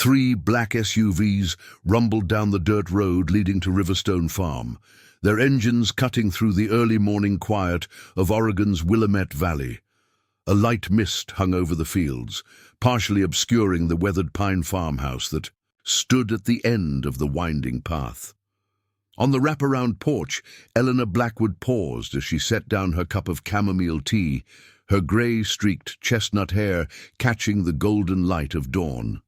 3 black SUVs rumbled down the dirt road leading to Riverstone Farm, their engines cutting through the early morning quiet of Oregon's Willamette Valley. A light mist hung over the fields, partially obscuring the weathered pine farmhouse that stood at the end of the winding path. On the wraparound porch, Eleanor Blackwood paused as she set down her cup of chamomile tea, her grey-streaked chestnut hair catching the golden light of dawn.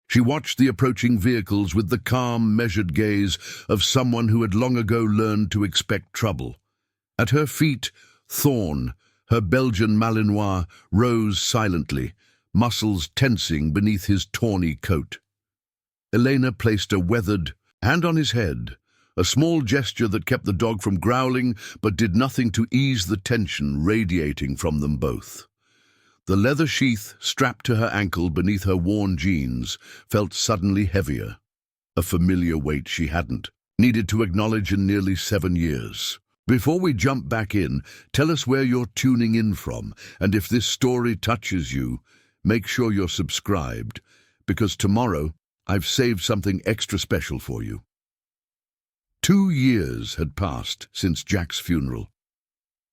She watched the approaching vehicles with the calm, measured gaze of someone who had long ago learned to expect trouble. At her feet, Thorn, her Belgian Malinois, rose silently, muscles tensing beneath his tawny coat. Elena placed a weathered hand on his head, a small gesture that kept the dog from growling but did nothing to ease the tension radiating from them both. The leather sheath strapped to her ankle beneath her worn jeans felt suddenly heavier, a familiar weight she hadn't needed to acknowledge in nearly 7 years. Before we jump back in, tell us where you're tuning in from, and if this story touches you, make sure you're subscribed, because tomorrow I've saved something extra special for you. 2 years had passed since Jack's funeral.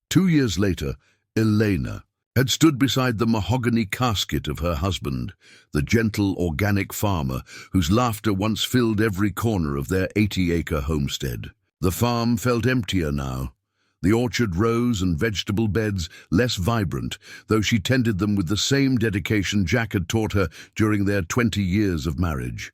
2 years later, Elena had stood beside the mahogany casket of her husband, the gentle organic farmer whose laughter once filled every corner of their 80-acre homestead. The farm felt emptier now, the orchard rows and vegetable beds less vibrant, though she tended them with the same dedication Jack had taught her during their 20 years of marriage.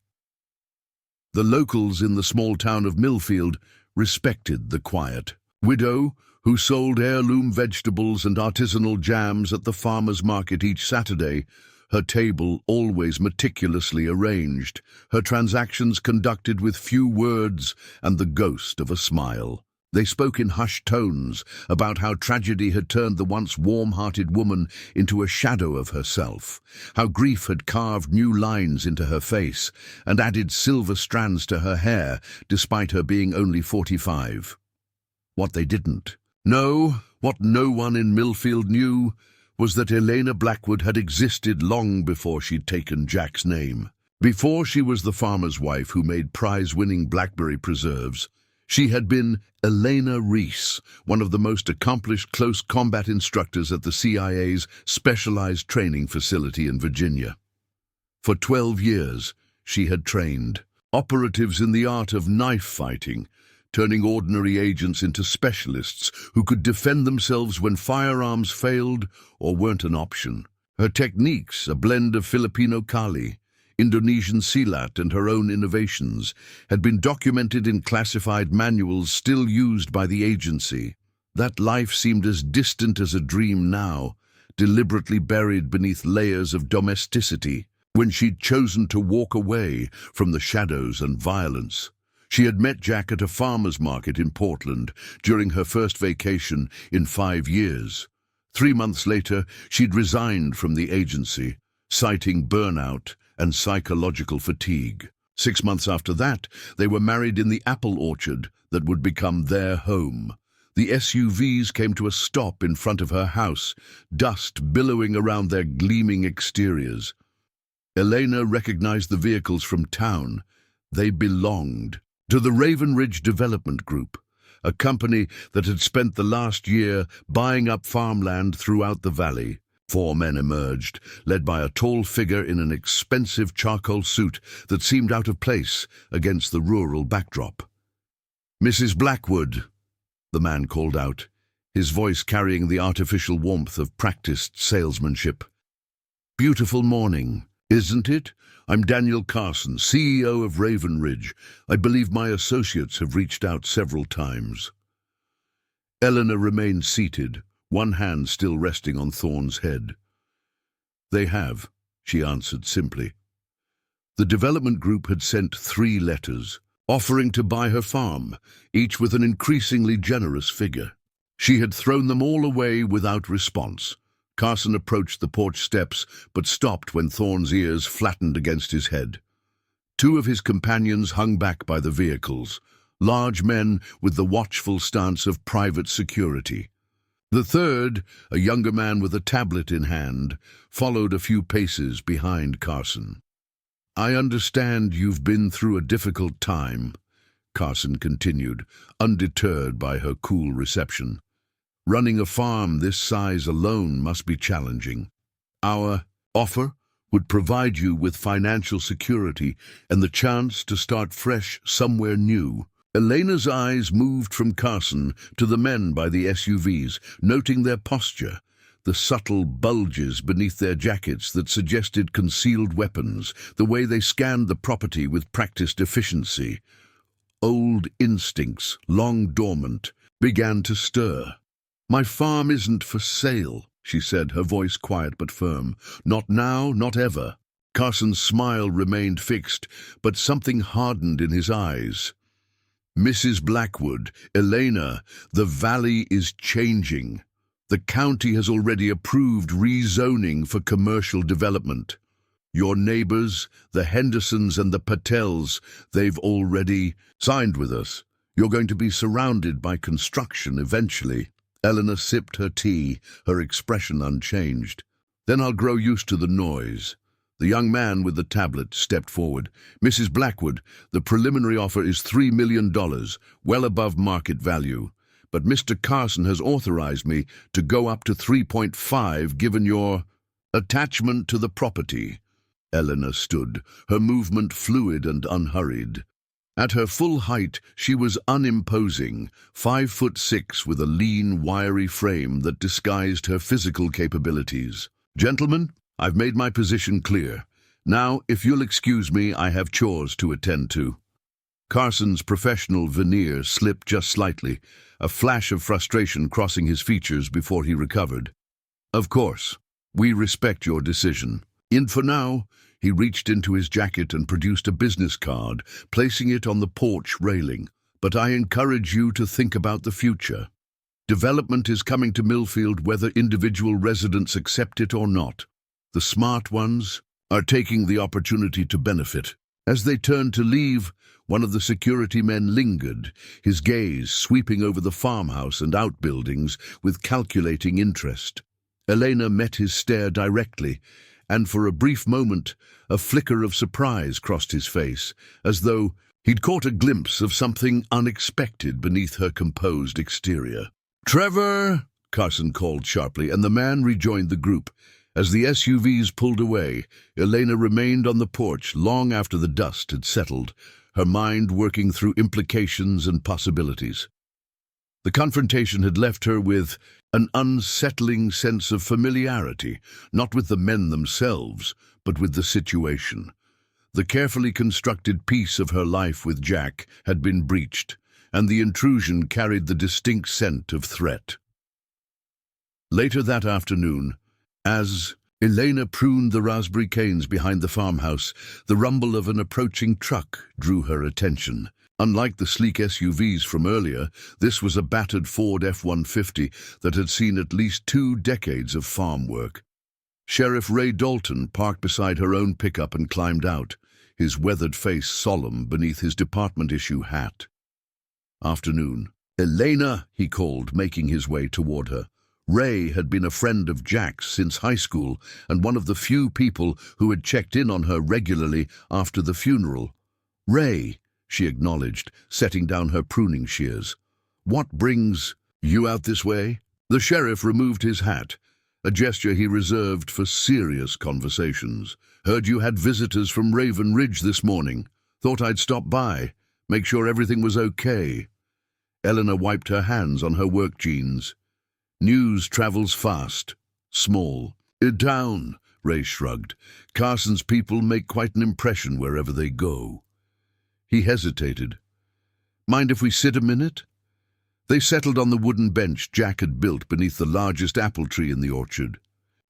The locals in the small town of Millfield respected the quiet widow who sold heirloom vegetables and artisanal jams at the farmer's market each Saturday, her table always meticulously arranged, her transactions conducted with few words and the ghost of a smile. They spoke in hushed tones about how tragedy had turned the once warm-hearted woman into a shadow of herself, how grief had carved new lines into her face and added silver strands to her hair, despite her being only 45. What they didn't know, what no one in Millfield knew, was that Elena Blackwood had existed long before she'd taken Jack's name. Before she was the farmer's wife who made prize-winning blackberry preserves, she had been Elena Reese, one of the most accomplished close combat instructors at the CIA's specialized training facility in Virginia. For 12 years, she had trained operatives in the art of knife fighting, turning ordinary agents into specialists who could defend themselves when firearms failed or weren't an option. Her techniques, a blend of Filipino Kali, Indonesian silat and her own innovations, had been documented in classified manuals still used by the agency. That life seemed as distant as a dream now, deliberately buried beneath layers of domesticity, when she'd chosen to walk away from the shadows and violence. She had met Jack at a farmer's market in Portland during her first vacation in 5 years. 3 months later, she'd resigned from the agency, citing burnout and psychological fatigue. 6 months after that, they were married in the apple orchard that would become their home. The SUVs came to a stop in front of her house, dust billowing around their gleaming exteriors. Elena recognized the vehicles from town. They belonged to the Raven Ridge Development Group, a company that had spent the last year buying up farmland throughout the valley. 4 men emerged, led by a tall figure in an expensive charcoal suit that seemed out of place against the rural backdrop. "Mrs. Blackwood," the man called out, his voice carrying the artificial warmth of practiced salesmanship. "Beautiful morning, isn't it? I'm Daniel Carson, CEO of Raven Ridge. I believe my associates have reached out several times." Eleanor remained seated, one hand still resting on Thorn's head. "They have," she answered simply. The development group had sent 3 letters, offering to buy her farm, each with an increasingly generous figure. She had thrown them all away without response. Carson approached the porch steps, but stopped when Thorn's ears flattened against his head. 2 of his companions hung back by the vehicles, large men with the watchful stance of private security. The third, a younger man with a tablet in hand, followed a few paces behind Carson. I understand you've been through a difficult time, Carson continued, undeterred by her cool reception. Running a farm this size alone must be challenging. Our offer would provide you with financial security and the chance to start fresh somewhere new. Elena's eyes moved from Carson to the men by the SUVs, noting their posture, the subtle bulges beneath their jackets that suggested concealed weapons, the way they scanned the property with practiced efficiency. Old instincts, long dormant, began to stir. "My farm isn't for sale," she said, her voice quiet but firm. "Not now, not ever." Carson's smile remained fixed, but something hardened in his eyes. "Mrs. Blackwood, Elena, the valley is changing. The county has already approved rezoning for commercial development. Your neighbors, the Hendersons and the Patels, they've already signed with us. You're going to be surrounded by construction eventually." Eleanor sipped her tea, her expression unchanged. "Then I'll grow used to the noise." The young man with the tablet stepped forward. "Mrs. Blackwood, the preliminary offer is $3 million, well above market value. But Mr. Carson has authorized me to go up to 3.5 given your attachment to the property." Eleanor stood, her movement fluid and unhurried. At her full height, she was unimposing, 5'6" with a lean, wiry frame that disguised her physical capabilities. "Gentlemen, I've made my position clear. Now, if you'll excuse me, I have chores to attend to." Carson's professional veneer slipped just slightly, a flash of frustration crossing his features before he recovered. "Of course, we respect your decision. In for now." He reached into his jacket and produced a business card, placing it on the porch railing. "But I encourage you to think about the future. Development is coming to Millfield whether individual residents accept it or not. The smart ones are taking the opportunity to benefit." As they turned to leave, one of the security men lingered, his gaze sweeping over the farmhouse and outbuildings with calculating interest. Elena met his stare directly, and for a brief moment, a flicker of surprise crossed his face, as though he'd caught a glimpse of something unexpected beneath her composed exterior. "Trevor!" Carson called sharply, and the man rejoined the group. As the SUVs pulled away, Elena remained on the porch long after the dust had settled, her mind working through implications and possibilities. The confrontation had left her with an unsettling sense of familiarity, not with the men themselves, but with the situation. The carefully constructed piece of her life with Jack had been breached, and the intrusion carried the distinct scent of threat. Later that afternoon, as Elena pruned the raspberry canes behind the farmhouse, the rumble of an approaching truck drew her attention. Unlike the sleek SUVs from earlier, this was a battered Ford F-150 that had seen at least 2 decades of farm work. Sheriff Ray Dalton parked beside her own pickup and climbed out, his weathered face solemn beneath his department-issue hat. "Afternoon." "Elena," he called, making his way toward her. Ray had been a friend of Jack's since high school and one of the few people who had checked in on her regularly after the funeral. "Ray," she acknowledged, setting down her pruning shears. "What brings you out this way?" The sheriff removed his hat, a gesture he reserved for serious conversations. "Heard you had visitors from Raven Ridge this morning. Thought I'd stop by, make sure everything was okay." Eleanor wiped her hands on her work jeans. "News travels fast. Small. Down," Ray shrugged. "Carson's people make quite an impression wherever they go." He hesitated. "Mind if we sit a minute?" They settled on the wooden bench Jack had built beneath the largest apple tree in the orchard.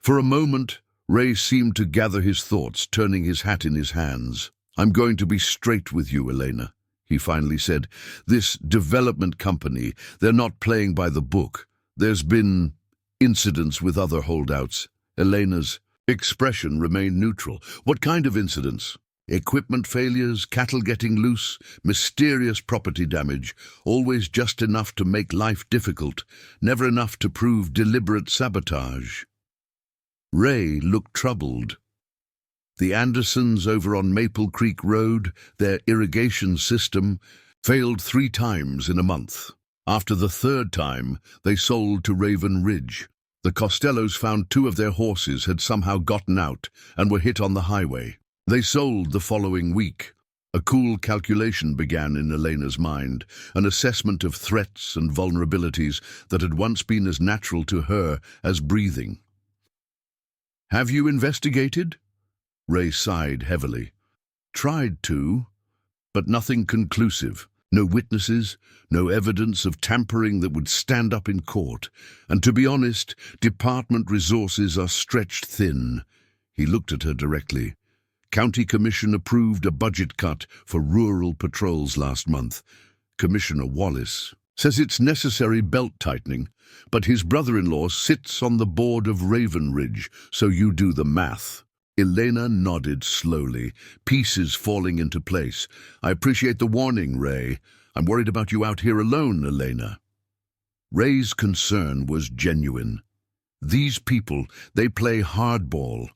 For a moment, Ray seemed to gather his thoughts, turning his hat in his hands. "I'm going to be straight with you, Elena," he finally said. "This development company, they're not playing by the book. There's been incidents with other holdouts." Elena's expression remained neutral. "What kind of incidents?" "Equipment failures, cattle getting loose, mysterious property damage, always just enough to make life difficult, never enough to prove deliberate sabotage." Ray looked troubled. The Andersons over on Maple Creek Road, their irrigation system, failed 3 times in a month. After the 3rd time, they sold to Raven Ridge. The Costellos found 2 of their horses had somehow gotten out and were hit on the highway. They sold the following week. A cool calculation began in Elena's mind, an assessment of threats and vulnerabilities that had once been as natural to her as breathing. "Have you investigated?" Ray sighed heavily. "Tried to, but nothing conclusive. No witnesses, no evidence of tampering that would stand up in court. And to be honest, department resources are stretched thin." He looked at her directly. "County Commission approved a budget cut for rural patrols last month. Commissioner Wallace says it's necessary belt-tightening, but his brother-in-law sits on the board of Raven Ridge, so you do the math." Elena nodded slowly, pieces falling into place. "I appreciate the warning, Ray. I'm worried about you out here alone, Elena." Ray's concern was genuine. These people, they play hardball,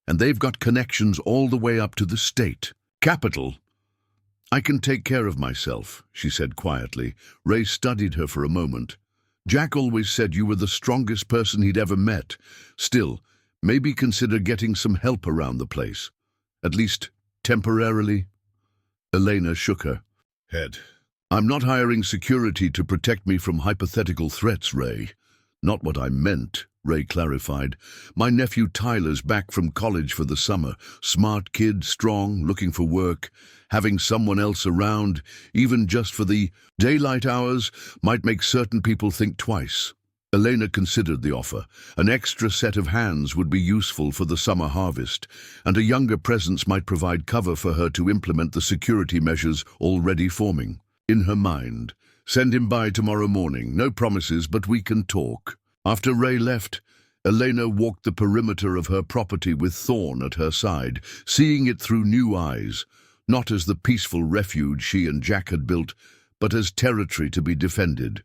and they've got connections all the way up to the state capital. "I can take care of myself," she said quietly. Ray studied her for a moment. "Jack always said you were the strongest person he'd ever met. Still, maybe consider getting some help around the place. At least, temporarily." Elena shook her head. "I'm not hiring security to protect me from hypothetical threats, Ray." "Not what I meant," Ray clarified. "My nephew Tyler's back from college for the summer. Smart kid, strong, looking for work. Having someone else around, even just for the daylight hours, might make certain people think twice." Elena considered the offer. An extra set of hands would be useful for the summer harvest, and a younger presence might provide cover for her to implement the security measures already forming. In her mind, "Send him by tomorrow morning. No promises, but we can talk." After Ray left, Elena walked the perimeter of her property with Thorne at her side, seeing it through new eyes, not as the peaceful refuge she and Jack had built, but as territory to be defended.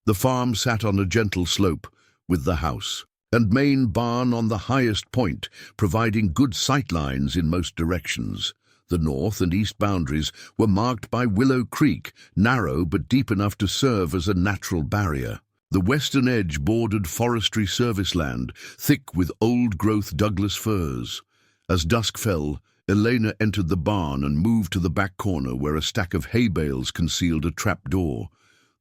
The farm sat on a gentle slope, with the house and main barn on the highest point, providing good sightlines in most directions. The north and east boundaries were marked by Willow Creek, narrow but deep enough to serve as a natural barrier. The western edge bordered forestry service land, thick with old-growth Douglas firs. As dusk fell, Elena entered the barn and moved to the back corner where a stack of hay bales concealed a trap door.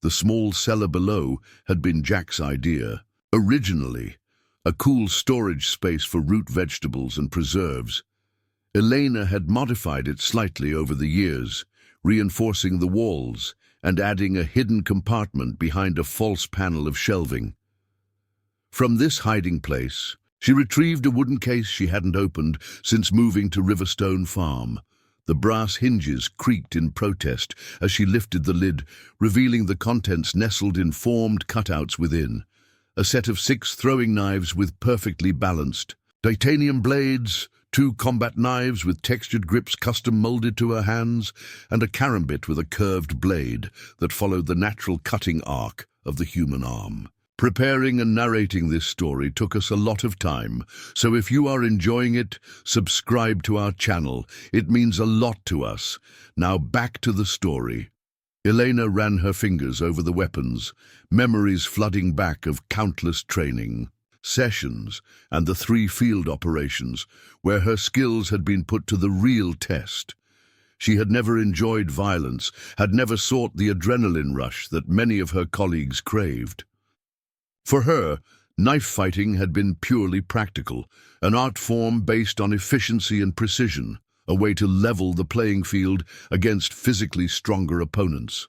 The small cellar below had been Jack's idea. Originally, a cool storage space for root vegetables and preserves. Elena had modified it slightly over the years, reinforcing the walls and adding a hidden compartment behind a false panel of shelving. From this hiding place, she retrieved a wooden case she hadn't opened since moving to Riverstone Farm. The brass hinges creaked in protest as she lifted the lid, revealing the contents nestled in formed cutouts within. A set of 6 throwing knives with perfectly balanced titanium blades, 2 combat knives with textured grips custom molded to her hands, and a karambit with a curved blade that followed the natural cutting arc of the human arm. Preparing and narrating this story took us a lot of time, so if you are enjoying it, subscribe to our channel. It means a lot to us. Now back to the story. Elena ran her fingers over the weapons, memories flooding back of countless training sessions and the 3 field operations where her skills had been put to the real test. She had never enjoyed violence, had never sought the adrenaline rush that many of her colleagues craved. For her, knife fighting had been purely practical, an art form based on efficiency and precision, a way to level the playing field against physically stronger opponents.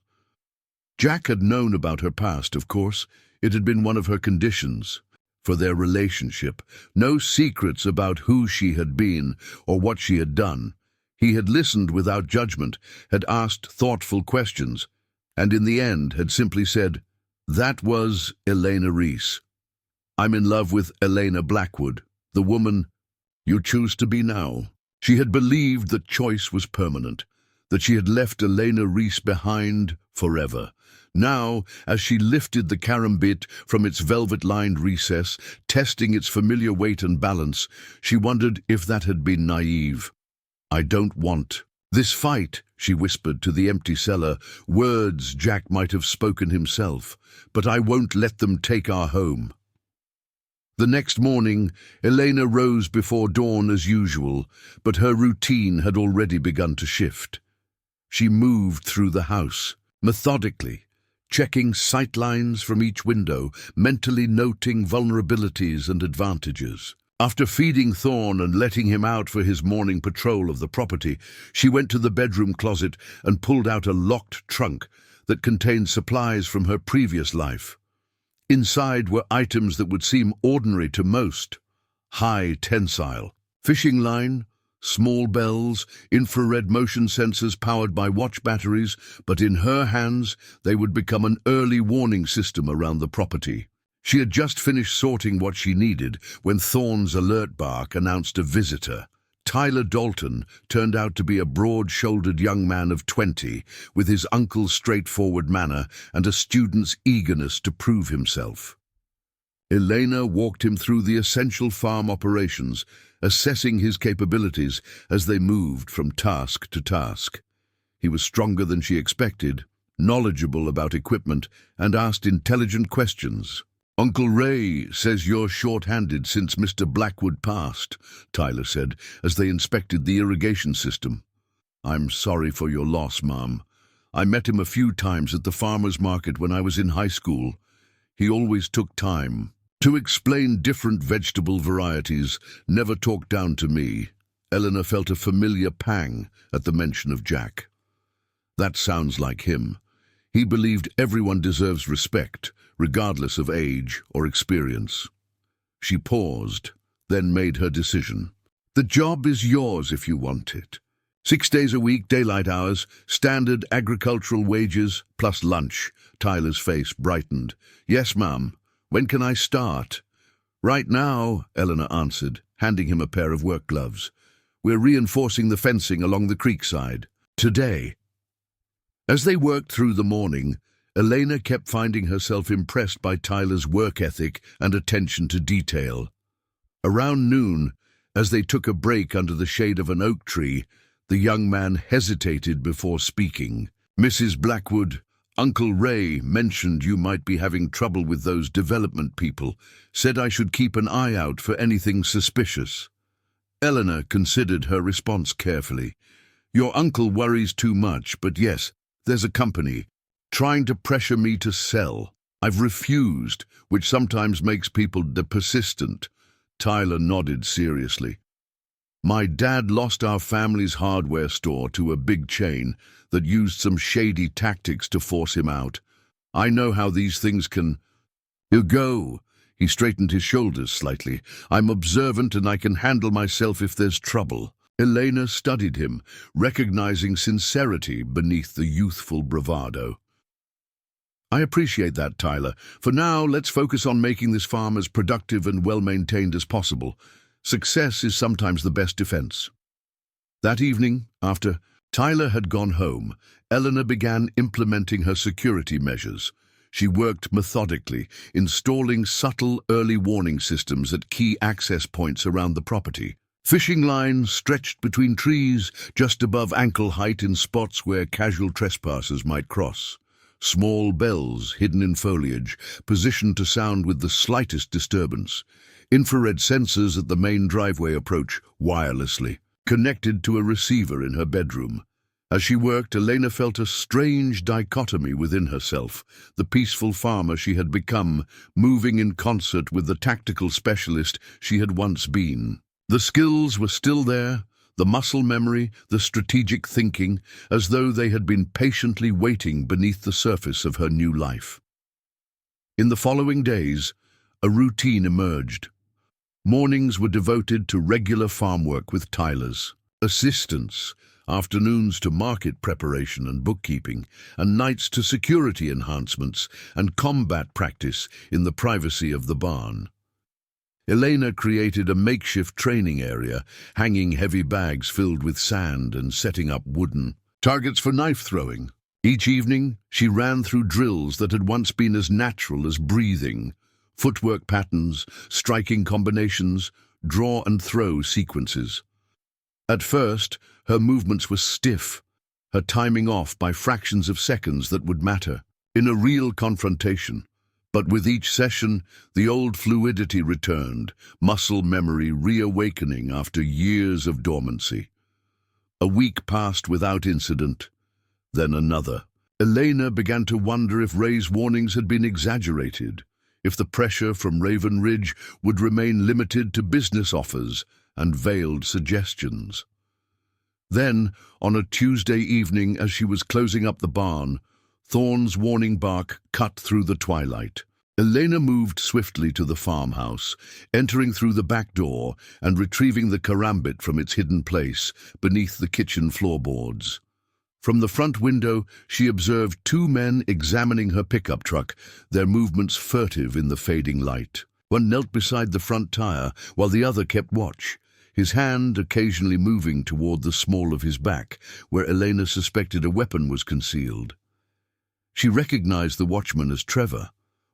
Jack had known about her past, of course. It had been one of her conditions for their relationship. No secrets about who she had been or what she had done. He had listened without judgment, had asked thoughtful questions, and in the end had simply said, "That was Elena Reese. I'm in love with Elena Blackwood, the woman you choose to be now." She had believed that choice was permanent, that she had left Elena Reese behind forever. Now, as she lifted the carambit from its velvet-lined recess, testing its familiar weight and balance, she wondered if that had been naive. "I don't want this fight," she whispered to the empty cellar, words Jack might have spoken himself, "but I won't let them take our home." The next morning, Elena rose before dawn as usual, but her routine had already begun to shift. She moved through the house, methodically, checking sightlines from each window, mentally noting vulnerabilities and advantages. After feeding Thorn and letting him out for his morning patrol of the property, she went to the bedroom closet and pulled out a locked trunk that contained supplies from her previous life. Inside were items that would seem ordinary to most: high tensile fishing line, small bells, infrared motion sensors powered by watch batteries, but in her hands they would become an early warning system around the property. She had just finished sorting what she needed when Thorn's alert bark announced a visitor. Tyler Dalton turned out to be a broad-shouldered young man of 20, with his uncle's straightforward manner and a student's eagerness to prove himself. Elena walked him through the essential farm operations, assessing his capabilities as they moved from task to task. He was stronger than she expected, knowledgeable about equipment, and asked intelligent questions. "Uncle Ray says you're short-handed since Mr. Blackwood passed," Tyler said, as they inspected the irrigation system. "I'm sorry for your loss, Mom. I met him a few times at the farmer's market when I was in high school. He always took time to explain different vegetable varieties, never talked down to me." Eleanor felt a familiar pang at the mention of Jack. That sounds like him. He believed everyone deserves respect, regardless of age or experience. She paused, then made her decision. "The job is yours if you want it. 6 days a week, daylight hours, standard agricultural wages, plus lunch." Tyler's face brightened. "Yes, Ma'am. When can I start?" "Right now," Eleanor answered, handing him a pair of work gloves. "We're reinforcing the fencing along the creek side. Today." As they worked through the morning, Elena kept finding herself impressed by Tyler's work ethic and attention to detail. Around noon, as they took a break under the shade of an oak tree, the young man hesitated before speaking. "Mrs. Blackwood, Uncle Ray mentioned you might be having trouble with those development people, said I should keep an eye out for anything suspicious." Eleanor considered her response carefully. "Your uncle worries too much, but yes, there's a company trying to pressure me to sell. I've refused, which sometimes makes people persistent." Tyler nodded seriously. "My dad lost our family's hardware store to a big chain that used some shady tactics to force him out. I know how these things can go." He straightened his shoulders slightly. "I'm observant and I can handle myself if there's trouble." Elena studied him, recognizing sincerity beneath the youthful bravado. "I appreciate that, Tyler. For now, let's focus on making this farm as productive and well-maintained as possible. Success is sometimes the best defense." That evening, after Tyler had gone home, Eleanor began implementing her security measures. She worked methodically, installing subtle early warning systems at key access points around the property. Fishing lines stretched between trees just above ankle height in spots where casual trespassers might cross. Small bells hidden in foliage, positioned to sound with the slightest disturbance. Infrared sensors at the main driveway approach wirelessly, connected to a receiver in her bedroom. As she worked, Elena felt a strange dichotomy within herself, the peaceful farmer she had become, moving in concert with the tactical specialist she had once been. The skills were still there, the muscle memory, the strategic thinking, as though they had been patiently waiting beneath the surface of her new life. In the following days, a routine emerged. Mornings were devoted to regular farm work with Tyler's assistance, afternoons to market preparation and bookkeeping, and nights to security enhancements and combat practice in the privacy of the barn. Elena created a makeshift training area, hanging heavy bags filled with sand and setting up wooden targets for knife throwing. Each evening, she ran through drills that had once been as natural as breathing, footwork patterns, striking combinations, draw and throw sequences. At first, her movements were stiff, her timing off by fractions of seconds that would matter in a real confrontation. But with each session, the old fluidity returned, muscle memory reawakening after years of dormancy. A week passed without incident, then another. Elena began to wonder if Ray's warnings had been exaggerated, if the pressure from Raven Ridge would remain limited to business offers and veiled suggestions. Then, on a Tuesday evening as she was closing up the barn, Thorn's warning bark cut through the twilight. Elena moved swiftly to the farmhouse, entering through the back door and retrieving the karambit from its hidden place beneath the kitchen floorboards. From the front window, she observed two men examining her pickup truck, their movements furtive in the fading light. One knelt beside the front tire, while the other kept watch, his hand occasionally moving toward the small of his back, where Elena suspected a weapon was concealed. She recognized the watchman as Trevor,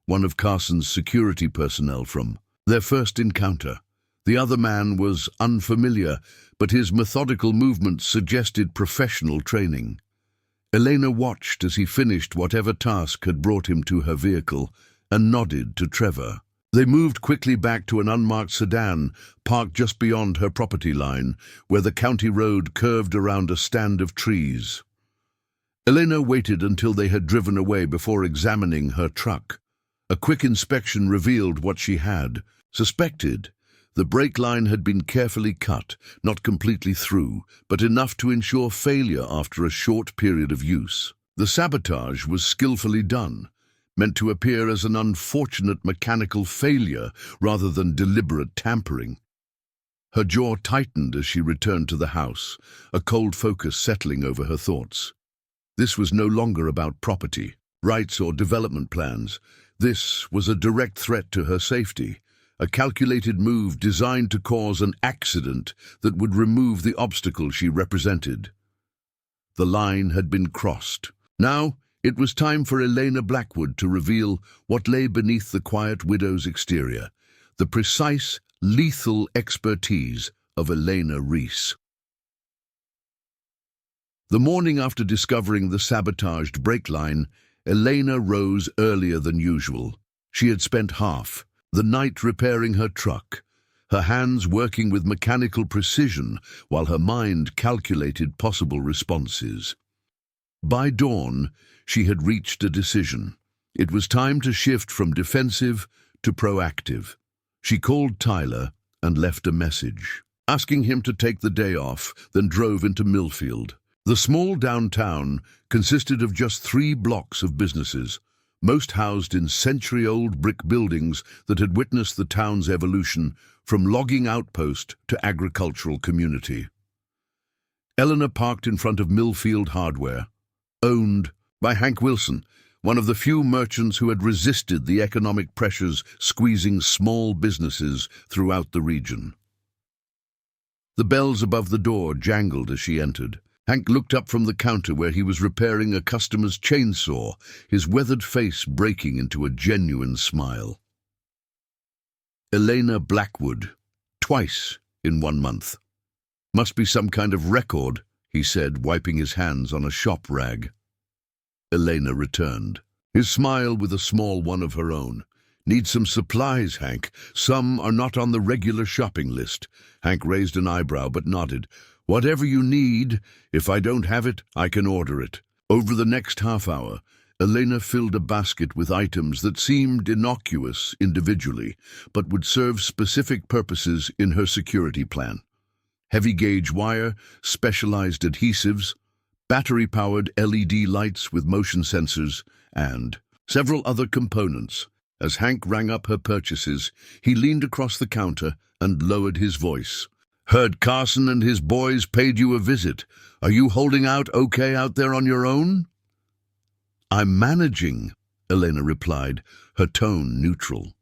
one of Carson's security personnel from their first encounter. The other man was unfamiliar, but his methodical movements suggested professional training. Elena watched as he finished whatever task had brought him to her vehicle and nodded to Trevor. They moved quickly back to an unmarked sedan parked just beyond her property line, where the county road curved around a stand of trees. Elena waited until they had driven away before examining her truck. A quick inspection revealed what she had suspected. The brake line had been carefully cut, not completely through, but enough to ensure failure after a short period of use. The sabotage was skillfully done, meant to appear as an unfortunate mechanical failure rather than deliberate tampering. Her jaw tightened as she returned to the house, a cold focus settling over her thoughts. This was no longer about property, rights, or development plans. This was a direct threat to her safety, a calculated move designed to cause an accident that would remove the obstacle she represented. The line had been crossed. Now, it was time for Elena Blackwood to reveal what lay beneath the quiet widow's exterior, the precise, lethal expertise of Elena Reese. The morning after discovering the sabotaged brake line, Elena rose earlier than usual. She had spent half the night repairing her truck, her hands working with mechanical precision while her mind calculated possible responses. By dawn, she had reached a decision. It was time to shift from defensive to proactive. She called Tyler and left a message, asking him to take the day off, then drove into Millfield. The small downtown consisted of just 3 blocks of businesses, most housed in century-old brick buildings that had witnessed the town's evolution from logging outpost to agricultural community. Eleanor parked in front of Millfield Hardware, owned by Hank Wilson, one of the few merchants who had resisted the economic pressures squeezing small businesses throughout the region. The bells above the door jangled as she entered. Hank looked up from the counter where he was repairing a customer's chainsaw, his weathered face breaking into a genuine smile. Elena Blackwood, twice in 1 month. Must be some kind of record, he said, wiping his hands on a shop rag. Elena returned, his smile with a small one of her own. Need some supplies, Hank. Some are not on the regular shopping list. Hank raised an eyebrow but nodded. Whatever you need, if I don't have it, I can order it. Over the next half hour, Elena filled a basket with items that seemed innocuous individually, but would serve specific purposes in her security plan. Heavy-gauge wire, specialized adhesives, battery-powered LED lights with motion sensors, and several other components. As Hank rang up her purchases, he leaned across the counter and lowered his voice. Heard Carson and his boys paid you a visit. Are you holding out okay out there on your own? I'm managing, Elena replied, her tone neutral.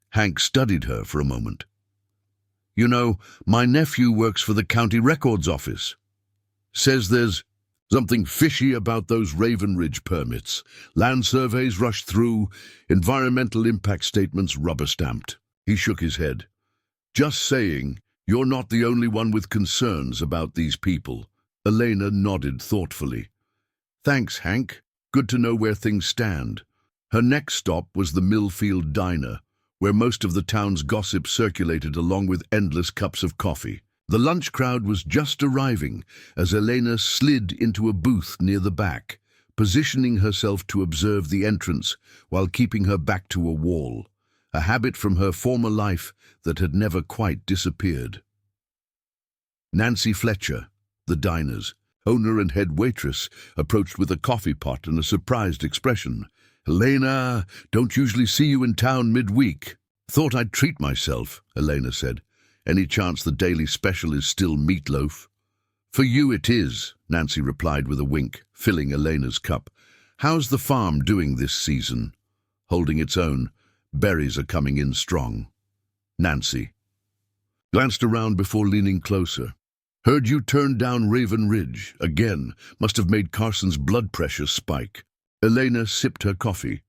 Hank studied her for a moment. You know, my nephew works for the county records office. Says there's Something fishy about those Raven Ridge permits. Land surveys rushed through, environmental impact statements rubber-stamped. He shook his head. Just saying, you're not the only one with concerns about these people. Elena nodded thoughtfully. Thanks, Hank. Good to know where things stand. Her next stop was the Millfield Diner, where most of the town's gossip circulated along with endless cups of coffee. The lunch crowd was just arriving as Elena slid into a booth near the back, positioning herself to observe the entrance while keeping her back to a wall, a habit from her former life that had never quite disappeared. Nancy Fletcher, the diner's owner and head waitress, approached with a coffee pot and a surprised expression. "Elena, don't usually see you in town midweek." "Thought I'd treat myself," Elena said. "Any chance the daily special is still meatloaf?" "For you it is," Nancy replied with a wink, filling Elena's cup. "How's the farm doing this season?" "Holding its own. Berries are coming in strong." Nancy glanced around before leaning closer. "Heard you turned down Raven Ridge. Again, must have made Carson's blood pressure spike." Elena sipped her coffee.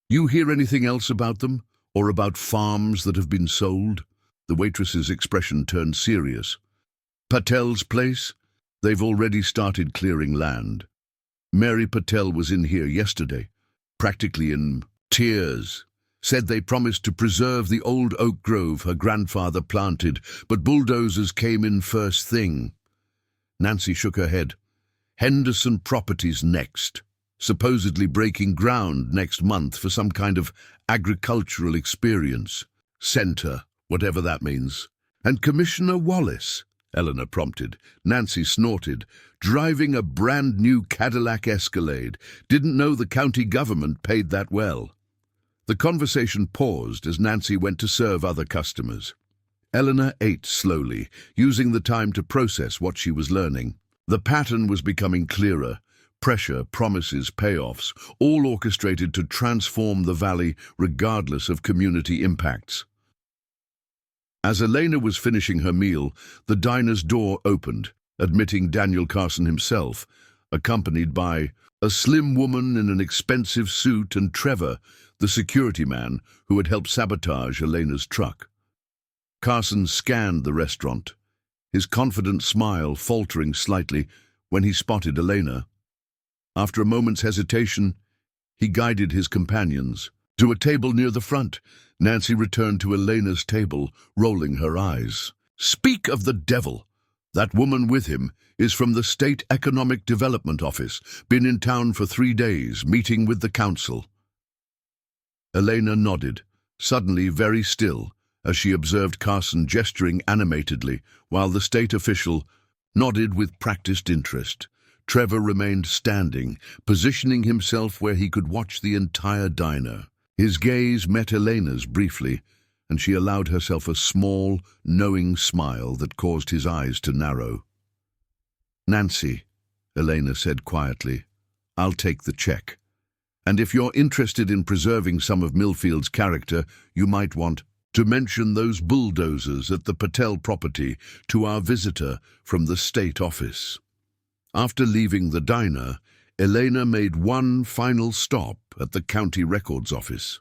"You hear anything else about them? Or about farms that have been sold?" The waitress's expression turned serious. "Patel's place? They've already started clearing land. Mary Patel was in here yesterday, practically in tears. Said they promised to preserve the old oak grove her grandfather planted, but bulldozers came in first thing." Nancy shook her head. "Henderson Properties next. Supposedly breaking ground next month for some kind of agricultural experience center, whatever that means." "And Commissioner Wallace," Eleanor prompted. Nancy snorted. "Driving a brand new Cadillac Escalade. Didn't know the county government paid that well." The conversation paused as Nancy went to serve other customers. Eleanor ate slowly, using the time to process what she was learning. The pattern was becoming clearer. Pressure, promises, payoffs, all orchestrated to transform the valley regardless of community impacts. As Elena was finishing her meal, the diner's door opened, admitting Daniel Carson himself, accompanied by a slim woman in an expensive suit and Trevor, the security man who had helped sabotage Elena's truck. Carson scanned the restaurant, his confident smile faltering slightly when he spotted Elena. After a moment's hesitation, he guided his companions to a table near the front. Nancy returned to Elena's table, rolling her eyes. "Speak of the devil! That woman with him is from the State Economic Development Office. Been in town for 3 days, meeting with the council." Elena nodded, suddenly very still, as she observed Carson gesturing animatedly, while the state official nodded with practiced interest. Trevor remained standing, positioning himself where he could watch the entire diner. His gaze met Elena's briefly, and she allowed herself a small, knowing smile that caused his eyes to narrow. "Nancy," Elena said quietly, "I'll take the check. And if you're interested in preserving some of Millfield's character, you might want to mention those bulldozers at the Patel property to our visitor from the state office." After leaving the diner, Elena made one final stop at the county records office.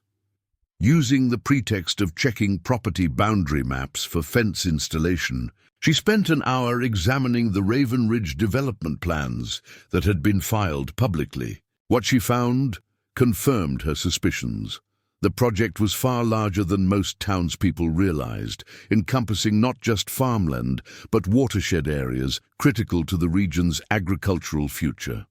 Using the pretext of checking property boundary maps for fence installation, she spent an hour examining the Raven Ridge development plans that had been filed publicly. What she found confirmed her suspicions. The project was far larger than most townspeople realized, encompassing not just farmland, but watershed areas critical to the region's agricultural future.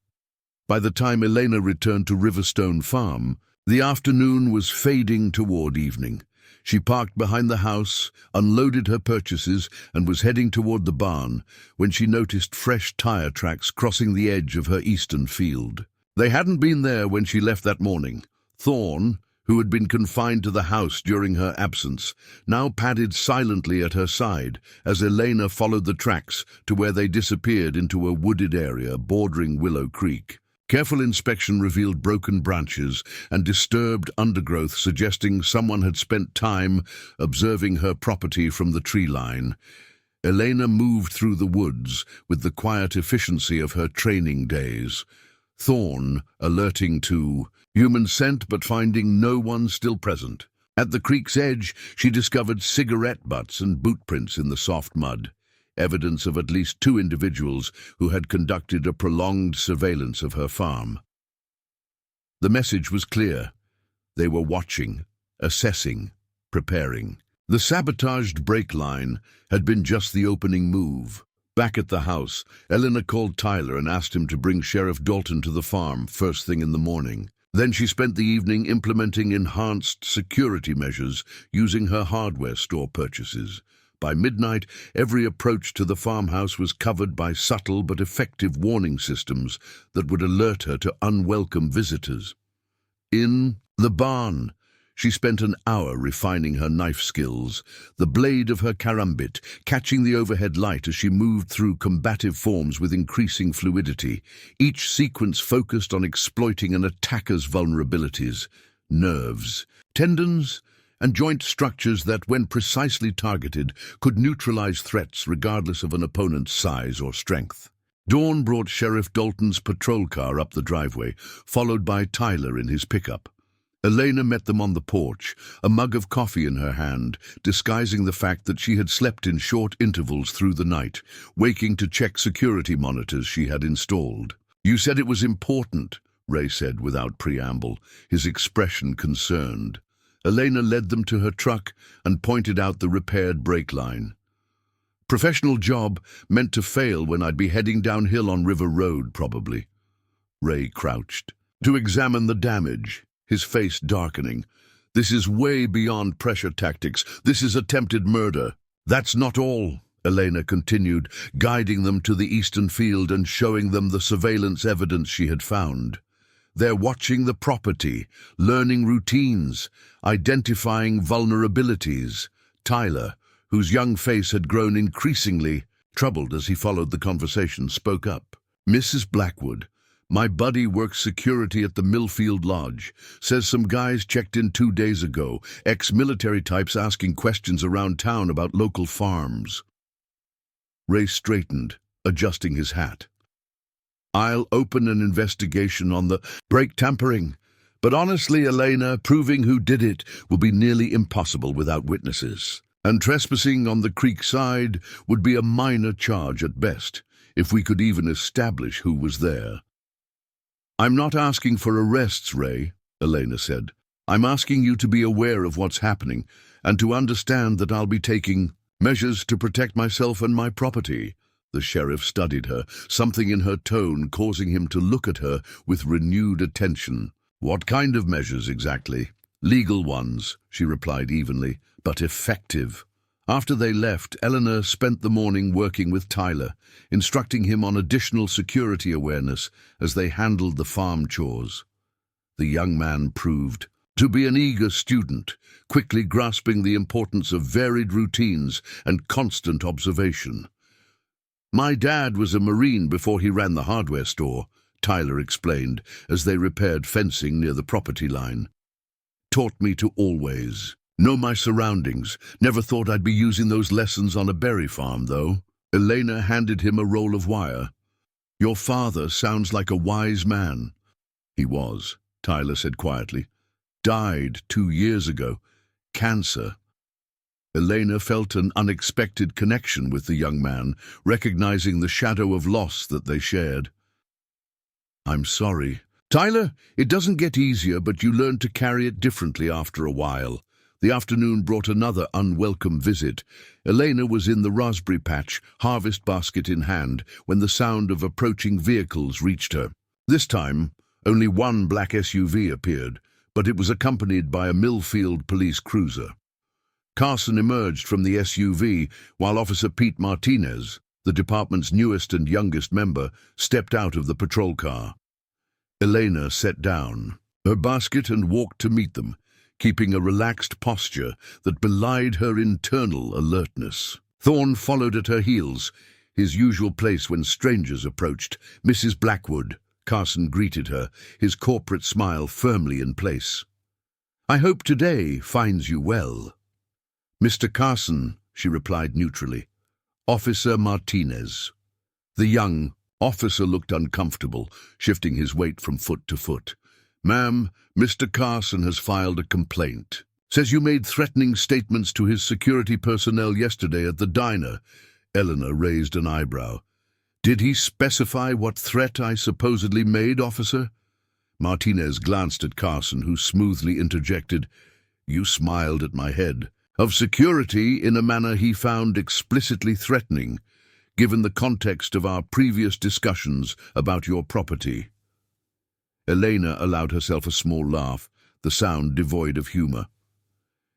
By the time Elena returned to Riverstone Farm, the afternoon was fading toward evening. She parked behind the house, unloaded her purchases, and was heading toward the barn when she noticed fresh tire tracks crossing the edge of her eastern field. They hadn't been there when she left that morning. Thorne, who had been confined to the house during her absence, now padded silently at her side as Elena followed the tracks to where they disappeared into a wooded area bordering Willow Creek. Careful inspection revealed broken branches and disturbed undergrowth, suggesting someone had spent time observing her property from the tree line. Elena moved through the woods with the quiet efficiency of her training days. Thorn, alerting to human scent but finding no one still present. At the creek's edge, she discovered cigarette butts and boot prints in the soft mud, evidence of at least 2 individuals who had conducted a prolonged surveillance of her farm. The message was clear. They were watching, assessing, preparing. The sabotaged brake line had been just the opening move. Back at the house, Eleanor called Tyler and asked him to bring Sheriff Dalton to the farm first thing in the morning. Then she spent the evening implementing enhanced security measures using her hardware store purchases. By midnight, every approach to the farmhouse was covered by subtle but effective warning systems that would alert her to unwelcome visitors. In the barn, she spent an hour refining her knife skills, the blade of her karambit catching the overhead light as she moved through combative forms with increasing fluidity, each sequence focused on exploiting an attacker's vulnerabilities, nerves, tendons, and joint structures that, when precisely targeted, could neutralize threats regardless of an opponent's size or strength. Dawn brought Sheriff Dalton's patrol car up the driveway, followed by Tyler in his pickup. Elena met them on the porch, a mug of coffee in her hand, disguising the fact that she had slept in short intervals through the night, waking to check security monitors she had installed. "You said it was important," Ray said without preamble, his expression concerned. Elena led them to her truck and pointed out the repaired brake line. "Professional job, meant to fail when I'd be heading downhill on River Road, probably." Ray crouched to examine the damage, his face darkening. "This is way beyond pressure tactics. This is attempted murder." "That's not all," Elena continued, guiding them to the eastern field and showing them the surveillance evidence she had found. "They're watching the property, learning routines, identifying vulnerabilities." Tyler, whose young face had grown increasingly troubled as he followed the conversation, spoke up. "Mrs. Blackwood, my buddy works security at the Millfield Lodge. Says some guys checked in 2 days ago, ex-military types asking questions around town about local farms." Ray straightened, adjusting his hat. "I'll open an investigation on the brake tampering. But honestly, Elena, proving who did it will be nearly impossible without witnesses. And trespassing on the creek side would be a minor charge at best, if we could even establish who was there." "I'm not asking for arrests, Ray," Elena said. "I'm asking you to be aware of what's happening and to understand that I'll be taking measures to protect myself and my property." The sheriff studied her, something in her tone causing him to look at her with renewed attention. "What kind of measures exactly?" "Legal ones," she replied evenly, "but effective." After they left, Eleanor spent the morning working with Tyler, instructing him on additional security awareness as they handled the farm chores. The young man proved to be an eager student, quickly grasping the importance of varied routines and constant observation. "My dad was a Marine before he ran the hardware store," Tyler explained as they repaired fencing near the property line. "Taught me to always know my surroundings. Never thought I'd be using those lessons on a berry farm, though." Elena handed him a roll of wire. "Your father sounds like a wise man." "He was," Tyler said quietly. "Died 2 years ago. Cancer." Elena felt an unexpected connection with the young man, recognizing the shadow of loss that they shared. "I'm sorry." "Tyler, it doesn't get easier, but you learn to carry it differently after a while." The afternoon brought another unwelcome visit. Elena was in the raspberry patch, harvest basket in hand, when the sound of approaching vehicles reached her. This time, only one black SUV appeared, but it was accompanied by a Millfield police cruiser. Carson emerged from the SUV, while Officer Pete Martinez, the department's newest and youngest member, stepped out of the patrol car. Elena sat down her basket and walked to meet them, keeping a relaxed posture that belied her internal alertness. Thorn followed at her heels, his usual place when strangers approached. "Mrs. Blackwood," Carson greeted her, his corporate smile firmly in place. "I hope today finds you well." "Mr. Carson," she replied neutrally. Officer Martinez. The young officer looked uncomfortable, shifting his weight from foot to foot. Ma'am, Mr. Carson has filed a complaint. Says you made threatening statements to his security personnel yesterday at the diner. Eleanor raised an eyebrow. Did he specify what threat I supposedly made, officer? Martinez glanced at Carson, who smoothly interjected, You smiled at my head. Of security in a manner he found explicitly threatening, given the context of our previous discussions about your property. Elena allowed herself a small laugh, the sound devoid of humor.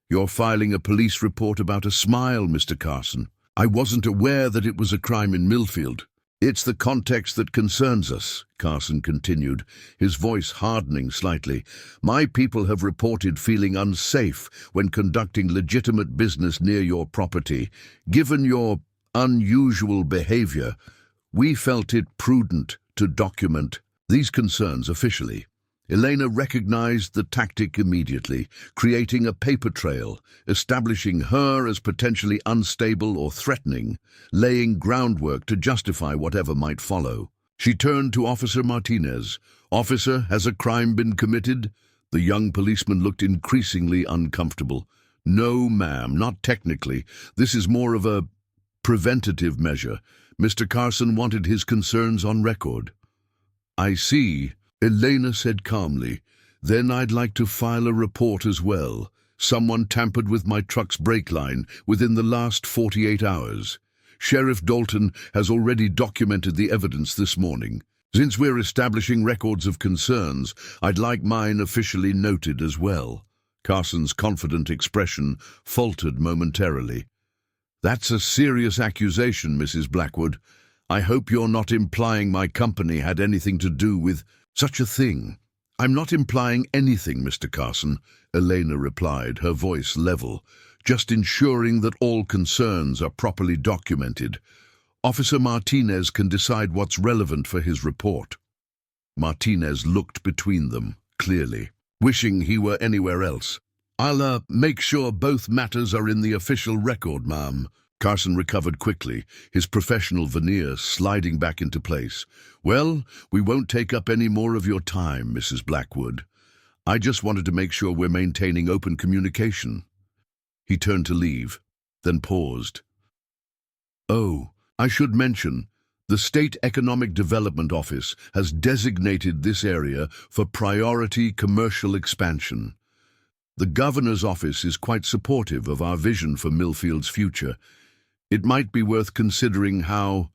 You're filing a police report about a smile, Mr. Carson. I wasn't aware that it was a crime in Millfield. It's the context that concerns us, Carson continued, his voice hardening slightly. My people have reported feeling unsafe when conducting legitimate business near your property. Given your unusual behavior, we felt it prudent to document these concerns officially. Elena recognized the tactic immediately, creating a paper trail, establishing her as potentially unstable or threatening, laying groundwork to justify whatever might follow. She turned to Officer Martinez. Officer, has a crime been committed? The young policeman looked increasingly uncomfortable. No, ma'am, not technically. This is more of a preventative measure. Mr. Carson wanted his concerns on record. I see, Elena said calmly. Then I'd like to file a report as well. Someone tampered with my truck's brake line within the last 48 hours. Sheriff Dalton has already documented the evidence this morning. Since we're establishing records of concerns, I'd like mine officially noted as well. Carson's confident expression faltered momentarily. That's a serious accusation, Mrs. Blackwood. I hope you're not implying my company had anything to do with such a thing. I'm not implying anything, Mr. Carson, Elena replied, her voice level, just ensuring that all concerns are properly documented. Officer Martinez can decide what's relevant for his report. Martinez looked between them, clearly, wishing he were anywhere else. I'll make sure both matters are in the official record, ma'am. Carson recovered quickly, his professional veneer sliding back into place. Well, we won't take up any more of your time, Mrs. Blackwood. I just wanted to make sure we're maintaining open communication. He turned to leave, then paused. Oh, I should mention, the State Economic Development Office has designated this area for priority commercial expansion. The Governor's office is quite supportive of our vision for Millfield's future. It might be worth considering how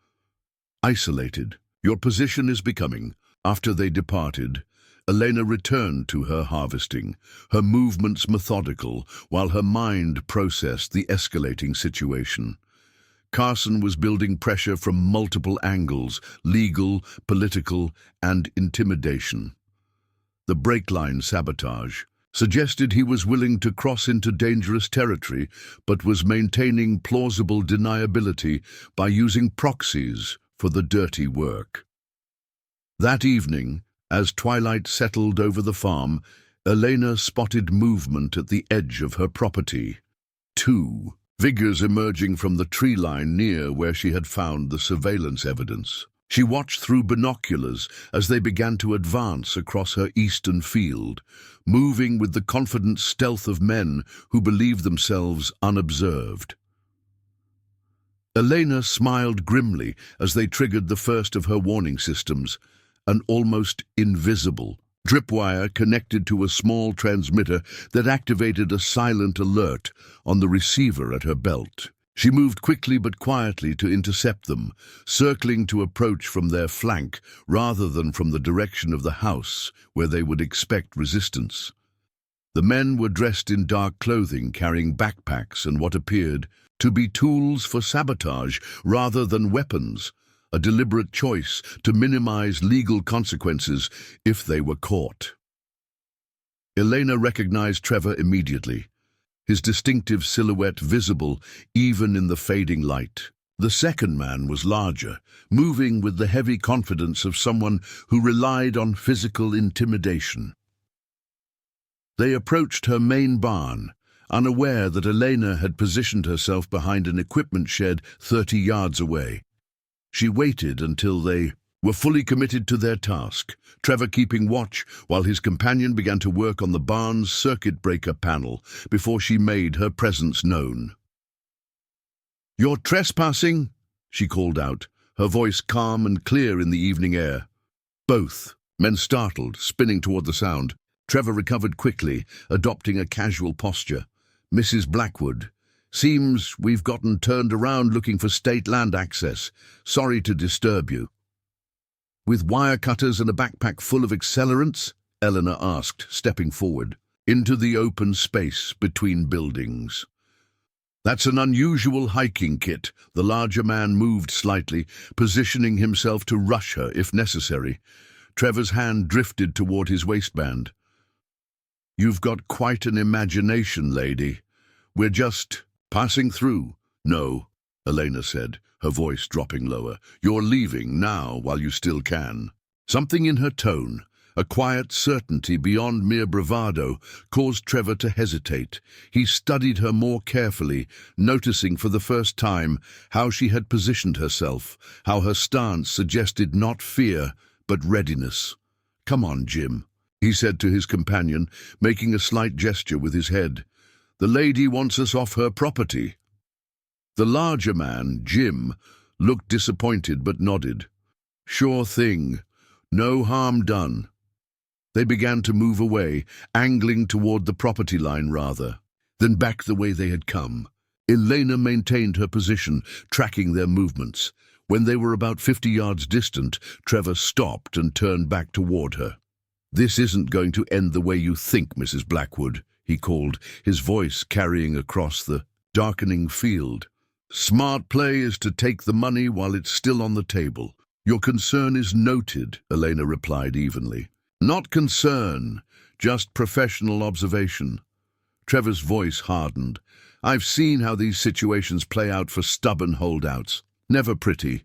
isolated your position is becoming. After they departed, Elena returned to her harvesting, her movements methodical, while her mind processed the escalating situation. Carson was building pressure from multiple angles, legal, political, and intimidation. The brake line sabotage suggested he was willing to cross into dangerous territory, but was maintaining plausible deniability by using proxies for the dirty work. That evening, as twilight settled over the farm, Elena spotted movement at the edge of her property. Two figures emerging from the tree line near where she had found the surveillance evidence. She watched through binoculars as they began to advance across her eastern field, moving with the confident stealth of men who believe themselves unobserved. Elena smiled grimly as they triggered the first of her warning systems, an almost invisible dripwire connected to a small transmitter that activated a silent alert on the receiver at her belt. She moved quickly but quietly to intercept them, circling to approach from their flank rather than from the direction of the house where they would expect resistance. The men were dressed in dark clothing, carrying backpacks and what appeared to be tools for sabotage rather than weapons, a deliberate choice to minimize legal consequences if they were caught. Elena recognized Trevor immediately, his distinctive silhouette visible even in the fading light. The second man was larger, moving with the heavy confidence of someone who relied on physical intimidation. They approached her main barn, unaware that Elena had positioned herself behind an equipment shed 30 yards away. She waited until they were fully committed to their task, Trevor keeping watch while his companion began to work on the barn's circuit breaker panel before she made her presence known. "You're trespassing," she called out, her voice calm and clear in the evening air. Both men startled, spinning toward the sound. Trevor recovered quickly, adopting a casual posture. "Mrs. Blackwood, seems we've gotten turned around looking for state land access. Sorry to disturb you." "With wire cutters and a backpack full of accelerants?" Eleanor asked, stepping forward, into the open space between buildings. "That's an unusual hiking kit." The larger man moved slightly, positioning himself to rush her if necessary. Trevor's hand drifted toward his waistband. "You've got quite an imagination, lady. We're just passing through." "No," Elena said, her voice dropping lower. "You're leaving now while you still can." Something in her tone, a quiet certainty beyond mere bravado, caused Trevor to hesitate. He studied her more carefully, noticing for the first time how she had positioned herself, how her stance suggested not fear, but readiness. "Come on, Jim," he said to his companion, making a slight gesture with his head. "The lady wants us off her property." The larger man, Jim, looked disappointed but nodded. "Sure thing. No harm done." They began to move away, angling toward the property line rather, then back the way they had come. Elena maintained her position, tracking their movements. When they were about 50 yards distant, Trevor stopped and turned back toward her. "This isn't going to end the way you think, Mrs. Blackwood," he called, his voice carrying across the darkening field. "Smart play is to take the money while it's still on the table." "Your concern is noted," Elena replied evenly. "Not concern, just professional observation." Trevor's voice hardened. "I've seen how these situations play out for stubborn holdouts. Never pretty."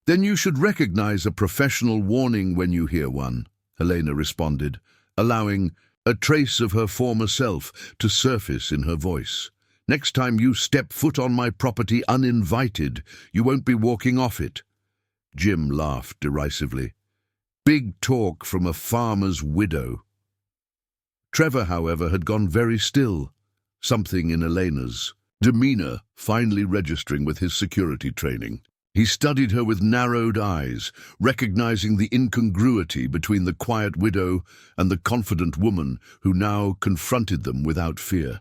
"Then you should recognize a professional warning when you hear one," Elena responded, allowing a trace of her former self to surface in her voice. "Next time you step foot on my property uninvited, you won't be walking off it." Jim laughed derisively. "Big talk from a farmer's widow." Trevor, however, had gone very still, something in Elena's demeanor finally registering with his security training. He studied her with narrowed eyes, recognizing the incongruity between the quiet widow and the confident woman who now confronted them without fear.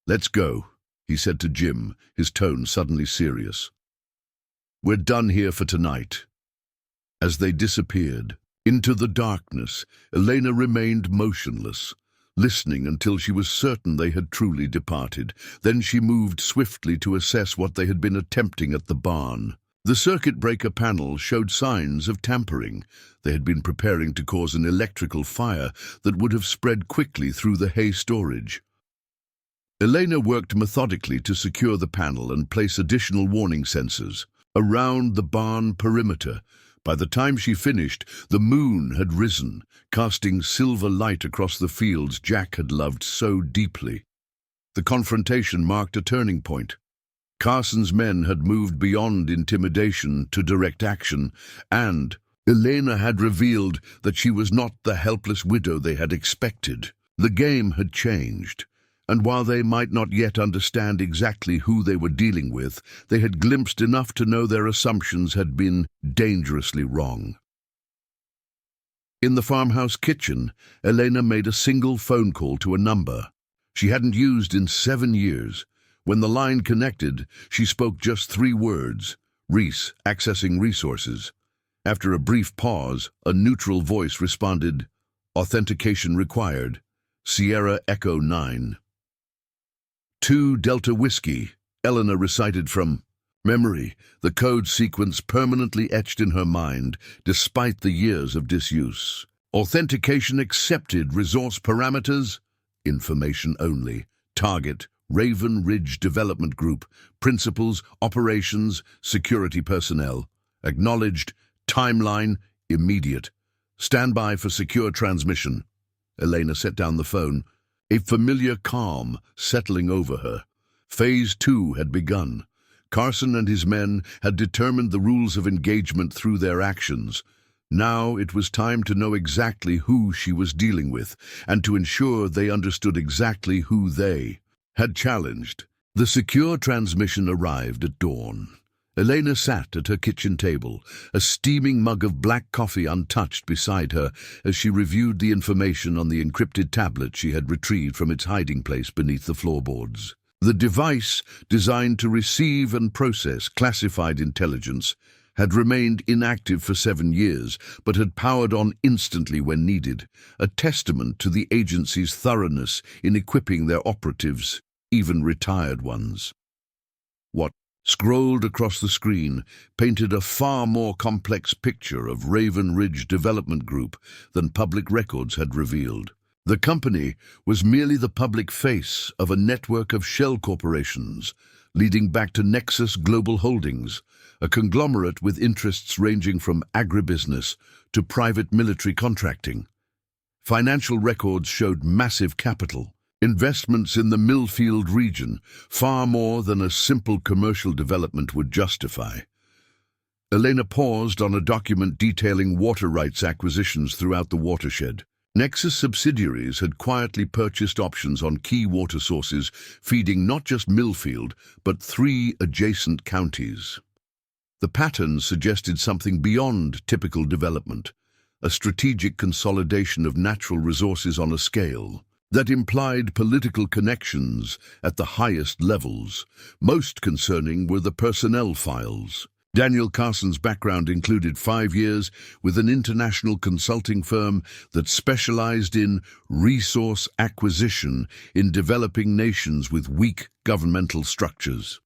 "Let's go," he said to Jim, his tone suddenly serious. "We're done here for tonight." As they disappeared into the darkness, Elena remained motionless, listening until she was certain they had truly departed. Then she moved swiftly to assess what they had been attempting at the barn. The circuit breaker panel showed signs of tampering. They had been preparing to cause an electrical fire that would have spread quickly through the hay storage. Elena worked methodically to secure the panel and place additional warning sensors around the barn perimeter. By the time she finished, the moon had risen, casting silver light across the fields Jack had loved so deeply. The confrontation marked a turning point. Carson's men had moved beyond intimidation to direct action, and Elena had revealed that she was not the helpless widow they had expected. The game had changed, and while they might not yet understand exactly who they were dealing with, they had glimpsed enough to know their assumptions had been dangerously wrong. In the farmhouse kitchen, Elena made a single phone call to a number she hadn't used in 7 years. When the line connected, she spoke just 3 words: "Reese, accessing resources." After a brief pause, a neutral voice responded, "Authentication required. Sierra Echo 9. 2 Delta Whiskey," Eleanor recited from memory, the code sequence permanently etched in her mind, despite the years of disuse. "Authentication accepted. Resource parameters? Information only. Target: Raven Ridge Development Group. Principals, operations, security personnel. Acknowledged. Timeline: immediate. Stand by for secure transmission." Elena set down the phone. a familiar calm settling over her. Phase 2 had begun. Carson and his men had determined the rules of engagement through their actions. Now it was time to know exactly who she was dealing with, and to ensure they understood exactly who they had challenged. The secure transmission arrived at dawn. Elena sat at her kitchen table, a steaming mug of black coffee untouched beside her as she reviewed the information on the encrypted tablet she had retrieved from its hiding place beneath the floorboards. The device, designed to receive and process classified intelligence, had remained inactive for 7 years, but had powered on instantly when needed, a testament to the agency's thoroughness in equipping their operatives, even retired ones. What scrolled across the screen painted a far more complex picture of Raven Ridge Development Group than public records had revealed. The company was merely the public face of a network of shell corporations, leading back to Nexus Global Holdings, a conglomerate with interests ranging from agribusiness to private military contracting. Financial records showed massive capital, investments in the Millfield region, far more than a simple commercial development would justify. Elena paused on a document detailing water rights acquisitions throughout the watershed. Nexus subsidiaries had quietly purchased options on key water sources, feeding not just Millfield, but 3 adjacent counties. The patterns suggested something beyond typical development, a strategic consolidation of natural resources on a scale that implied political connections at the highest levels. Most concerning were the personnel files. Daniel Carson's background included 5 years with an international consulting firm that specialized in resource acquisition in developing nations with weak governmental structures.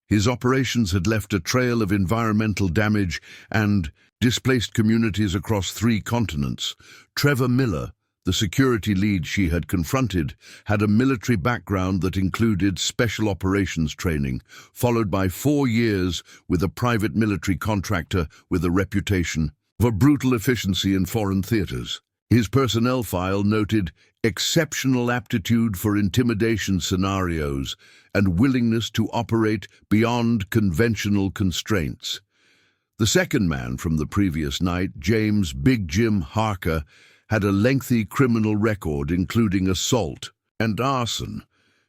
His operations had left a trail of environmental damage and displaced communities across 3 continents. Trevor Miller, the security lead she had confronted, had a military background that included special operations training, followed by 4 years with a private military contractor with a reputation for brutal efficiency in foreign theaters. His personnel file noted exceptional aptitude for intimidation scenarios and willingness to operate beyond conventional constraints. The second man from the previous night, James Big Jim Harker, had a lengthy criminal record including assault and arson,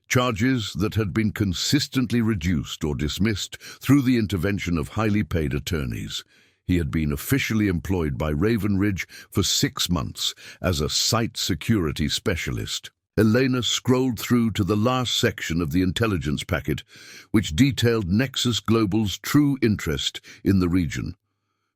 charges that had been consistently reduced or dismissed through the intervention of highly paid attorneys. He had been officially employed by Raven Ridge for 6 months as a site security specialist. Elena scrolled through to the last section of the intelligence packet, which detailed Nexus Global's true interest in the region.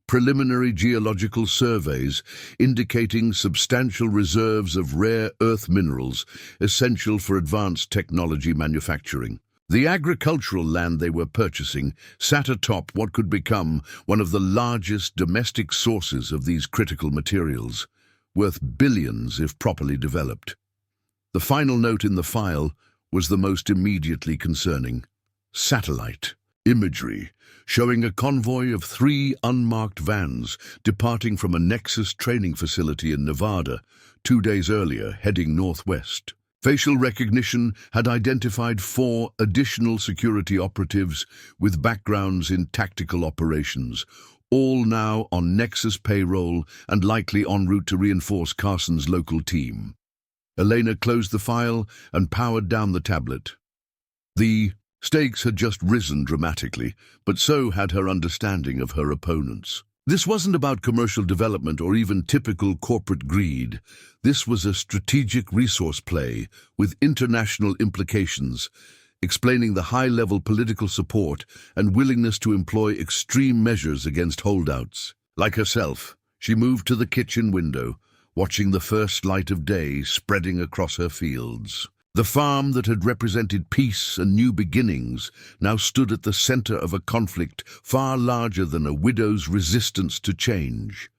Preliminary geological surveys indicating substantial reserves of rare earth minerals essential for advanced technology manufacturing. The agricultural land they were purchasing sat atop what could become one of the largest domestic sources of these critical materials, worth billions if properly developed. The final note in the file was the most immediately concerning. Satellite imagery showing a convoy of 3 unmarked vans departing from a Nexus training facility in Nevada 2 days earlier, heading northwest. Facial recognition had identified 4 additional security operatives with backgrounds in tactical operations, all now on Nexus payroll and likely en route to reinforce Carson's local team. Elena closed the file and powered down the tablet. The stakes had just risen dramatically, but so had her understanding of her opponents. This wasn't about commercial development or even typical corporate greed. This was a strategic resource play with international implications, explaining the high-level political support and willingness to employ extreme measures against holdouts. Like herself, she moved to the kitchen window, watching the first light of day spreading across her fields. The farm that had represented peace and new beginnings now stood at the center of a conflict far larger than a widow's resistance to change.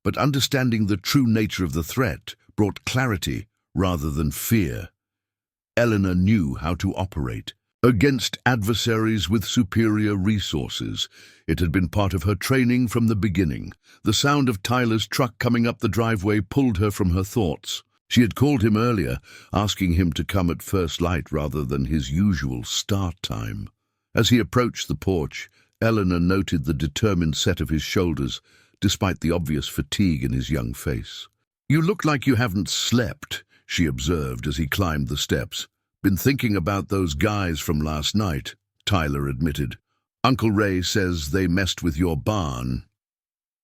But understanding the true nature of the threat brought clarity rather than fear. Eleanor knew how to operate against adversaries with superior resources. It had been part of her training from the beginning. The sound of Tyler's truck coming up the driveway pulled her from her thoughts. She had called him earlier, asking him to come at first light rather than his usual start time. As he approached the porch, Eleanor noted the determined set of his shoulders, despite the obvious fatigue in his young face. "You look like you haven't slept," she observed as he climbed the steps. "Been thinking about those guys from last night," Tyler admitted. "Uncle Ray says they messed with your barn."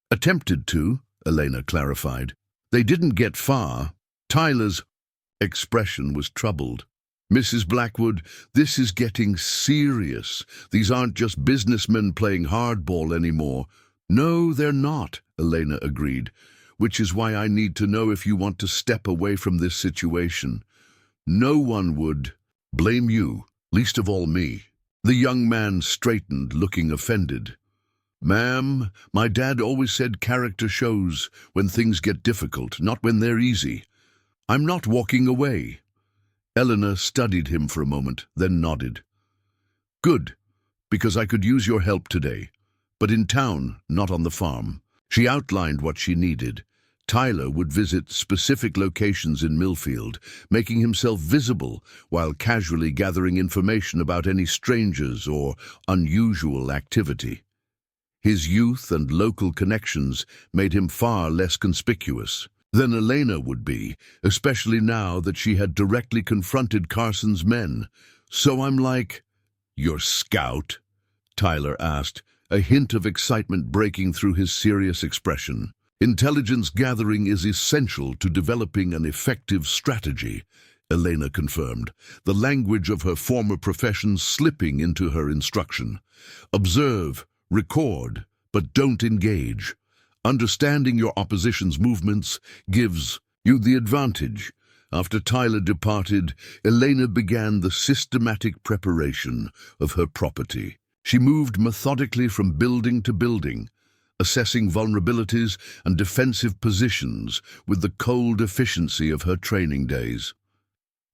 "Attempted to," Elena clarified. "They didn't get far." Tyler's expression was troubled. "Mrs. Blackwood, this is getting serious. These aren't just businessmen playing hardball anymore." "No, they're not," Elena agreed, "which is why I need to know if you want to step away from this situation." "No one would blame you, least of all me." The young man straightened, looking offended. "Ma'am, my dad always said character shows when things get difficult, not when they're easy. I'm not walking away." Eleanor studied him for a moment, then nodded. "Good, because I could use your help today, but in town, not on the farm." She outlined what she needed. Tyler would visit specific locations in Millfield, making himself visible while casually gathering information about any strangers or unusual activity. His youth and local connections made him far less conspicuous than Elena would be, especially now that she had directly confronted Carson's men. "So I'm like, your scout?" Tyler asked, a hint of excitement breaking through his serious expression. "Intelligence gathering is essential to developing an effective strategy," Elena confirmed, the language of her former profession slipping into her instruction. "Observe, record, but don't engage. Understanding your opposition's movements gives you the advantage." After Tyler departed, Elena began the systematic preparation of her property. She moved methodically from building to building, assessing vulnerabilities and defensive positions with the cold efficiency of her training days.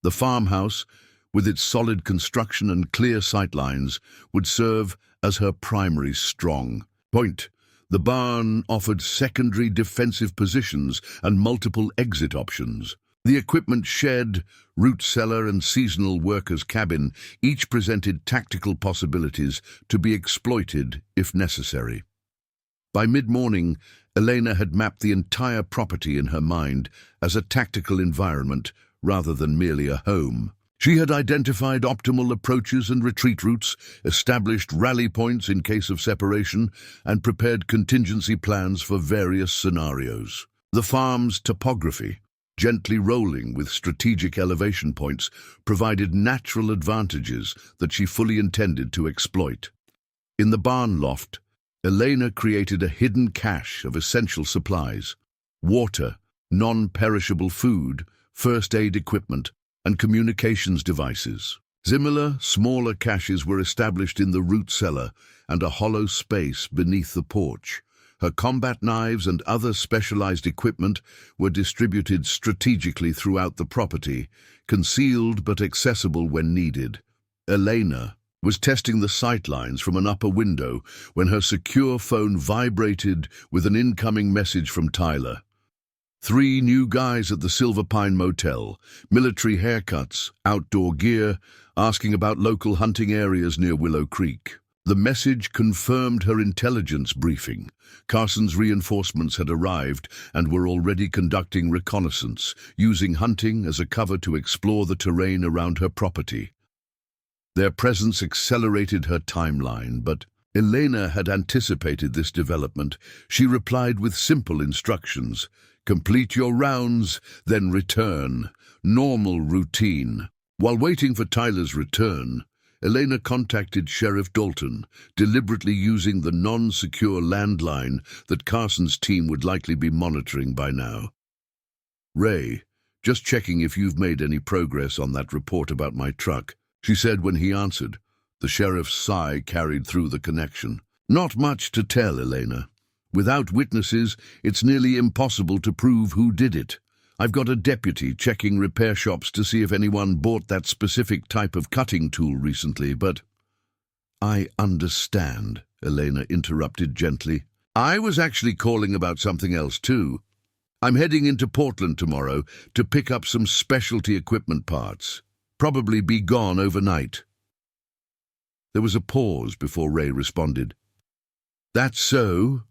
The farmhouse, with its solid construction and clear sightlines, would serve as her primary strong point. The barn offered secondary defensive positions and multiple exit options. The equipment shed, root cellar, and seasonal workers' cabin each presented tactical possibilities to be exploited if necessary. By mid-morning, Elena had mapped the entire property in her mind as a tactical environment rather than merely a home. She had identified optimal approaches and retreat routes, established rally points in case of separation, and prepared contingency plans for various scenarios. The farm's topography, gently rolling with strategic elevation points, provided natural advantages that she fully intended to exploit. In the barn loft, Elena created a hidden cache of essential supplies: water, non-perishable food, first aid equipment, and communications devices. Similar, smaller caches were established in the root cellar and a hollow space beneath the porch. Her combat knives and other specialized equipment were distributed strategically throughout the property, concealed but accessible when needed. Elena was testing the sightlines from an upper window when her secure phone vibrated with an incoming message from Tyler. 3 new guys at the Silver Pine Motel, military haircuts, outdoor gear, asking about local hunting areas near Willow Creek. The message confirmed her intelligence briefing. Carson's reinforcements had arrived and were already conducting reconnaissance, using hunting as a cover to explore the terrain around her property. Their presence accelerated her timeline, but Elena had anticipated this development. She replied with simple instructions: complete your rounds, then return. Normal routine. While waiting for Tyler's return, Elena contacted Sheriff Dalton, deliberately using the non-secure landline that Carson's team would likely be monitoring by now. "Ray, just checking if you've made any progress on that report about my truck," she said when he answered. The sheriff's sigh carried through the connection. "Not much to tell, Elena. Without witnesses, it's nearly impossible to prove who did it. I've got a deputy checking repair shops to see if anyone bought that specific type of cutting tool recently, but—" "I understand," Elena interrupted gently. "I was actually calling about something else too." I'm heading into Portland tomorrow to pick up some specialty equipment parts. Probably be gone overnight." There was a pause before Ray responded. "That's so.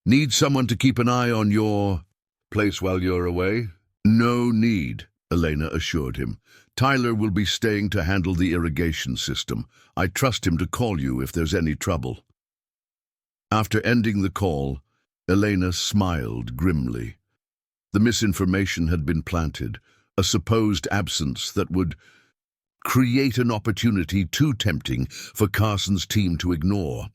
Need someone to keep an eye on your place while you're away?" "No need," Elena assured him. "Tyler will be staying to handle the irrigation system. I trust him to call you if there's any trouble." After ending the call, Elena smiled grimly. The misinformation had been planted, a supposed absence that would create an opportunity too tempting for Carson's team to ignore.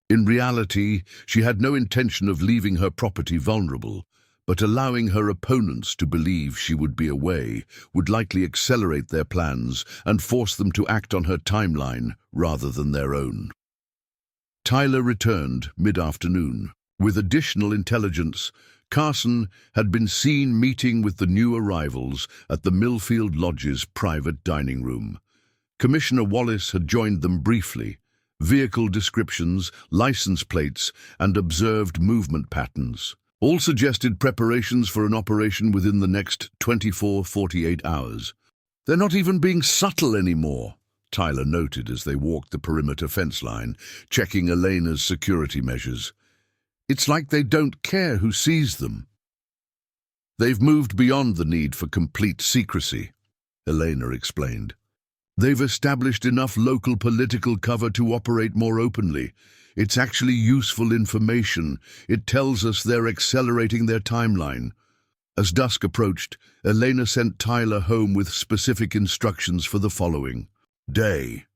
In reality, she had no intention of leaving her property vulnerable, but allowing her opponents to believe she would be away would likely accelerate their plans and force them to act on her timeline rather than their own. Tyler returned mid-afternoon. With additional intelligence, Carson had been seen meeting with the new arrivals at the Millfield Lodge's private dining room. Commissioner Wallace had joined them briefly. Vehicle descriptions, license plates, and observed movement patterns all suggested preparations for an operation within the next 24-48 hours. "They're not even being subtle anymore," Tyler noted as they walked the perimeter fence line, checking Elena's security measures. "It's like they don't care who sees them." "They've moved beyond the need for complete secrecy," Elena explained. "They've established enough local political cover to operate more openly. It's actually useful information. It tells us they're accelerating their timeline." As dusk approached, Elena sent Tyler home with specific instructions for the following day.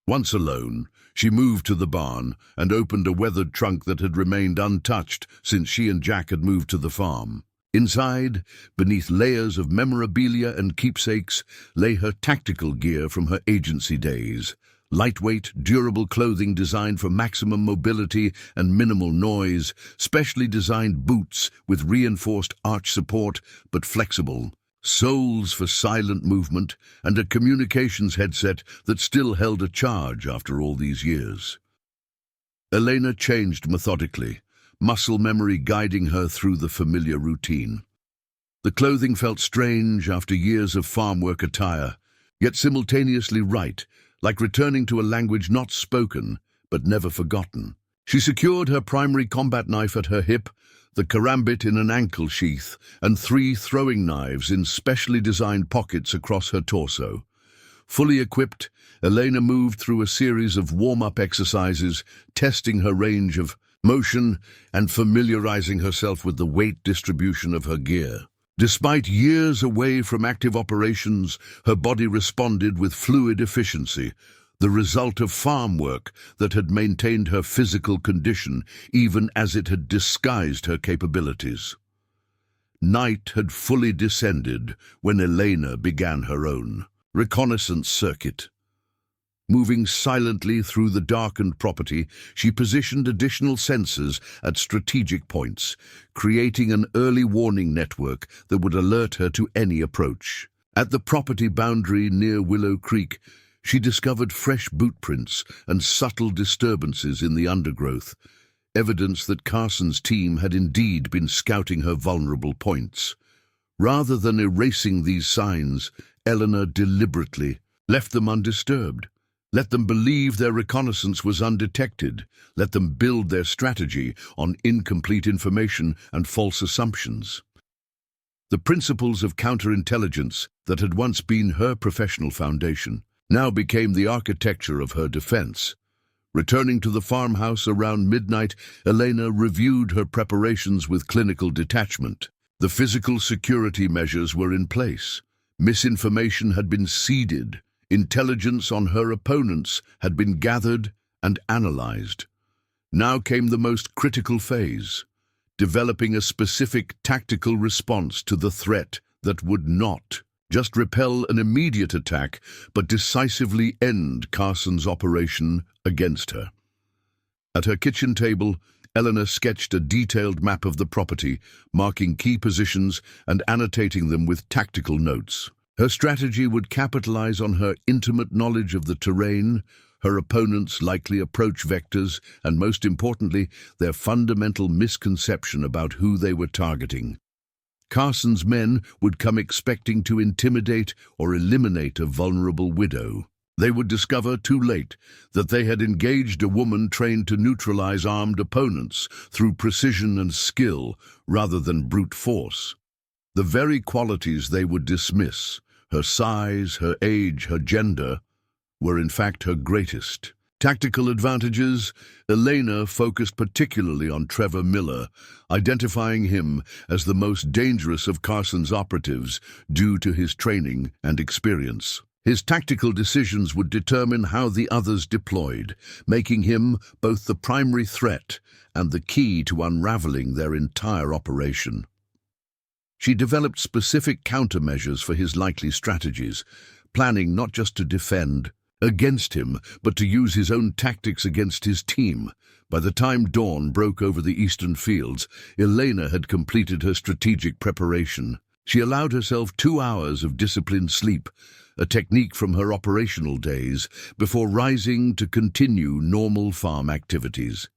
Once alone, she moved to the barn and opened a weathered trunk that had remained untouched since she and Jack had moved to the farm. Inside, beneath layers of memorabilia and keepsakes, lay her tactical gear from her agency days. Lightweight, durable clothing designed for maximum mobility and minimal noise, specially designed boots with reinforced arch support but flexible, soles for silent movement, and a communications headset that still held a charge after all these years. Elena changed methodically, muscle memory guiding her through the familiar routine. The clothing felt strange after years of farm work attire, yet simultaneously right, like returning to a language not spoken but never forgotten. She secured her primary combat knife at her hip, the karambit in an ankle sheath, and 3 throwing knives in specially designed pockets across her torso. Fully equipped, Elena moved through a series of warm-up exercises, testing her range of motion and familiarizing herself with the weight distribution of her gear. Despite years away from active operations, her body responded with fluid efficiency, the result of farm work that had maintained her physical condition even as it had disguised her capabilities. Night had fully descended when Elena began her own reconnaissance circuit. Moving silently through the darkened property, she positioned additional sensors at strategic points, creating an early warning network that would alert her to any approach. At the property boundary near Willow Creek, she discovered fresh boot prints and subtle disturbances in the undergrowth, evidence that Carson's team had indeed been scouting her vulnerable points. Rather than erasing these signs, Eleanor deliberately left them undisturbed. Let them believe their reconnaissance was undetected. Let them build their strategy on incomplete information and false assumptions. The principles of counterintelligence that had once been her professional foundation now became the architecture of her defense. Returning to the farmhouse around midnight, Elena reviewed her preparations with clinical detachment. The physical security measures were in place. Misinformation had been seeded. Intelligence on her opponents had been gathered and analyzed. Now came the most critical phase, developing a specific tactical response to the threat that would not just repel an immediate attack, but decisively end Carson's operation against her. At her kitchen table, Eleanor sketched a detailed map of the property, marking key positions and annotating them with tactical notes. Her strategy would capitalize on her intimate knowledge of the terrain, her opponent's likely approach vectors, and most importantly, their fundamental misconception about who they were targeting. Carson's men would come expecting to intimidate or eliminate a vulnerable widow. They would discover too late that they had engaged a woman trained to neutralize armed opponents through precision and skill rather than brute force. The very qualities they would dismiss, her size, her age, her gender, were in fact her greatest. Tactical advantages, Elena focused particularly on Trevor Miller, identifying him as the most dangerous of Carson's operatives due to his training and experience. His tactical decisions would determine how the others deployed, making him both the primary threat and the key to unraveling their entire operation. She developed specific countermeasures for his likely strategies, planning not just to defend against him, but to use his own tactics against his team. By the time dawn broke over the eastern fields, Elena had completed her strategic preparation. She allowed herself 2 hours of disciplined sleep, a technique from her operational days, before rising to continue normal farm activities.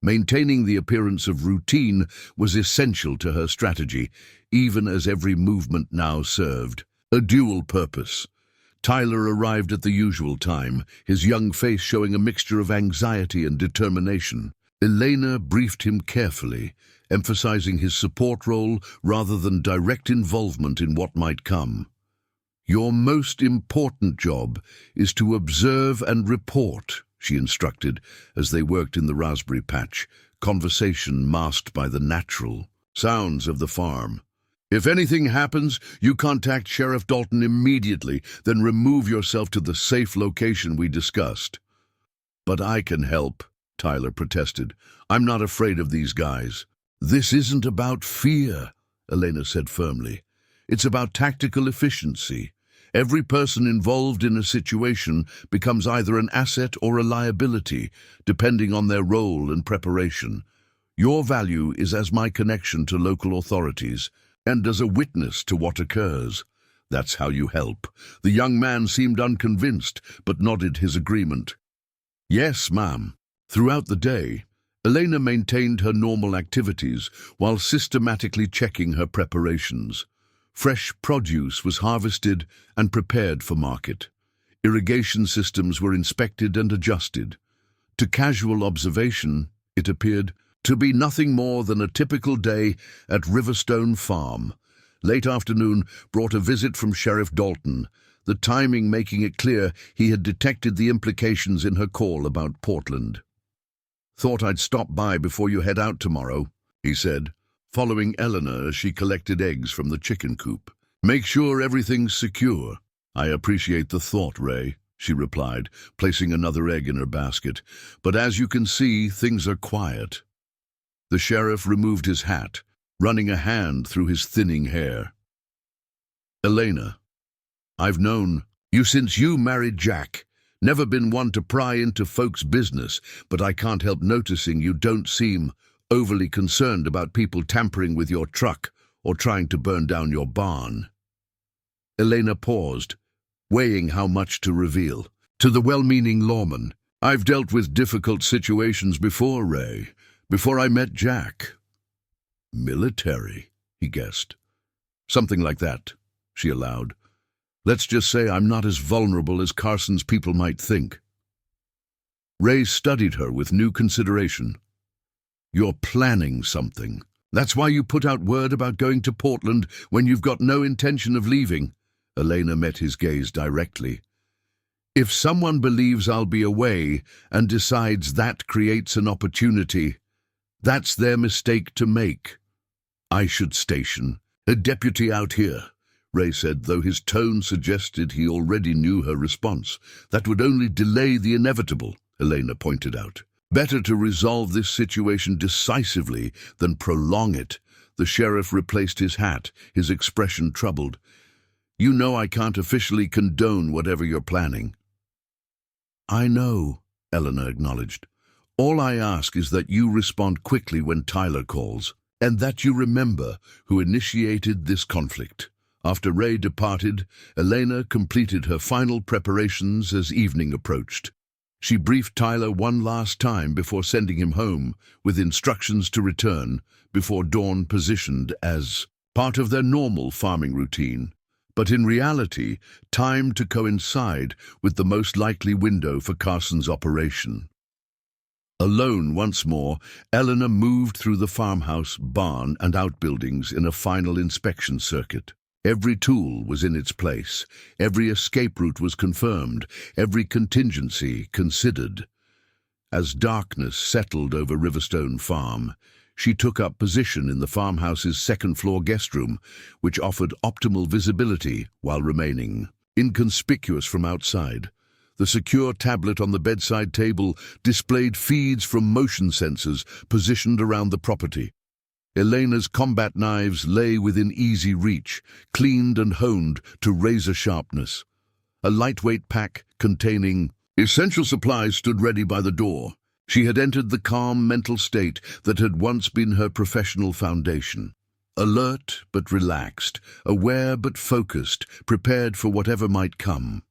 Maintaining the appearance of routine was essential to her strategy, even as every movement now served a dual purpose. Tyler arrived at the usual time, his young face showing a mixture of anxiety and determination. Elena briefed him carefully, emphasizing his support role rather than direct involvement in what might come. "Your most important job is to observe and report," she instructed as they worked in the raspberry patch, conversation masked by the natural sounds of the farm. "If anything happens, you contact Sheriff Dalton immediately, then remove yourself to the safe location we discussed." "But I can help," Tyler protested. "I'm not afraid of these guys." "This isn't about fear," Elena said firmly. "It's about tactical efficiency. Every person involved in a situation becomes either an asset or a liability, depending on their role and preparation. Your value is as my connection to local authorities, and as a witness to what occurs. That's how you help." The young man seemed unconvinced, but nodded his agreement. "Yes, ma'am." Throughout the day, Elena maintained her normal activities while systematically checking her preparations. Fresh produce was harvested and prepared for market. Irrigation systems were inspected and adjusted. To casual observation, it appeared to be nothing more than a typical day at Riverstone Farm. Late afternoon brought a visit from Sheriff Dalton, the timing making it clear he had detected the implications in her call about Portland. "Thought I'd stop by before you head out tomorrow," he said, following Eleanor as she collected eggs from the chicken coop. "Make sure everything's secure." "I appreciate the thought, Ray," she replied, placing another egg in her basket. "But as you can see, things are quiet." The sheriff removed his hat, running a hand through his thinning hair. "Elena, I've known you since you married Jack. Never been one to pry into folks' business, but I can't help noticing you don't seem overly concerned about people tampering with your truck or trying to burn down your barn." Elena paused, weighing how much to reveal. To the well-meaning lawman, "I've dealt with difficult situations before, Ray, before I met Jack." "Military," he guessed. "Something like that," she allowed. "Let's just say I'm not as vulnerable as Carson's people might think." Ray studied her with new consideration. "You're planning something. That's why you put out word about going to Portland when you've got no intention of leaving." Elena met his gaze directly. "If someone believes I'll be away and decides that creates an opportunity, that's their mistake to make. I should station a deputy out here," Ray said, though his tone suggested he already knew her response. "That would only delay the inevitable," Elena pointed out. "Better to resolve this situation decisively than prolong it." The sheriff replaced his hat, his expression troubled. "You know I can't officially condone whatever you're planning." "I know," Eleanor acknowledged. "All I ask is that you respond quickly when Tyler calls, and that you remember who initiated this conflict." After Ray departed, Elena completed her final preparations as evening approached. She briefed Tyler one last time before sending him home, with instructions to return before dawn, positioned as part of their normal farming routine, but in reality, timed to coincide with the most likely window for Carson's operation. Alone once more, Eleanor moved through the farmhouse, barn, and outbuildings in a final inspection circuit. Every tool was in its place, every escape route was confirmed, every contingency considered. As darkness settled over Riverstone Farm, she took up position in the farmhouse's second-floor guest room, which offered optimal visibility while remaining inconspicuous from outside. The secure tablet on the bedside table displayed feeds from motion sensors positioned around the property. Elena's combat knives lay within easy reach, cleaned and honed to razor sharpness. A lightweight pack containing essential supplies stood ready by the door. She had entered the calm mental state that had once been her professional foundation. Alert but relaxed, aware but focused, prepared for whatever might come.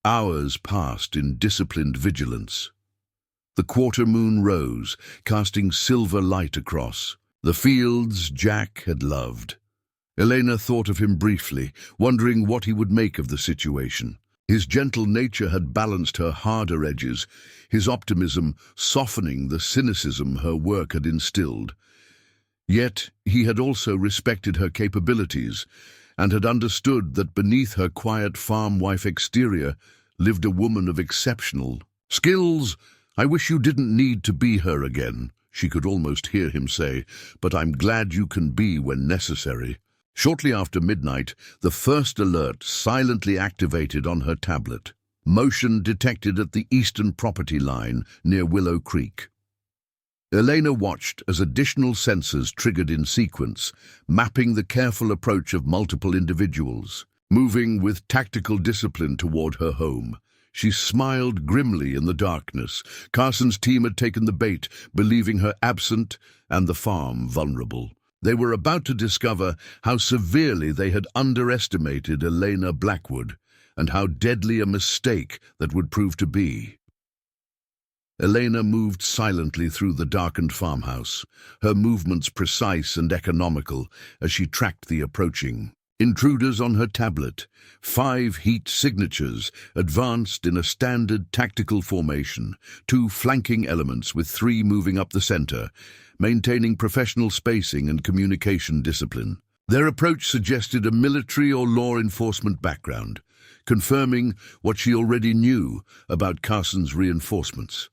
Hours passed in disciplined vigilance. The quarter moon rose, casting silver light across. The fields Jack had loved. Elena thought of him briefly, wondering what he would make of the situation. His gentle nature had balanced her harder edges, his optimism softening the cynicism her work had instilled. Yet he had also respected her capabilities, and had understood that beneath her quiet farm wife exterior lived a woman of exceptional skills. "I wish you didn't need to be her again," she could almost hear him say, "but I'm glad you can be when necessary." Shortly after midnight, the first alert silently activated on her tablet. Motion detected at the eastern property line near Willow Creek. Elena watched as additional sensors triggered in sequence, mapping the careful approach of multiple individuals. Moving with tactical discipline toward her home, she smiled grimly in the darkness. Carson's team had taken the bait, believing her absent and the farm vulnerable. They were about to discover how severely they had underestimated Elena Blackwood, and how deadly a mistake that would prove to be. Elena moved silently through the darkened farmhouse, her movements precise and economical as she tracked the approaching intruders on her tablet. 5 heat signatures advanced in a standard tactical formation, 2 flanking elements with 3 moving up the center, maintaining professional spacing and communication discipline. Their approach suggested a military or law enforcement background, confirming what she already knew about Carson's reinforcements.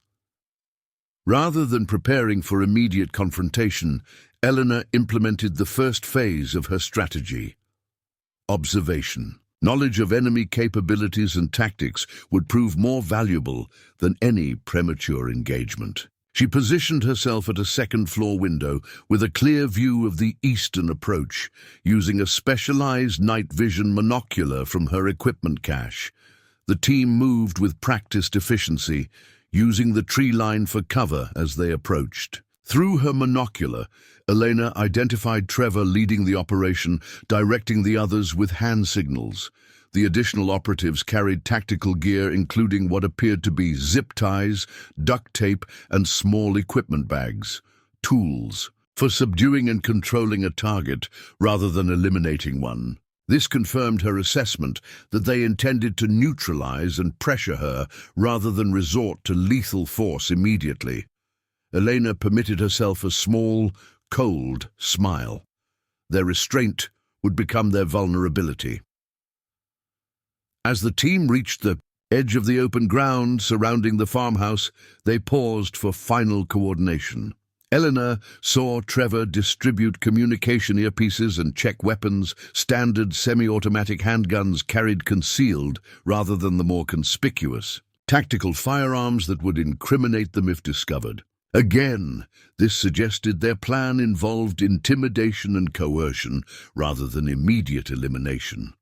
Rather than preparing for immediate confrontation, Eleanor implemented the first phase of her strategy: observation. Knowledge of enemy capabilities and tactics would prove more valuable than any premature engagement. She positioned herself at a second-floor window with a clear view of the eastern approach, using a specialized night vision monocular from her equipment cache. The team moved with practiced efficiency, using the tree line for cover as they approached. Through her monocular, Elena identified Trevor leading the operation, directing the others with hand signals. The additional operatives carried tactical gear, including what appeared to be zip ties, duct tape, and small equipment bags. Tools for subduing and controlling a target rather than eliminating one. This confirmed her assessment that they intended to neutralize and pressure her rather than resort to lethal force immediately. Elena permitted herself a small, cold smile. Their restraint would become their vulnerability. As the team reached the edge of the open ground surrounding the farmhouse, they paused for final coordination. Eleanor saw Trevor distribute communication earpieces and check weapons, standard semi-automatic handguns carried concealed rather than the more conspicuous tactical firearms that would incriminate them if discovered. Again, this suggested their plan involved intimidation and coercion rather than immediate elimination.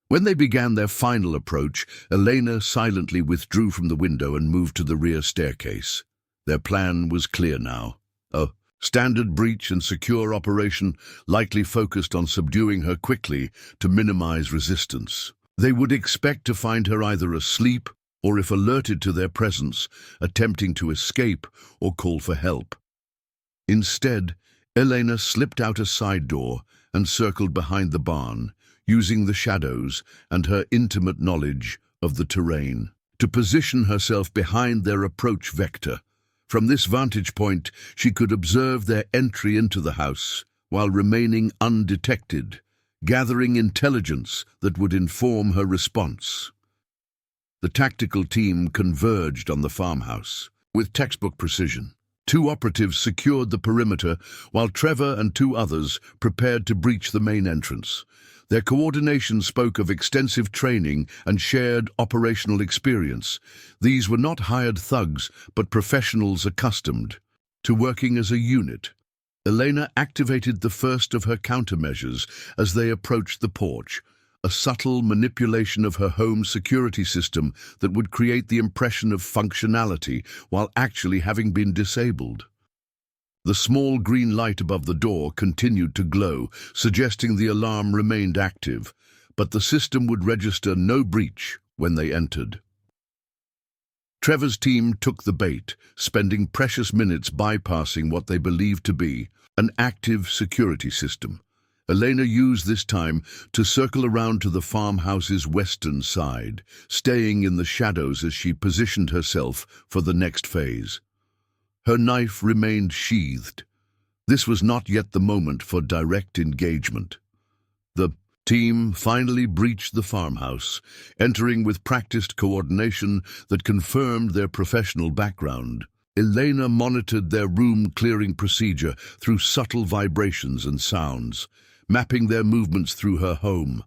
When they began their final approach, Elena silently withdrew from the window and moved to the rear staircase. Their plan was clear now. A standard breach and secure operation, likely focused on subduing her quickly to minimize resistance. They would expect to find her either asleep or if alerted to their presence, attempting to escape or call for help. Instead, Elena slipped out a side door and circled behind the barn, using the shadows and her intimate knowledge of the terrain to position herself behind their approach vector. From this vantage point, she could observe their entry into the house while remaining undetected, gathering intelligence that would inform her response. The tactical team converged on the farmhouse with textbook precision. 2 operatives secured the perimeter, while Trevor and 2 others prepared to breach the main entrance. Their coordination spoke of extensive training and shared operational experience. These were not hired thugs, but professionals accustomed to working as a unit. Elena activated the first of her countermeasures as they approached the porch, a subtle manipulation of her home security system that would create the impression of functionality while actually having been disabled. The small green light above the door continued to glow, suggesting the alarm remained active, but the system would register no breach when they entered. Trevor's team took the bait, spending precious minutes bypassing what they believed to be an active security system. Elena used this time to circle around to the farmhouse's western side, staying in the shadows as she positioned herself for the next phase. Her knife remained sheathed. This was not yet the moment for direct engagement. The team finally breached the farmhouse, entering with practiced coordination that confirmed their professional background. Elena monitored their room-clearing procedure through subtle vibrations and sounds, mapping their movements through her home.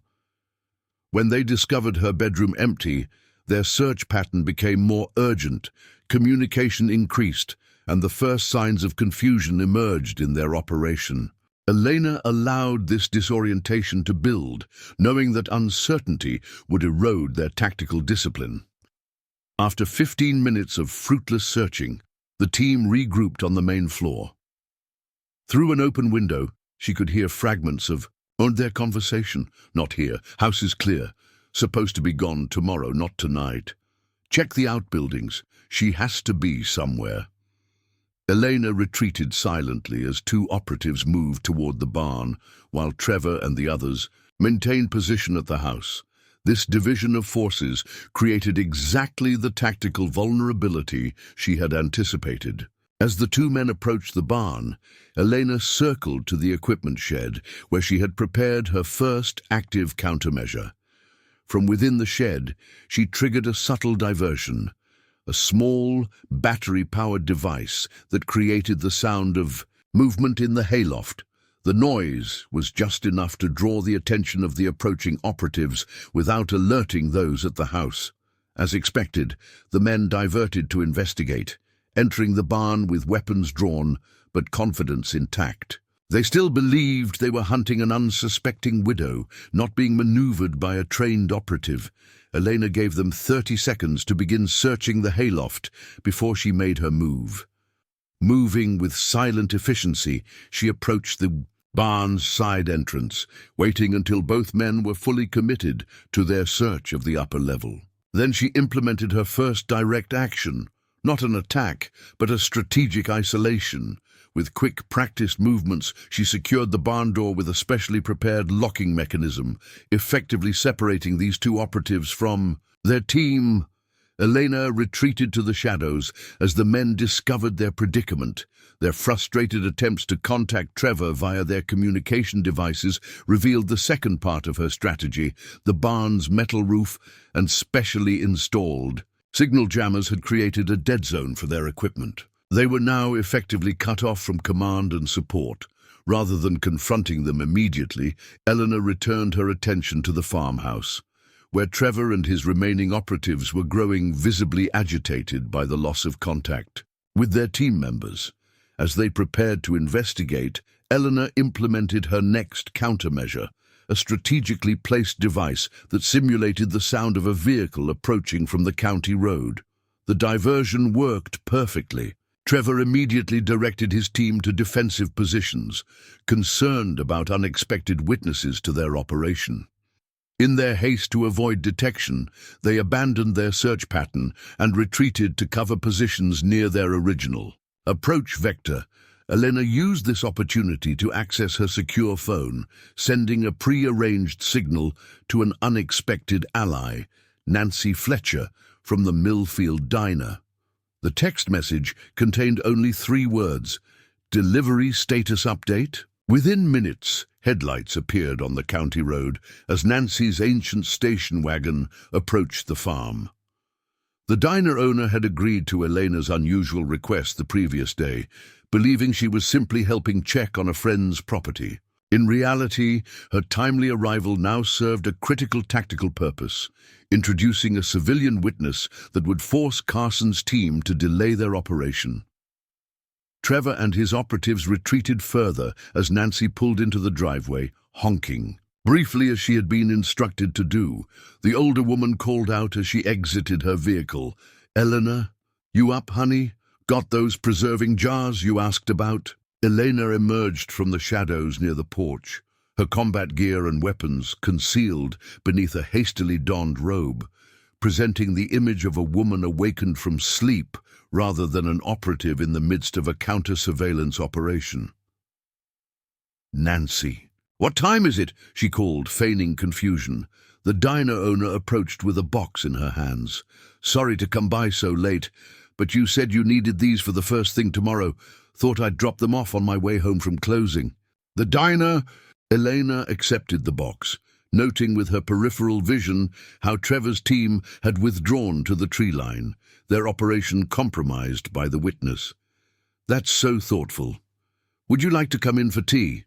When they discovered her bedroom empty, their search pattern became more urgent, communication increased, and the first signs of confusion emerged in their operation. Elena allowed this disorientation to build, knowing that uncertainty would erode their tactical discipline. After 15 minutes of fruitless searching, the team regrouped on the main floor. Through an open window, she could hear fragments of their conversation. "Not here. House is clear. Supposed to be gone tomorrow, not tonight. Check the outbuildings. She has to be somewhere." Elena retreated silently as 2 operatives moved toward the barn, while Trevor and the others maintained position at the house. This division of forces created exactly the tactical vulnerability she had anticipated. As the 2 men approached the barn, Elena circled to the equipment shed, where she had prepared her first active countermeasure. From within the shed, she triggered a subtle diversion, a small, battery-powered device that created the sound of movement in the hayloft. The noise was just enough to draw the attention of the approaching operatives without alerting those at the house. As expected, the men diverted to investigate, entering the barn with weapons drawn, but confidence intact. They still believed they were hunting an unsuspecting widow, not being maneuvered by a trained operative. Elena gave them 30 seconds to begin searching the hayloft before she made her move. Moving with silent efficiency, she approached the barn's side entrance, waiting until both men were fully committed to their search of the upper level. Then she implemented her first direct action, not an attack, but a strategic isolation. With quick, practiced movements, she secured the barn door with a specially prepared locking mechanism, effectively separating these 2 operatives from their team. Elena retreated to the shadows as the men discovered their predicament. Their frustrated attempts to contact Trevor via their communication devices revealed the second part of her strategy, the barn's metal roof and specially installed signal jammers had created a dead zone for their equipment. They were now effectively cut off from command and support. Rather than confronting them immediately, Elena returned her attention to the farmhouse, where Trevor and his remaining operatives were growing visibly agitated by the loss of contact with their team members. As they prepared to investigate, Elena implemented her next countermeasure, a strategically placed device that simulated the sound of a vehicle approaching from the county road. The diversion worked perfectly. Trevor immediately directed his team to defensive positions, concerned about unexpected witnesses to their operation. In their haste to avoid detection, they abandoned their search pattern and retreated to cover positions near their original approach vector. Elena used this opportunity to access her secure phone, sending a pre-arranged signal to an unexpected ally, Nancy Fletcher, from the Millfield diner. The text message contained only 3 words: "Delivery status update." Within minutes, headlights appeared on the county road as Nancy's ancient station wagon approached the farm. The diner owner had agreed to Elena's unusual request the previous day, believing she was simply helping check on a friend's property. In reality, her timely arrival now served a critical tactical purpose, introducing a civilian witness that would force Carson's team to delay their operation. Trevor and his operatives retreated further as Nancy pulled into the driveway, honking. Briefly as she had been instructed to do, the older woman called out as she exited her vehicle, "Elena, you up, honey? Got those preserving jars you asked about?" Elena emerged from the shadows near the porch, her combat gear and weapons concealed beneath a hastily donned robe, presenting the image of a woman awakened from sleep rather than an operative in the midst of a counter-surveillance operation. "Nancy. What time is it?" she called, feigning confusion. The diner owner approached with a box in her hands. "Sorry to come by so late, but you said you needed these for the first thing tomorrow. Thought I'd drop them off on my way home from closing." "The diner?" Elena accepted the box, noting with her peripheral vision how Trevor's team had withdrawn to the tree line, their operation compromised by the witness. "That's so thoughtful. Would you like to come in for tea?"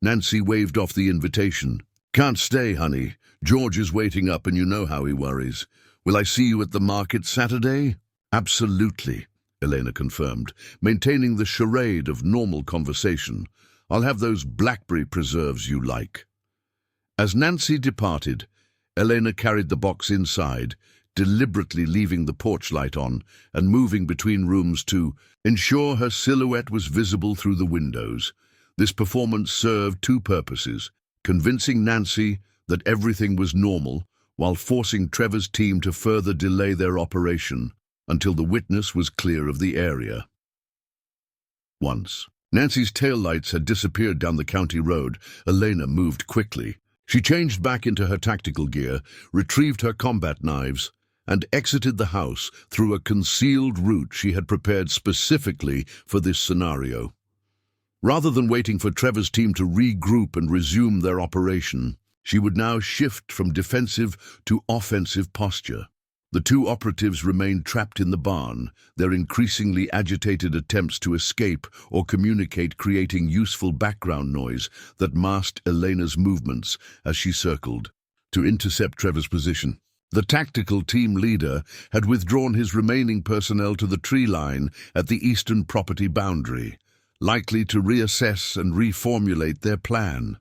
Nancy waved off the invitation. "Can't stay, honey. George is waiting up and you know how he worries. Will I see you at the market Saturday?" "Absolutely," Elena confirmed, maintaining the charade of normal conversation. "I'll have those blackberry preserves you like." As Nancy departed, Elena carried the box inside, deliberately leaving the porch light on and moving between rooms to ensure her silhouette was visible through the windows. This performance served 2 purposes: convincing Nancy that everything was normal, while forcing Trevor's team to further delay their operation until the witness was clear of the area. Once Nancy's taillights had disappeared down the county road, Elena moved quickly. She changed back into her tactical gear, retrieved her combat knives, and exited the house through a concealed route she had prepared specifically for this scenario. Rather than waiting for Trevor's team to regroup and resume their operation, she would now shift from defensive to offensive posture. The 2 operatives remained trapped in the barn, their increasingly agitated attempts to escape or communicate creating useful background noise that masked Elena's movements as she circled to intercept Trevor's position. The tactical team leader had withdrawn his remaining personnel to the tree line at the eastern property boundary, likely to reassess and reformulate their plan.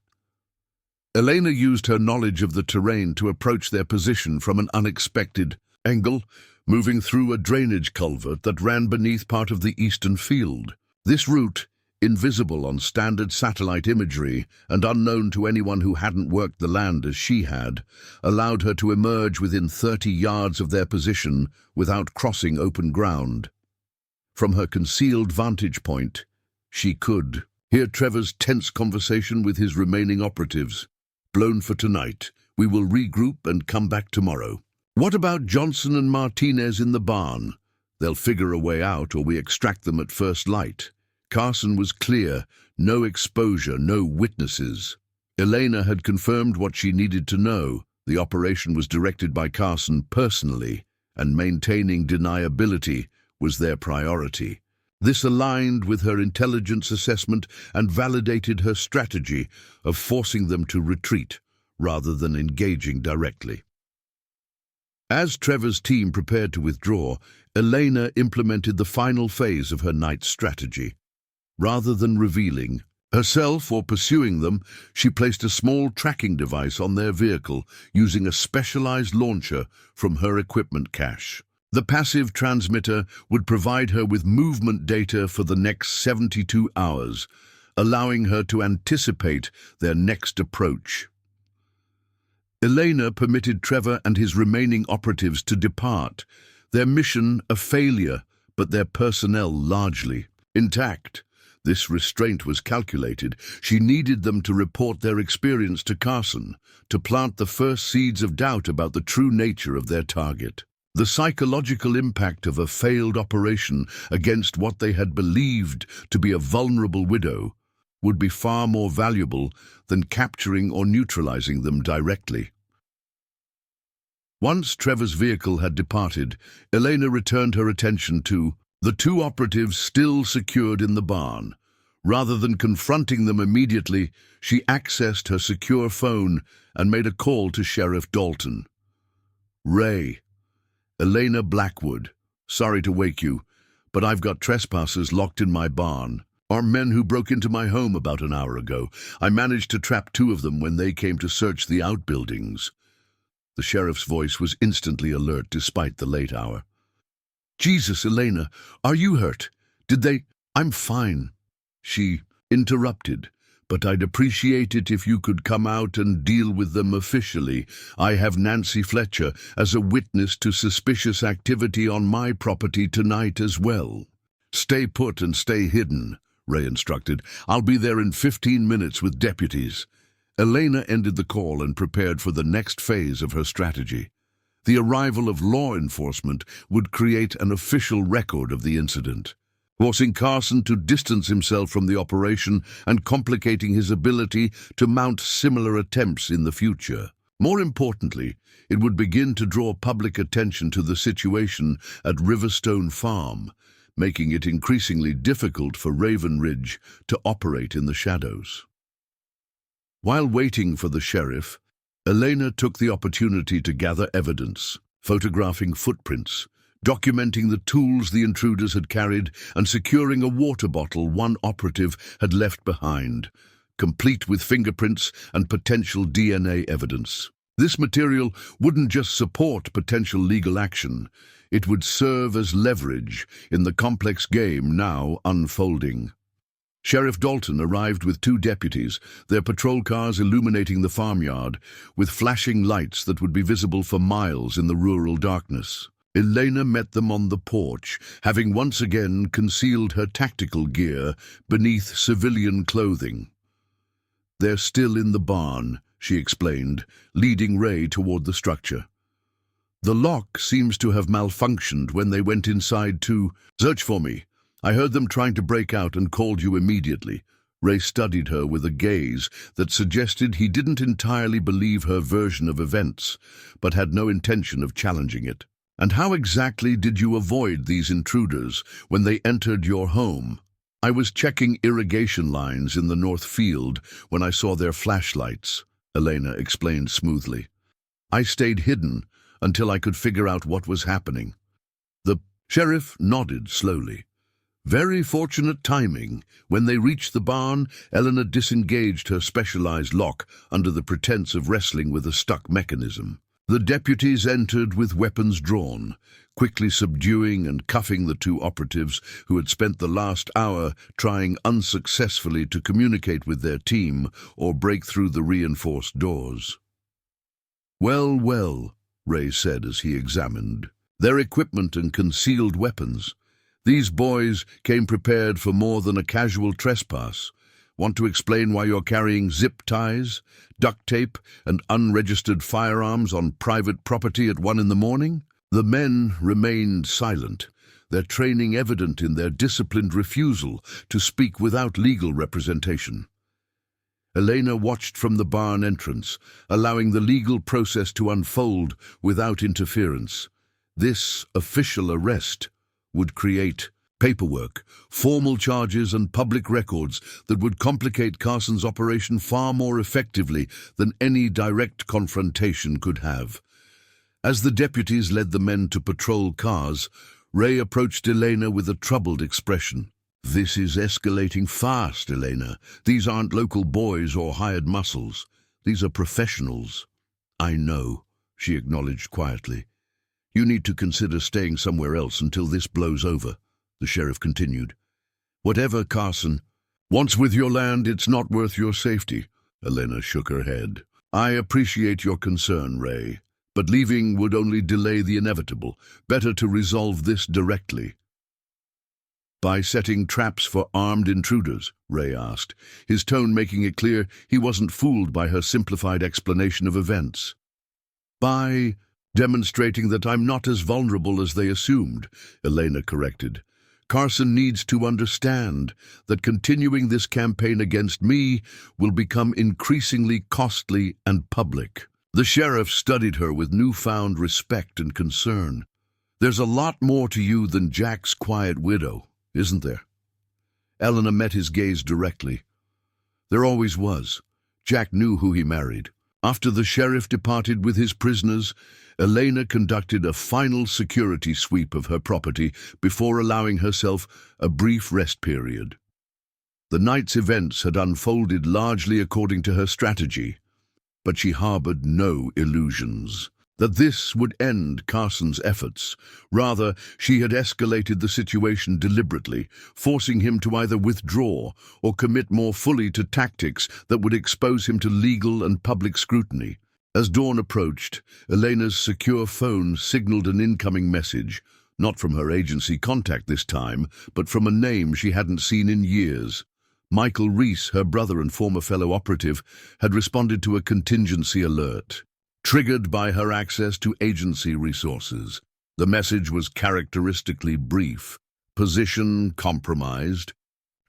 Elena used her knowledge of the terrain to approach their position from an unexpected angle, moving through a drainage culvert that ran beneath part of the eastern field. This route, invisible on standard satellite imagery and unknown to anyone who hadn't worked the land as she had, allowed her to emerge within 30 yards of their position without crossing open ground. From her concealed vantage point, she could hear Trevor's tense conversation with his remaining operatives. "Blown for tonight. We will regroup and come back tomorrow." "What about Johnson and Martinez in the barn? They'll figure a way out or we extract them at first light." Carson was clear: no exposure, no witnesses. Elena had confirmed what she needed to know. The operation was directed by Carson personally, and maintaining deniability was their priority. This aligned with her intelligence assessment and validated her strategy of forcing them to retreat rather than engaging directly. As Trevor's team prepared to withdraw, Elena implemented the final phase of her night's strategy. Rather than revealing herself or pursuing them, she placed a small tracking device on their vehicle using a specialized launcher from her equipment cache. The passive transmitter would provide her with movement data for the next 72 hours, allowing her to anticipate their next approach. Elena permitted Trevor and his remaining operatives to depart, their mission a failure, but their personnel largely intact. This restraint was calculated. She needed them to report their experience to Carson, to plant the first seeds of doubt about the true nature of their target. The psychological impact of a failed operation against what they had believed to be a vulnerable widow would be far more valuable than capturing or neutralizing them directly. Once Trevor's vehicle had departed, Elena returned her attention to the two operatives still secured in the barn. Rather than confronting them immediately, she accessed her secure phone and made a call to Sheriff Dalton. "Ray, Elena Blackwood, sorry to wake you, but I've got trespassers locked in my barn. Armed men who broke into my home about an hour ago. I managed to trap two of them when they came to search the outbuildings." The sheriff's voice was instantly alert despite the late hour. "Jesus, Elena, are you hurt? Did they—" "I'm fine," she interrupted, "but I'd appreciate it if you could come out and deal with them officially. I have Nancy Fletcher as a witness to suspicious activity on my property tonight as well." "Stay put and stay hidden," Ray instructed. "I'll be there in 15 minutes with deputies." Elena ended the call and prepared for the next phase of her strategy. The arrival of law enforcement would create an official record of the incident, forcing Carson to distance himself from the operation and complicating his ability to mount similar attempts in the future. More importantly, it would begin to draw public attention to the situation at Riverstone Farm, making it increasingly difficult for Raven Ridge to operate in the shadows. While waiting for the sheriff, Elena took the opportunity to gather evidence, photographing footprints, documenting the tools the intruders had carried, and securing a water bottle one operative had left behind, complete with fingerprints and potential DNA evidence. This material wouldn't just support potential legal action, it would serve as leverage in the complex game now unfolding. Sheriff Dalton arrived with two deputies, their patrol cars illuminating the farmyard with flashing lights that would be visible for miles in the rural darkness. Elena met them on the porch, having once again concealed her tactical gear beneath civilian clothing. "They're still in the barn," she explained, leading Ray toward the structure. "The lock seems to have malfunctioned when they went inside to search for me. I heard them trying to break out and called you immediately." Ray studied her with a gaze that suggested he didn't entirely believe her version of events, but had no intention of challenging it. "And how exactly did you avoid these intruders when they entered your home?" "I was checking irrigation lines in the north field when I saw their flashlights," Elena explained smoothly. "I stayed hidden until I could figure out what was happening." The sheriff nodded slowly. "Very fortunate timing. When they reached the barn, Elena disengaged her specialized lock under the pretense of wrestling with a stuck mechanism. The deputies entered with weapons drawn, quickly subduing and cuffing the two operatives who had spent the last hour trying unsuccessfully to communicate with their team or break through the reinforced doors. "Well, well," Ray said as he examined their equipment and concealed weapons. "These boys came prepared for more than a casual trespass. Want to explain why you're carrying zip ties, duct tape, and unregistered firearms on private property at 1 a.m? The men remained silent, their training evident in their disciplined refusal to speak without legal representation. Elena watched from the barn entrance, allowing the legal process to unfold without interference. This official arrest would create paperwork, formal charges, and public records that would complicate Carson's operation far more effectively than any direct confrontation could have. As the deputies led the men to patrol cars, Ray approached Elena with a troubled expression. "This is escalating fast, Elena. These aren't local boys or hired muscles. These are professionals." "I know," she acknowledged quietly. "You need to consider staying somewhere else until this blows over," the sheriff continued. "Whatever Carson wants with your land, it's not worth your safety." Elena shook her head. I appreciate your concern, Ray, but leaving would only delay the inevitable. Better to resolve this directly. By setting traps for armed intruders, Ray asked, his tone making it clear he wasn't fooled by her simplified explanation of events. By demonstrating that I'm not as vulnerable as they assumed, Elena corrected. Carson needs to understand that continuing this campaign against me will become increasingly costly and public. The sheriff studied her with newfound respect and concern. There's a lot more to you than Jack's quiet widow, isn't there? Elena met his gaze directly. There always was. Jack knew who he married. After the sheriff departed with his prisoners, Elena conducted a final security sweep of her property before allowing herself a brief rest period. The night's events had unfolded largely according to her strategy, but she harbored no illusions that this would end Carson's efforts. Rather, she had escalated the situation deliberately, forcing him to either withdraw or commit more fully to tactics that would expose him to legal and public scrutiny. As dawn approached, Elena's secure phone signaled an incoming message, not from her agency contact this time, but from a name she hadn't seen in years. Michael Reese, her brother and former fellow operative, had responded to a contingency alert, triggered by her access to agency resources. The message was characteristically brief. Position compromised.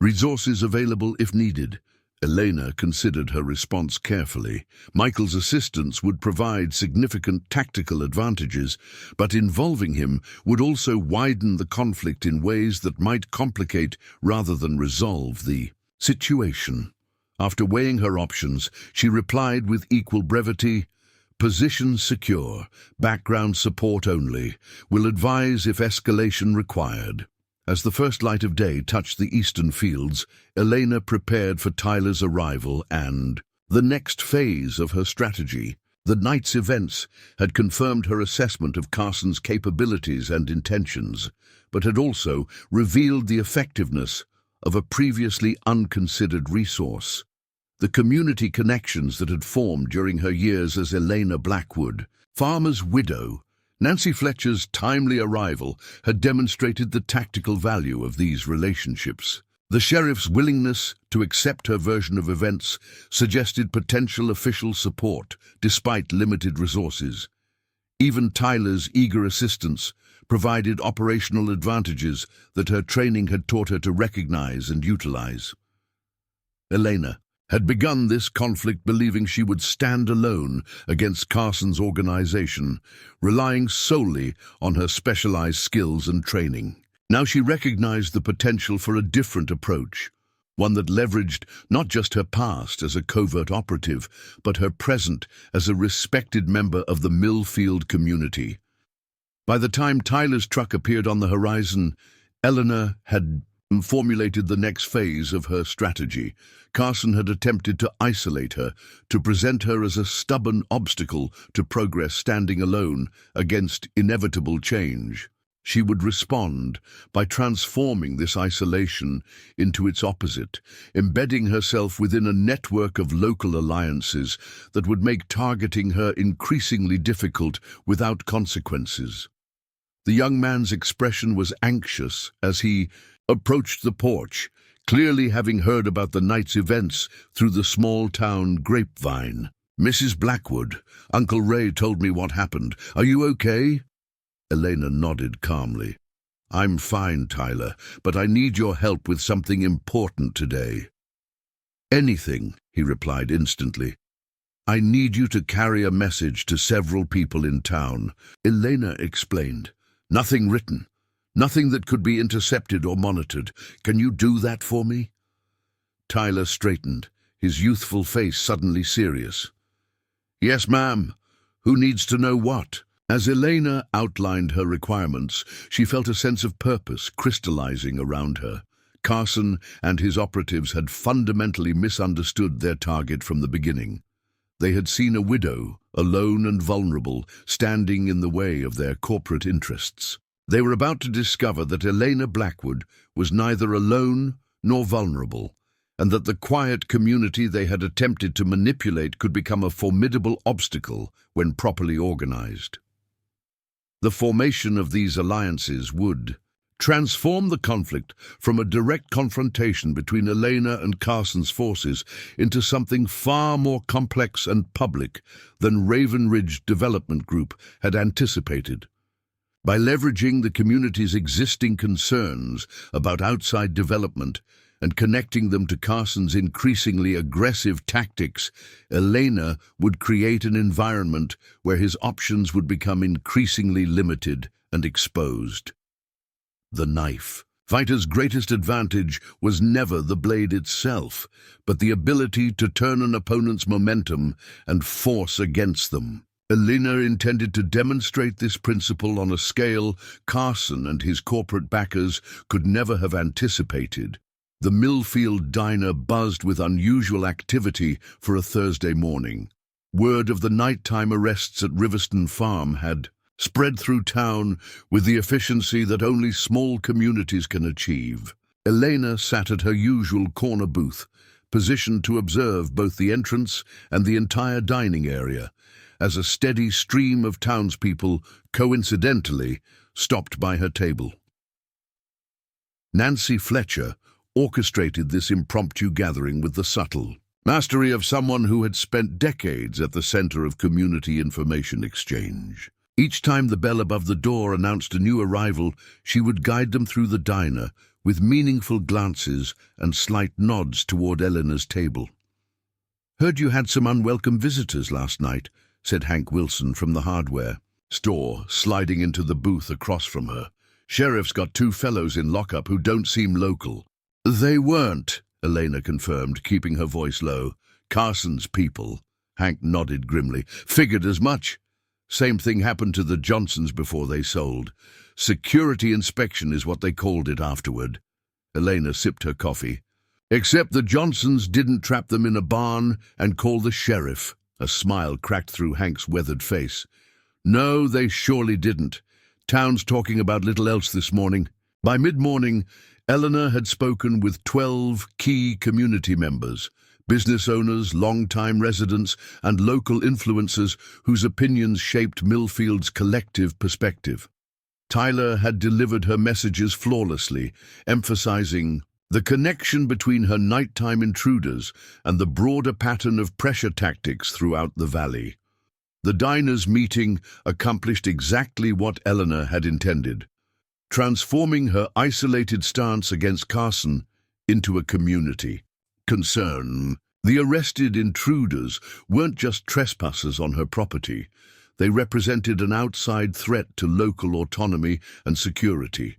Resources available if needed. Elena considered her response carefully. Michael's assistance would provide significant tactical advantages, but involving him would also widen the conflict in ways that might complicate rather than resolve the situation. After weighing her options, she replied with equal brevity, "Position secure, background support only. Will advise if escalation required." As the first light of day touched the eastern fields, Elena prepared for Tyler's arrival and the next phase of her strategy. The night's events had confirmed her assessment of Carson's capabilities and intentions, but had also revealed the effectiveness of a previously unconsidered resource. The community connections that had formed during her years as Elena Blackwood, farmer's widow, Nancy Fletcher's timely arrival had demonstrated the tactical value of these relationships. The sheriff's willingness to accept her version of events suggested potential official support despite limited resources. Even Tyler's eager assistance provided operational advantages that her training had taught her to recognize and utilize. Elena had begun this conflict believing she would stand alone against Carson's organization, relying solely on her specialized skills and training. Now she recognized the potential for a different approach, one that leveraged not just her past as a covert operative, but her present as a respected member of the Millfield community. By the time Tyler's truck appeared on the horizon, Eleanor had formulated the next phase of her strategy. Carson had attempted to isolate her, to present her as a stubborn obstacle to progress standing alone against inevitable change. She would respond by transforming this isolation into its opposite, embedding herself within a network of local alliances that would make targeting her increasingly difficult without consequences. The young man's expression was anxious as he approached the porch, clearly having heard about the night's events through the small-town grapevine. "Mrs. Blackwood, Uncle Ray told me what happened. Are you okay?" Elena nodded calmly. "I'm fine, Tyler, but I need your help with something important today." "Anything," he replied instantly. "I need you to carry a message to several people in town," Elena explained. "Nothing written. Nothing that could be intercepted or monitored. Can you do that for me?" Tyler straightened, his youthful face suddenly serious. "Yes, ma'am. Who needs to know what?" As Elena outlined her requirements, she felt a sense of purpose crystallizing around her. Carson and his operatives had fundamentally misunderstood their target from the beginning. They had seen a widow, alone and vulnerable, standing in the way of their corporate interests. They were about to discover that Elena Blackwood was neither alone nor vulnerable, and that the quiet community they had attempted to manipulate could become a formidable obstacle when properly organized. The formation of these alliances would transform the conflict from a direct confrontation between Elena and Carson's forces into something far more complex and public than Raven Ridge Development Group had anticipated. By leveraging the community's existing concerns about outside development and connecting them to Carson's increasingly aggressive tactics, Elena would create an environment where his options would become increasingly limited and exposed. The knife. Fighter's greatest advantage was never the blade itself, but the ability to turn an opponent's momentum and force against them. Elena intended to demonstrate this principle on a scale Carson and his corporate backers could never have anticipated. The Millfield diner buzzed with unusual activity for a Thursday morning. Word of the nighttime arrests at Riverston Farm had spread through town with the efficiency that only small communities can achieve. Elena sat at her usual corner booth, positioned to observe both the entrance and the entire dining area, as a steady stream of townspeople, coincidentally, stopped by her table. Nancy Fletcher orchestrated this impromptu gathering with the subtle mastery of someone who had spent decades at the center of community information exchange. Each time the bell above the door announced a new arrival, she would guide them through the diner with meaningful glances and slight nods toward Eleanor's table. "Heard you had some unwelcome visitors last night," said Hank Wilson from the hardware store, sliding into the booth across from her. "Sheriff's got 2 fellows in lockup who don't seem local." "They weren't," Elena confirmed, keeping her voice low. "Carson's people." Hank nodded grimly. "Figured as much. Same thing happened to the Johnsons before they sold. Security inspection is what they called it afterward." Elena sipped her coffee. "Except the Johnsons didn't trap them in a barn and call the sheriff." A smile cracked through Hank's weathered face. "No, they surely didn't. Town's talking about little else this morning." By mid-morning, Eleanor had spoken with 12 key community members, business owners, long-time residents, and local influencers whose opinions shaped Millfield's collective perspective. Tyler had delivered her messages flawlessly, emphasizing the connection between her nighttime intruders and the broader pattern of pressure tactics throughout the valley. The diners' meeting accomplished exactly what Eleanor had intended, transforming her isolated stance against Carson into a community concern. The arrested intruders weren't just trespassers on her property. They represented an outside threat to local autonomy and security.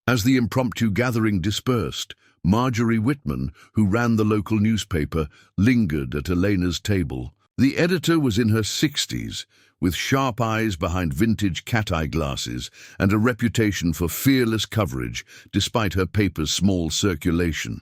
As the impromptu gathering dispersed, Marjorie Whitman, who ran the local newspaper, lingered at Elena's table. The editor was in her 60s, with sharp eyes behind vintage cat-eye glasses and a reputation for fearless coverage, despite her paper's small circulation.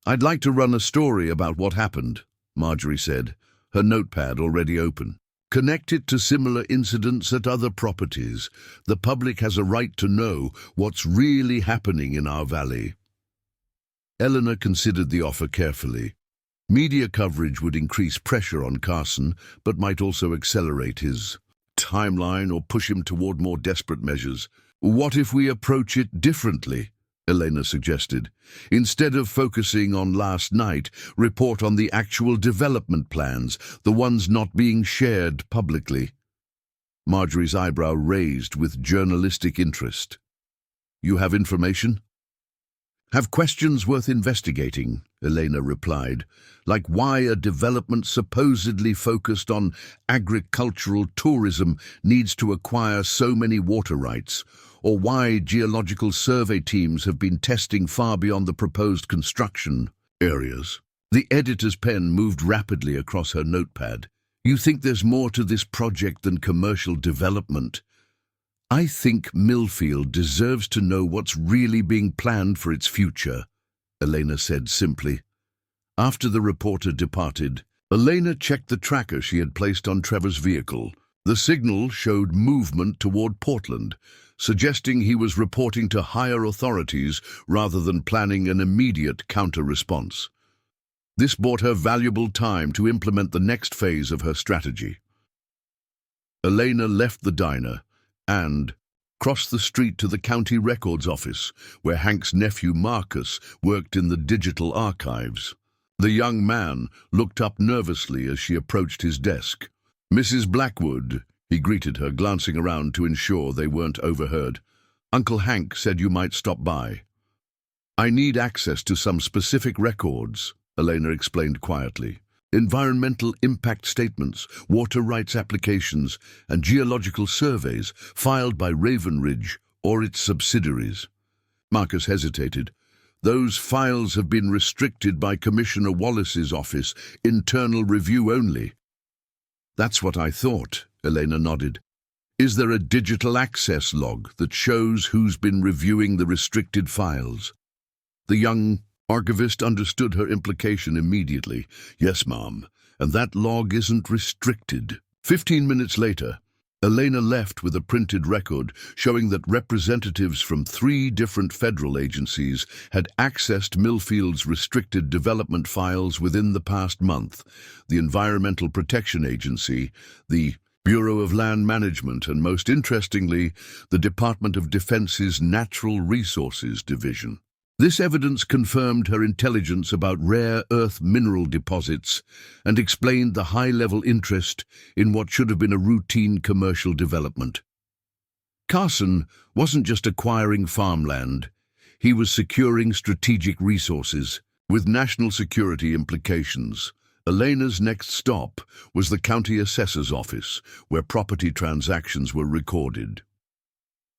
"I'd like to run a story about what happened," Marjorie said, her notepad already open. "Connect it to similar incidents at other properties. The public has a right to know what's really happening in our valley." Eleanor considered the offer carefully. Media coverage would increase pressure on Carson, but might also accelerate his timeline or push him toward more desperate measures. "What if we approach it differently?" Elena suggested. "Instead of focusing on last night, report on the actual development plans, the ones not being shared publicly." Marjorie's eyebrow raised with journalistic interest. "You have information?" "Have questions worth investigating," Elena replied, "like why a development supposedly focused on agricultural tourism needs to acquire so many water rights, or why geological survey teams have been testing far beyond the proposed construction areas." The editor's pen moved rapidly across her notepad. "You think there's more to this project than commercial development?" "I think Millfield deserves to know what's really being planned for its future," Elena said simply. After the reporter departed, Elena checked the tracker she had placed on Trevor's vehicle. The signal showed movement toward Portland, suggesting he was reporting to higher authorities rather than planning an immediate counter-response. This bought her valuable time to implement the next phase of her strategy. Elena left the diner and crossed the street to the county records office, where Hank's nephew Marcus worked in the digital archives. The young man looked up nervously as she approached his desk. "Mrs. Blackwood," he greeted her, glancing around to ensure they weren't overheard. "Uncle Hank said you might stop by." "I need access to some specific records," Elena explained quietly. "Environmental impact statements, water rights applications, and geological surveys filed by Raven Ridge or its subsidiaries." Marcus hesitated. "Those files have been restricted by Commissioner Wallace's office, internal review only." "That's what I thought," Elena nodded. "Is there a digital access log that shows who's been reviewing the restricted files?" The young archivist understood her implication immediately. "Yes, Mom, and that log isn't restricted." 15 minutes later, Elena left with a printed record showing that representatives from 3 different federal agencies had accessed Millfield's restricted development files within the past month: the Environmental Protection Agency, the Bureau of Land Management, and most interestingly, the Department of Defense's Natural Resources Division. This evidence confirmed her intelligence about rare earth mineral deposits and explained the high-level interest in what should have been a routine commercial development. Carson wasn't just acquiring farmland, he was securing strategic resources with national security implications. Elena's next stop was the county assessor's office, where property transactions were recorded.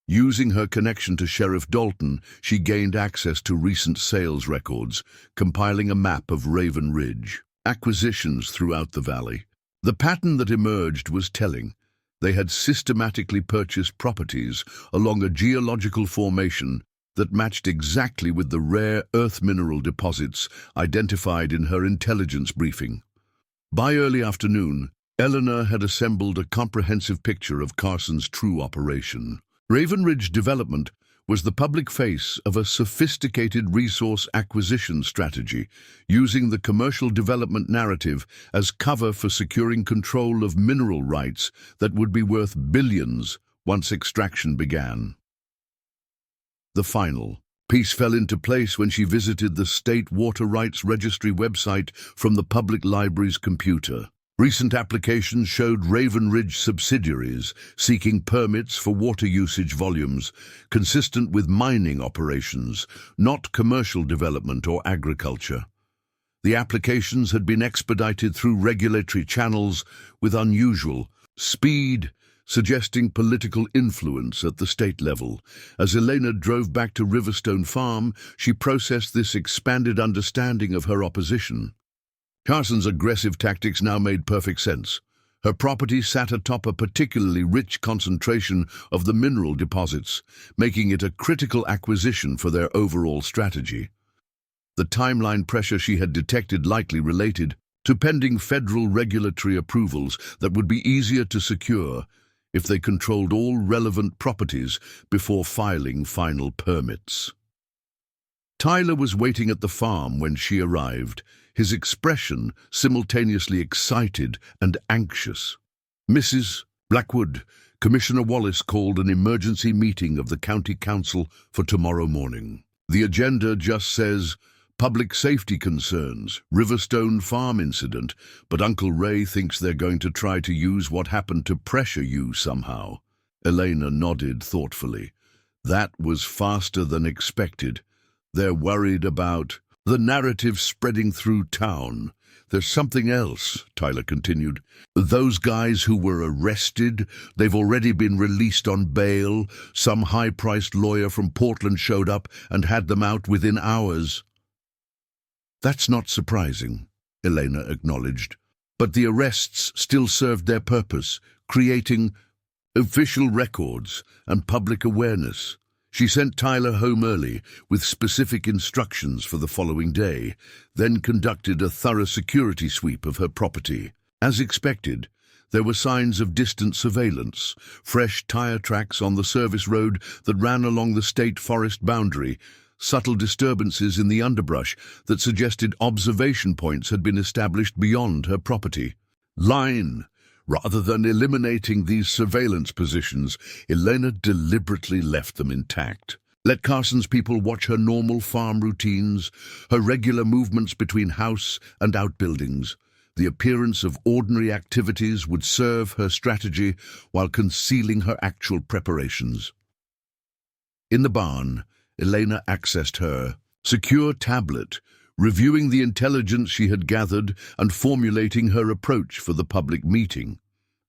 Using her connection to Sheriff Dalton, she gained access to recent sales records, compiling a map of Raven Ridge acquisitions throughout the valley. The pattern that emerged was telling. They had systematically purchased properties along a geological formation that matched exactly with the rare earth mineral deposits identified in her intelligence briefing. By early afternoon, Eleanor had assembled a comprehensive picture of Carson's true operation. Raven Ridge Development was the public face of a sophisticated resource acquisition strategy, using the commercial development narrative as cover for securing control of mineral rights that would be worth billions once extraction began. The final piece fell into place when she visited the State Water Rights Registry website from the public library's computer. Recent applications showed Raven Ridge subsidiaries seeking permits for water usage volumes consistent with mining operations, not commercial development or agriculture. The applications had been expedited through regulatory channels with unusual speed, suggesting political influence at the state level. As Elena drove back to Riverstone Farm, she processed this expanded understanding of her opposition. Carson's aggressive tactics now made perfect sense. Her property sat atop a particularly rich concentration of the mineral deposits, making it a critical acquisition for their overall strategy. The timeline pressure she had detected likely related to pending federal regulatory approvals that would be easier to secure if they controlled all relevant properties before filing final permits. Tyler was waiting at the farm when she arrived, his expression simultaneously excited and anxious. "Mrs. Blackwood, Commissioner Wallace called an emergency meeting of the County Council for tomorrow morning. The agenda just says, public safety concerns, Riverstone Farm incident, but Uncle Ray thinks they're going to try to use what happened to pressure you somehow." Elena nodded thoughtfully. "That was faster than expected. They're worried about the narrative spreading through town. There's something else," Tyler continued. "Those guys who were arrested, they've already been released on bail. Some high-priced lawyer from Portland showed up and had them out within hours." "That's not surprising," Elena acknowledged. "But the arrests still served their purpose, creating official records and public awareness." She sent Tyler home early with specific instructions for the following day, then conducted a thorough security sweep of her property. As expected, There were signs of distant surveillance, fresh tire tracks on the service road that ran along the state forest boundary, subtle disturbances in the underbrush that suggested observation points had been established beyond her property. Rather than eliminating these surveillance positions, Elena deliberately left them intact. Let Carson's people watch her normal farm routines, her regular movements between house and outbuildings. The appearance of ordinary activities would serve her strategy while concealing her actual preparations. In the barn, Elena accessed her secure tablet, reviewing the intelligence she had gathered and formulating her approach for the public meeting.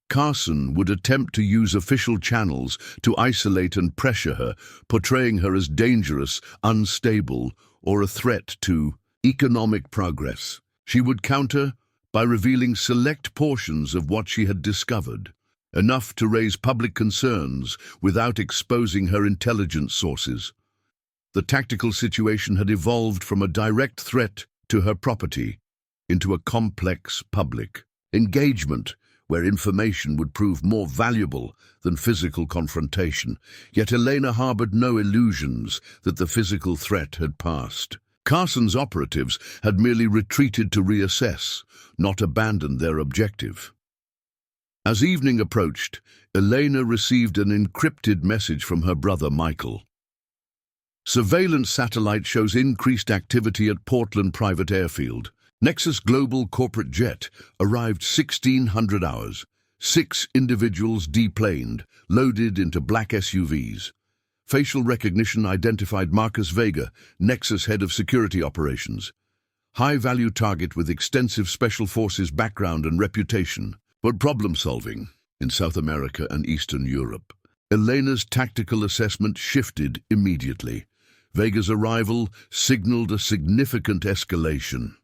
Carson would attempt to use official channels to isolate and pressure her, portraying her as dangerous, unstable, or a threat to economic progress. She would counter by revealing select portions of what she had discovered, enough to raise public concerns without exposing her intelligence sources. The tactical situation had evolved from a direct threat to her property into a complex public engagement where information would prove more valuable than physical confrontation. Yet Elena harbored no illusions that the physical threat had passed. Carson's operatives had merely retreated to reassess, not abandoned their objective. As evening approached, Elena received an encrypted message from her brother Michael. Surveillance satellite shows increased activity at Portland Private Airfield. Nexus Global corporate jet arrived 1600 hours. 6 individuals deplaned, loaded into black SUVs. Facial recognition identified Marcus Vega, Nexus head of security operations. High-value target with extensive special forces background and reputation. But problem-solving in South America and Eastern Europe. Elena's tactical assessment shifted immediately. Vega's arrival signaled a significant escalation.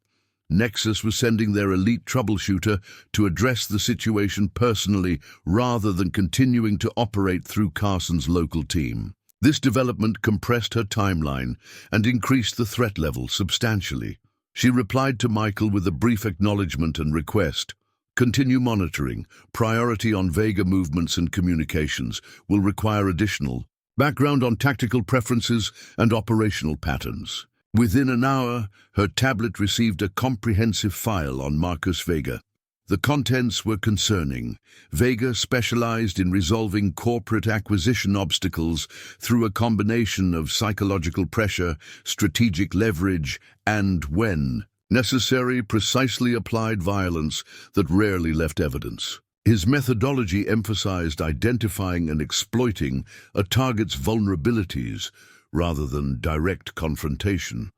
Nexus was sending their elite troubleshooter to address the situation personally rather than continuing to operate through Carson's local team. This development compressed her timeline and increased the threat level substantially. She replied to Michael with a brief acknowledgement and request. Continue monitoring. Priority on Vega movements and communications will require additional background on tactical preferences and operational patterns. Within an hour, her tablet received a comprehensive file on Marcus Vega. The contents were concerning. Vega specialized in resolving corporate acquisition obstacles through a combination of psychological pressure, strategic leverage, and, when necessary, precisely applied violence that rarely left evidence. His methodology emphasized identifying and exploiting a target's vulnerabilities rather than direct confrontation.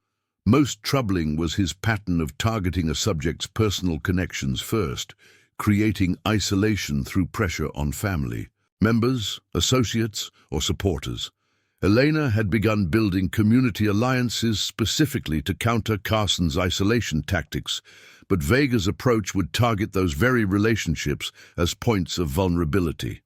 Most troubling was his pattern of targeting a subject's personal connections first, creating isolation through pressure on family members, associates, or supporters. Elena had begun building community alliances specifically to counter Carson's isolation tactics, but Vega's approach would target those very relationships as points of vulnerability.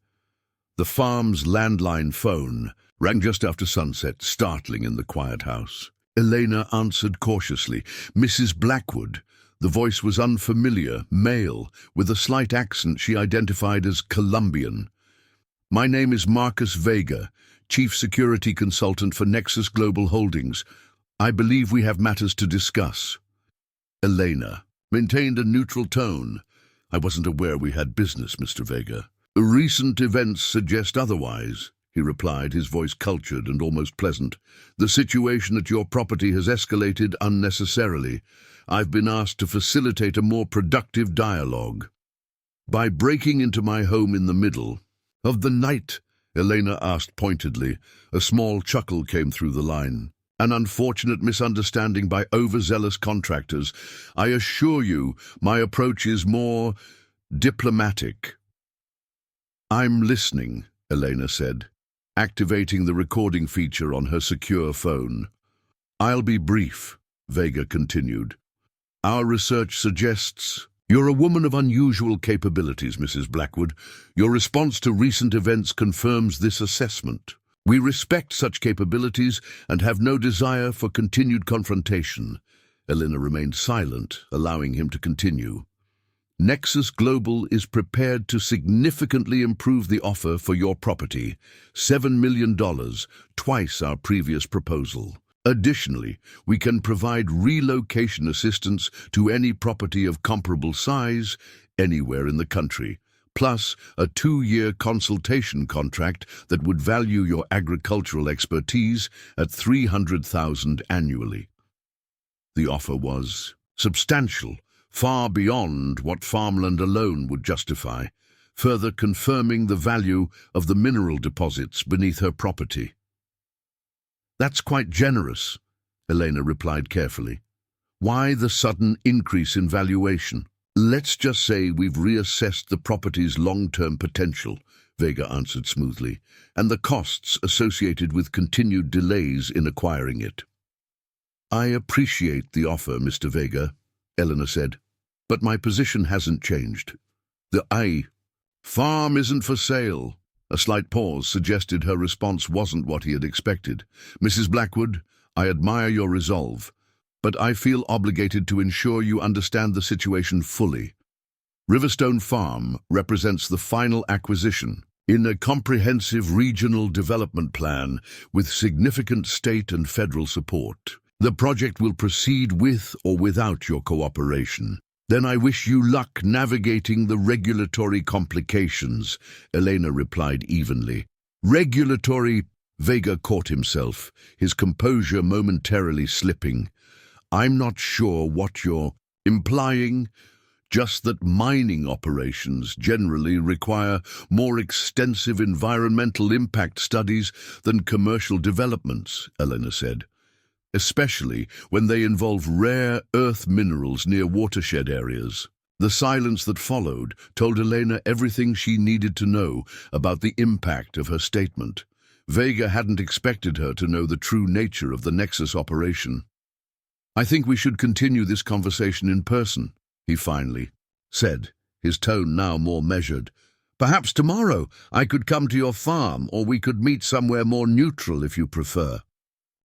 The farm's landline phone rang just after sunset, startling in the quiet house. Elena answered cautiously. Mrs. Blackwood. The voice was unfamiliar, male, with a slight accent she identified as Colombian. My name is Marcus Vega, Chief Security Consultant for Nexus Global Holdings. I believe we have matters to discuss. Elena maintained a neutral tone. I wasn't aware we had business, Mr. Vega. Recent events suggest otherwise, he replied, his voice cultured and almost pleasant. The situation at your property has escalated unnecessarily. I've been asked to facilitate a more productive dialogue. By breaking into my home in the middle of the night, Elena asked pointedly. A small chuckle came through the line. An unfortunate misunderstanding by overzealous contractors. I assure you, my approach is more diplomatic. I'm listening, Elena said, activating the recording feature on her secure phone. I'll be brief, Vega continued. Our research suggests you're a woman of unusual capabilities, Mrs. Blackwood. Your response to recent events confirms this assessment. We respect such capabilities and have no desire for continued confrontation. Elena remained silent, allowing him to continue. Nexus Global is prepared to significantly improve the offer for your property, $7 million, twice our previous proposal. Additionally, we can provide relocation assistance to any property of comparable size anywhere in the country, plus a 2-year consultation contract that would value your agricultural expertise at $300,000 annually. The offer was substantial, far beyond what farmland alone would justify, further confirming the value of the mineral deposits beneath her property. "That's quite generous," Elena replied carefully. "Why the sudden increase in valuation?" "Let's just say we've reassessed the property's long-term potential," Vega answered smoothly, "and the costs associated with continued delays in acquiring it." "I appreciate the offer, Mr. Vega," Elena said, "but my position hasn't changed. The farm isn't for sale." A slight pause suggested her response wasn't what he had expected. "Mrs. Blackwood, I admire your resolve, but I feel obligated to ensure you understand the situation fully. Riverstone Farm represents the final acquisition in a comprehensive regional development plan with significant state and federal support. The project will proceed with or without your cooperation. Then I wish you luck navigating the regulatory complications," Elena replied evenly. "Regulatory?" Vega caught himself, his composure momentarily slipping. "I'm not sure what you're implying, just that mining operations generally require more extensive environmental impact studies than commercial developments," Elena said, "especially when they involve rare earth minerals near watershed areas." The silence that followed told Elena everything she needed to know about the impact of her statement. Vega hadn't expected her to know the true nature of the Nexus operation. "I think we should continue this conversation in person," he finally said, his tone now more measured. "Perhaps tomorrow I could come to your farm, or we could meet somewhere more neutral if you prefer."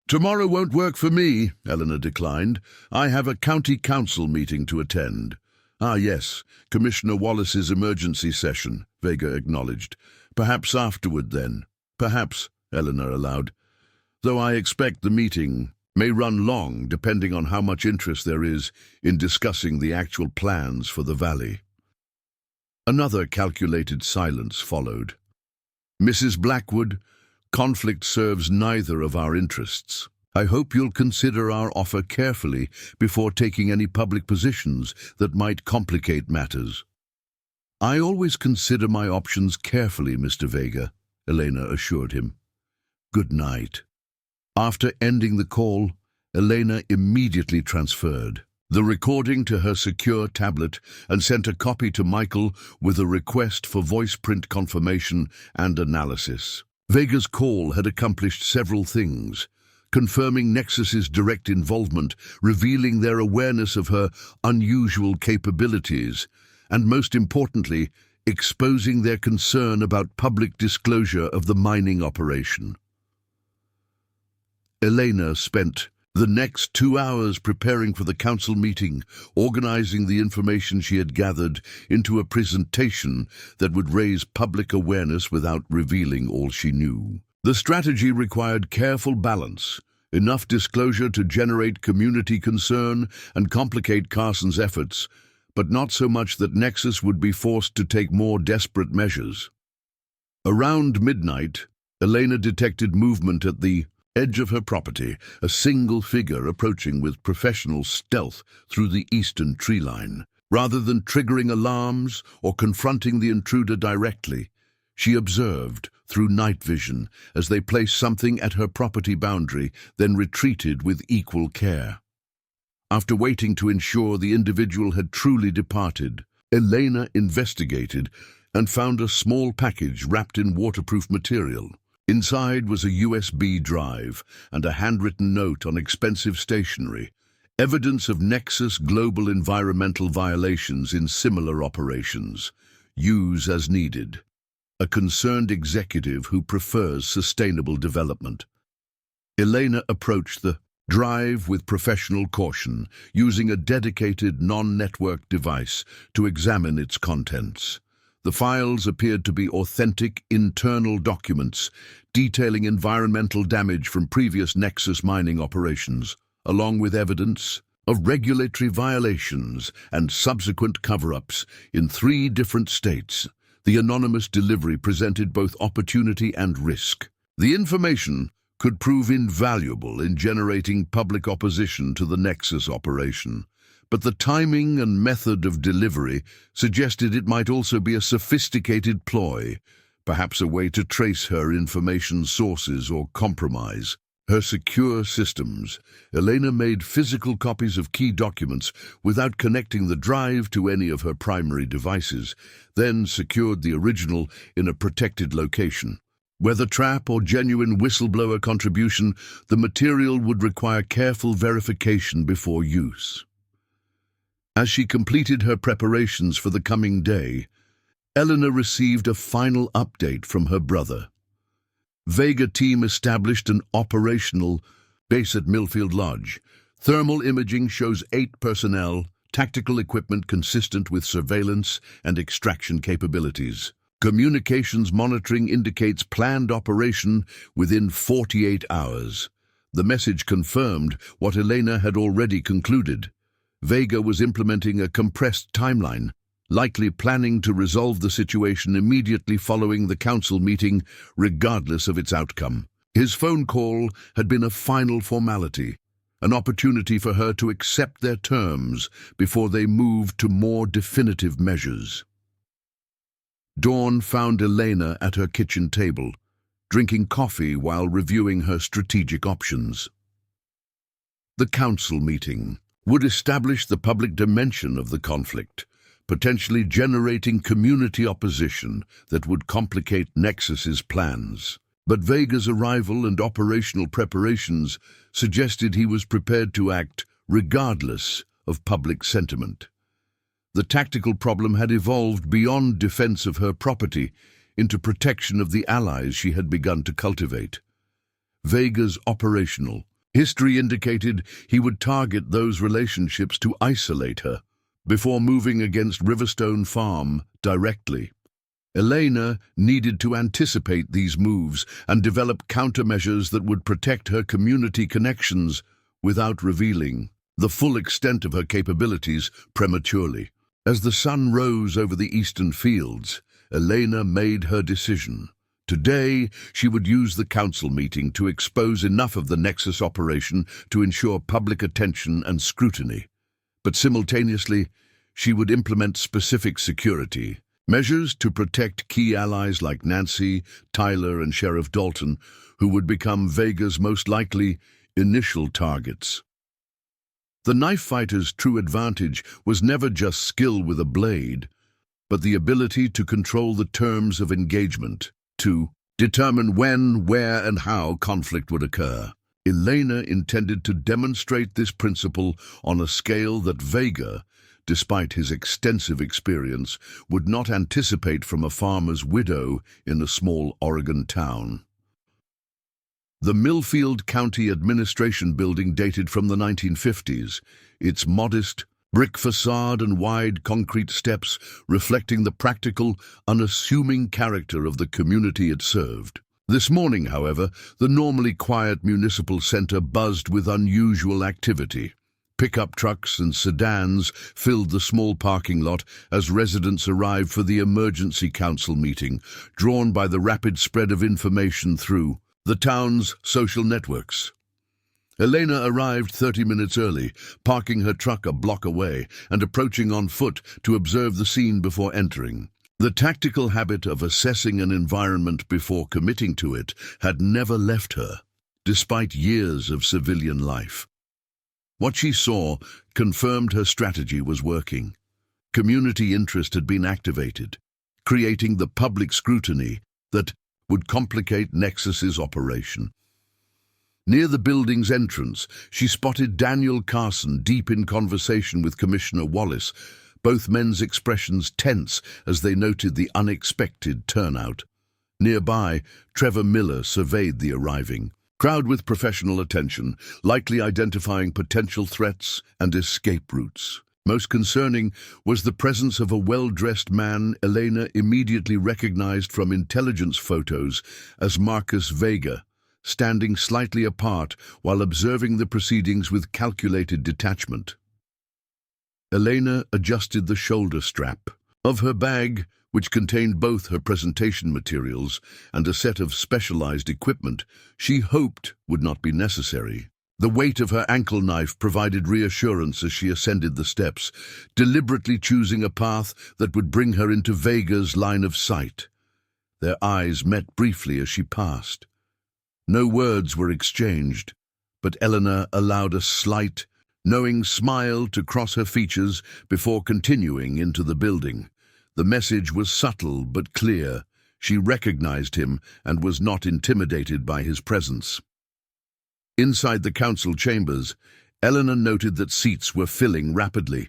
"Tomorrow won't work for me," Eleanor declined. "I have a county council meeting to attend." "Ah, yes, Commissioner Wallace's emergency session," Vega acknowledged. "Perhaps afterward, then." "Perhaps," Eleanor allowed, "though I expect the meeting may run long, depending on how much interest there is in discussing the actual plans for the valley." Another calculated silence followed. "Mrs. Blackwood, conflict serves neither of our interests. I hope you'll consider our offer carefully before taking any public positions that might complicate matters." "I always consider my options carefully, Mr. Vega," Elena assured him. "Good night." After ending the call, Elena immediately transferred the recording to her secure tablet and sent a copy to Michael with a request for voice print confirmation and analysis. Vega's call had accomplished several things: confirming Nexus's direct involvement, revealing their awareness of her unusual capabilities, and most importantly, exposing their concern about public disclosure of the mining operation. Elena spent the next 2 hours preparing for the council meeting, organizing the information she had gathered into a presentation that would raise public awareness without revealing all she knew. The strategy required careful balance, enough disclosure to generate community concern and complicate Carson's efforts, but not so much that Nexus would be forced to take more desperate measures. Around midnight, Elena detected movement at the edge of her property, a single figure approaching with professional stealth through the eastern tree line. Rather than triggering alarms or confronting the intruder directly, she observed through night vision as they placed something at her property boundary, then retreated with equal care. After waiting to ensure the individual had truly departed, Elena investigated and found a small package wrapped in waterproof material. Inside was a USB drive and a handwritten note on expensive stationery, evidence of Nexus global environmental violations in similar operations. Use as needed. A concerned executive who prefers sustainable development. Elena approached the Drive with professional caution, using a dedicated non-network device to examine its contents. The files appeared to be authentic internal documents detailing environmental damage from previous Nexus mining operations, along with evidence of regulatory violations and subsequent cover-ups in 3 different states. The anonymous delivery presented both opportunity and risk. The information could prove invaluable in generating public opposition to the Nexus operation, but the timing and method of delivery suggested it might also be a sophisticated ploy, perhaps a way to trace her information sources or compromise her secure systems. Elena made physical copies of key documents without connecting the drive to any of her primary devices, then secured the original in a protected location. Whether trap or genuine whistleblower contribution, the material would require careful verification before use. As she completed her preparations for the coming day, Eleanor received a final update from her brother. Vega team established an operational base at Millfield Lodge. Thermal imaging shows 8 personnel, tactical equipment consistent with surveillance and extraction capabilities. Communications monitoring indicates planned operation within 48 hours. The message confirmed what Elena had already concluded. Vega was implementing a compressed timeline, likely planning to resolve the situation immediately following the council meeting, regardless of its outcome. His phone call had been a final formality, an opportunity for her to accept their terms before they moved to more definitive measures. Dawn found Elena at her kitchen table, drinking coffee while reviewing her strategic options. The council meeting would establish the public dimension of the conflict, potentially generating community opposition that would complicate Nexus's plans. But Vega's arrival and operational preparations suggested he was prepared to act regardless of public sentiment. The tactical problem had evolved beyond defense of her property into protection of the allies she had begun to cultivate. Vega's operational history indicated he would target those relationships to isolate her before moving against Riverstone Farm directly. Elena needed to anticipate these moves and develop countermeasures that would protect her community connections without revealing the full extent of her capabilities prematurely. As the sun rose over the eastern fields, Elena made her decision. Today, she would use the council meeting to expose enough of the Nexus operation to ensure public attention and scrutiny. But simultaneously, she would implement specific security measures to protect key allies like Nancy, Tyler, and Sheriff Dalton, who would become Vega's most likely initial targets. The knife fighter's true advantage was never just skill with a blade, but the ability to control the terms of engagement, to determine when, where, and how conflict would occur. Elena intended to demonstrate this principle on a scale that Vega, despite his extensive experience, would not anticipate from a farmer's widow in a small Oregon town. The Millfield County Administration Building dated from the 1950s, its modest brick facade and wide concrete steps reflecting the practical, unassuming character of the community it served. This morning, however, the normally quiet municipal center buzzed with unusual activity. Pickup trucks and sedans filled the small parking lot as residents arrived for the emergency council meeting, drawn by the rapid spread of information through the town's social networks. Elena arrived 30 minutes early, parking her truck a block away and approaching on foot to observe the scene before entering. The tactical habit of assessing an environment before committing to it had never left her, despite years of civilian life. What she saw confirmed her strategy was working. Community interest had been activated, creating the public scrutiny that would complicate Nexus's operation. Near the building's entrance, she spotted Daniel Carson deep in conversation with Commissioner Wallace, both men's expressions tense as they noted the unexpected turnout. Nearby, Trevor Miller surveyed the arriving crowd with professional attention, likely identifying potential threats and escape routes. Most concerning was the presence of a well-dressed man Elena immediately recognized from intelligence photos as Marcus Vega, standing slightly apart while observing the proceedings with calculated detachment. Elena adjusted the shoulder strap of her bag, which contained both her presentation materials and a set of specialized equipment she hoped would not be necessary. The weight of her ankle knife provided reassurance as she ascended the steps, deliberately choosing a path that would bring her into Vega's line of sight. Their eyes met briefly as she passed. No words were exchanged, but Eleanor allowed a slight, knowing smile to cross her features before continuing into the building. The message was subtle but clear. She recognized him and was not intimidated by his presence. Inside the council chambers, Eleanor noted that seats were filling rapidly.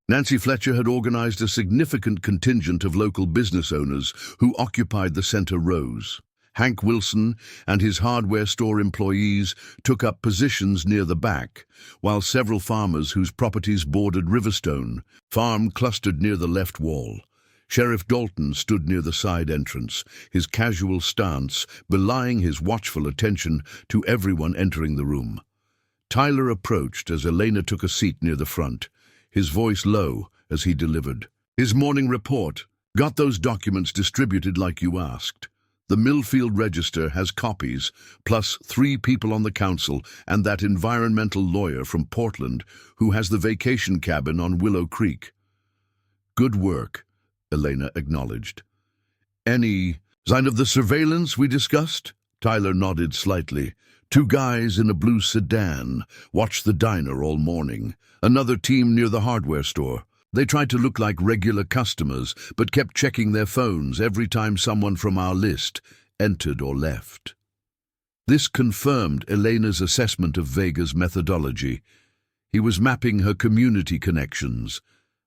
Nancy Fletcher had organized a significant contingent of local business owners who occupied the center rows. Hank Wilson and his hardware store employees took up positions near the back, while several farmers whose properties bordered Riverstone Farm clustered near the left wall. Sheriff Dalton stood near the side entrance, his casual stance belying his watchful attention to everyone entering the room. Tyler approached as Elena took a seat near the front, his voice low as he delivered his morning report. "Got those documents distributed like you asked. The Millfield Register has copies, plus 3 people on the council and that environmental lawyer from Portland who has the vacation cabin on Willow Creek." "Good work," Elena acknowledged. "Any sign of the surveillance we discussed?" Tyler nodded slightly. 2 guys in a blue sedan watched the diner all morning. Another team near the hardware store. They tried to look like regular customers, but kept checking their phones every time someone from our list entered or left. This confirmed Elena's assessment of Vega's methodology. He was mapping her community connections,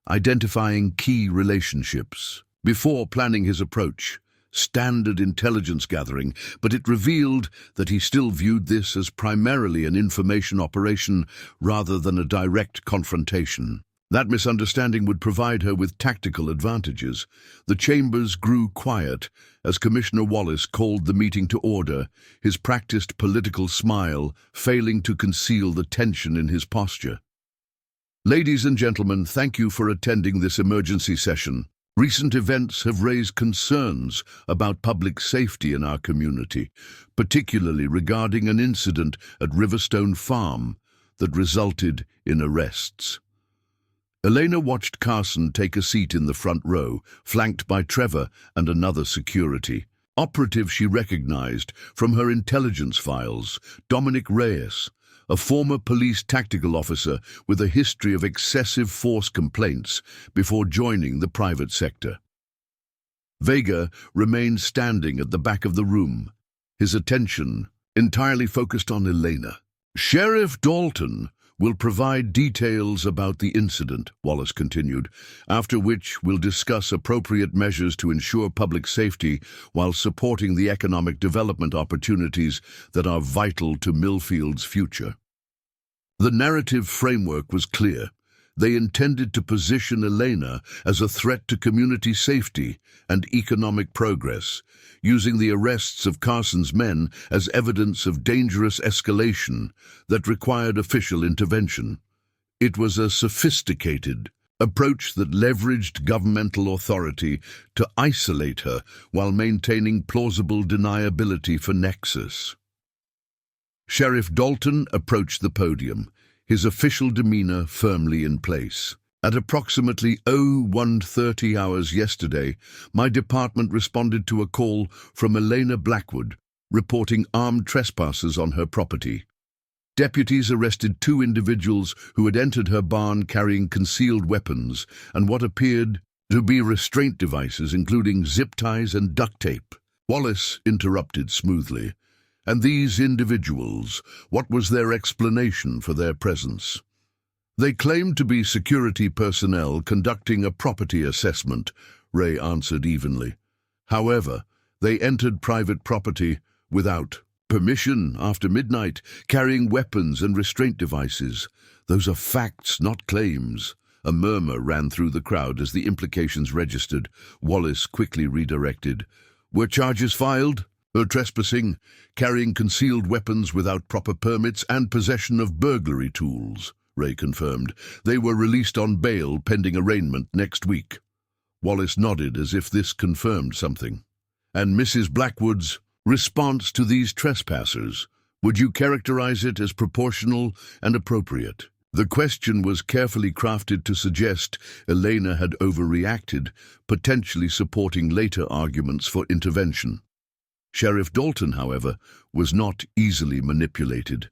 identifying key relationships before planning his approach. Standard intelligence gathering, but it revealed that he still viewed this as primarily an information operation rather than a direct confrontation. That misunderstanding would provide her with tactical advantages. The chambers grew quiet as Commissioner Wallace called the meeting to order, his practiced political smile failing to conceal the tension in his posture. "Ladies and gentlemen, thank you for attending this emergency session. Recent events have raised concerns about public safety in our community, particularly regarding an incident at Riverstone Farm that resulted in arrests." Elena watched Carson take a seat in the front row, flanked by Trevor and another security operative she recognized from her intelligence files, Dominic Reyes, a former police tactical officer with a history of excessive force complaints before joining the private sector. Vega remained standing at the back of the room, his attention entirely focused on Elena. "Sheriff Dalton will provide details about the incident," Wallace continued, "after which we'll discuss appropriate measures to ensure public safety while supporting the economic development opportunities that are vital to Millfield's future." The narrative framework was clear. They intended to position Elena as a threat to community safety and economic progress, using the arrests of Carson's men as evidence of dangerous escalation that required official intervention. It was a sophisticated approach that leveraged governmental authority to isolate her while maintaining plausible deniability for nexus. Sheriff Dalton approached the podium, his official demeanor firmly in place. "At approximately 01:30 hours yesterday, my department responded to a call from Elena Blackwood, reporting armed trespassers on her property. Deputies arrested 2 individuals who had entered her barn carrying concealed weapons and what appeared to be restraint devices, including zip ties and duct tape." Wallace interrupted smoothly. "And these individuals, what was their explanation for their presence?" "They claimed to be security personnel conducting a property assessment," Ray answered evenly. "However, they entered private property without Permission after midnight, carrying weapons and restraint devices. Those are facts, not claims. A murmur ran through the crowd as the implications registered. Wallace quickly redirected. Were charges filed? Trespassing, carrying concealed weapons without proper permits, and possession of burglary tools, Ray confirmed. They were released on bail pending arraignment next week. Wallace nodded as if this confirmed something. And Mrs. Blackwood's response to these trespassers, would you characterize it as proportional and appropriate? The question was carefully crafted to suggest Elena had overreacted, potentially supporting later arguments for intervention. Sheriff Dalton, however, was not easily manipulated.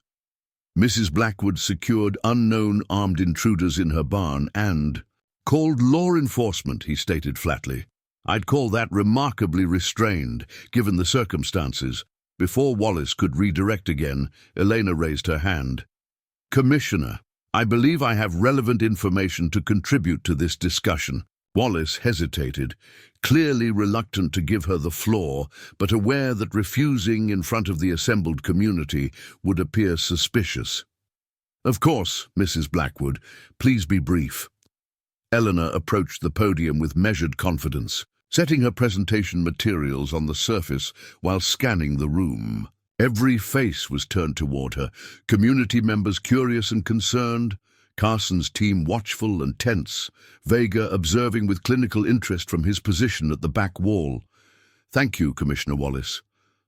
Mrs. Blackwood secured unknown armed intruders in her barn and called law enforcement, he stated flatly. I'd call that remarkably restrained, given the circumstances. Before Wallace could redirect again, Elena raised her hand. Commissioner, I believe I have relevant information to contribute to this discussion. Wallace hesitated, clearly reluctant to give her the floor, but aware that refusing in front of the assembled community would appear suspicious. Of course, Mrs. Blackwood, please be brief. Eleanor approached the podium with measured confidence, setting her presentation materials on the surface while scanning the room. Every face was turned toward her, community members curious and concerned, Carson's team watchful and tense, Vega observing with clinical interest from his position at the back wall. Thank you, Commissioner Wallace.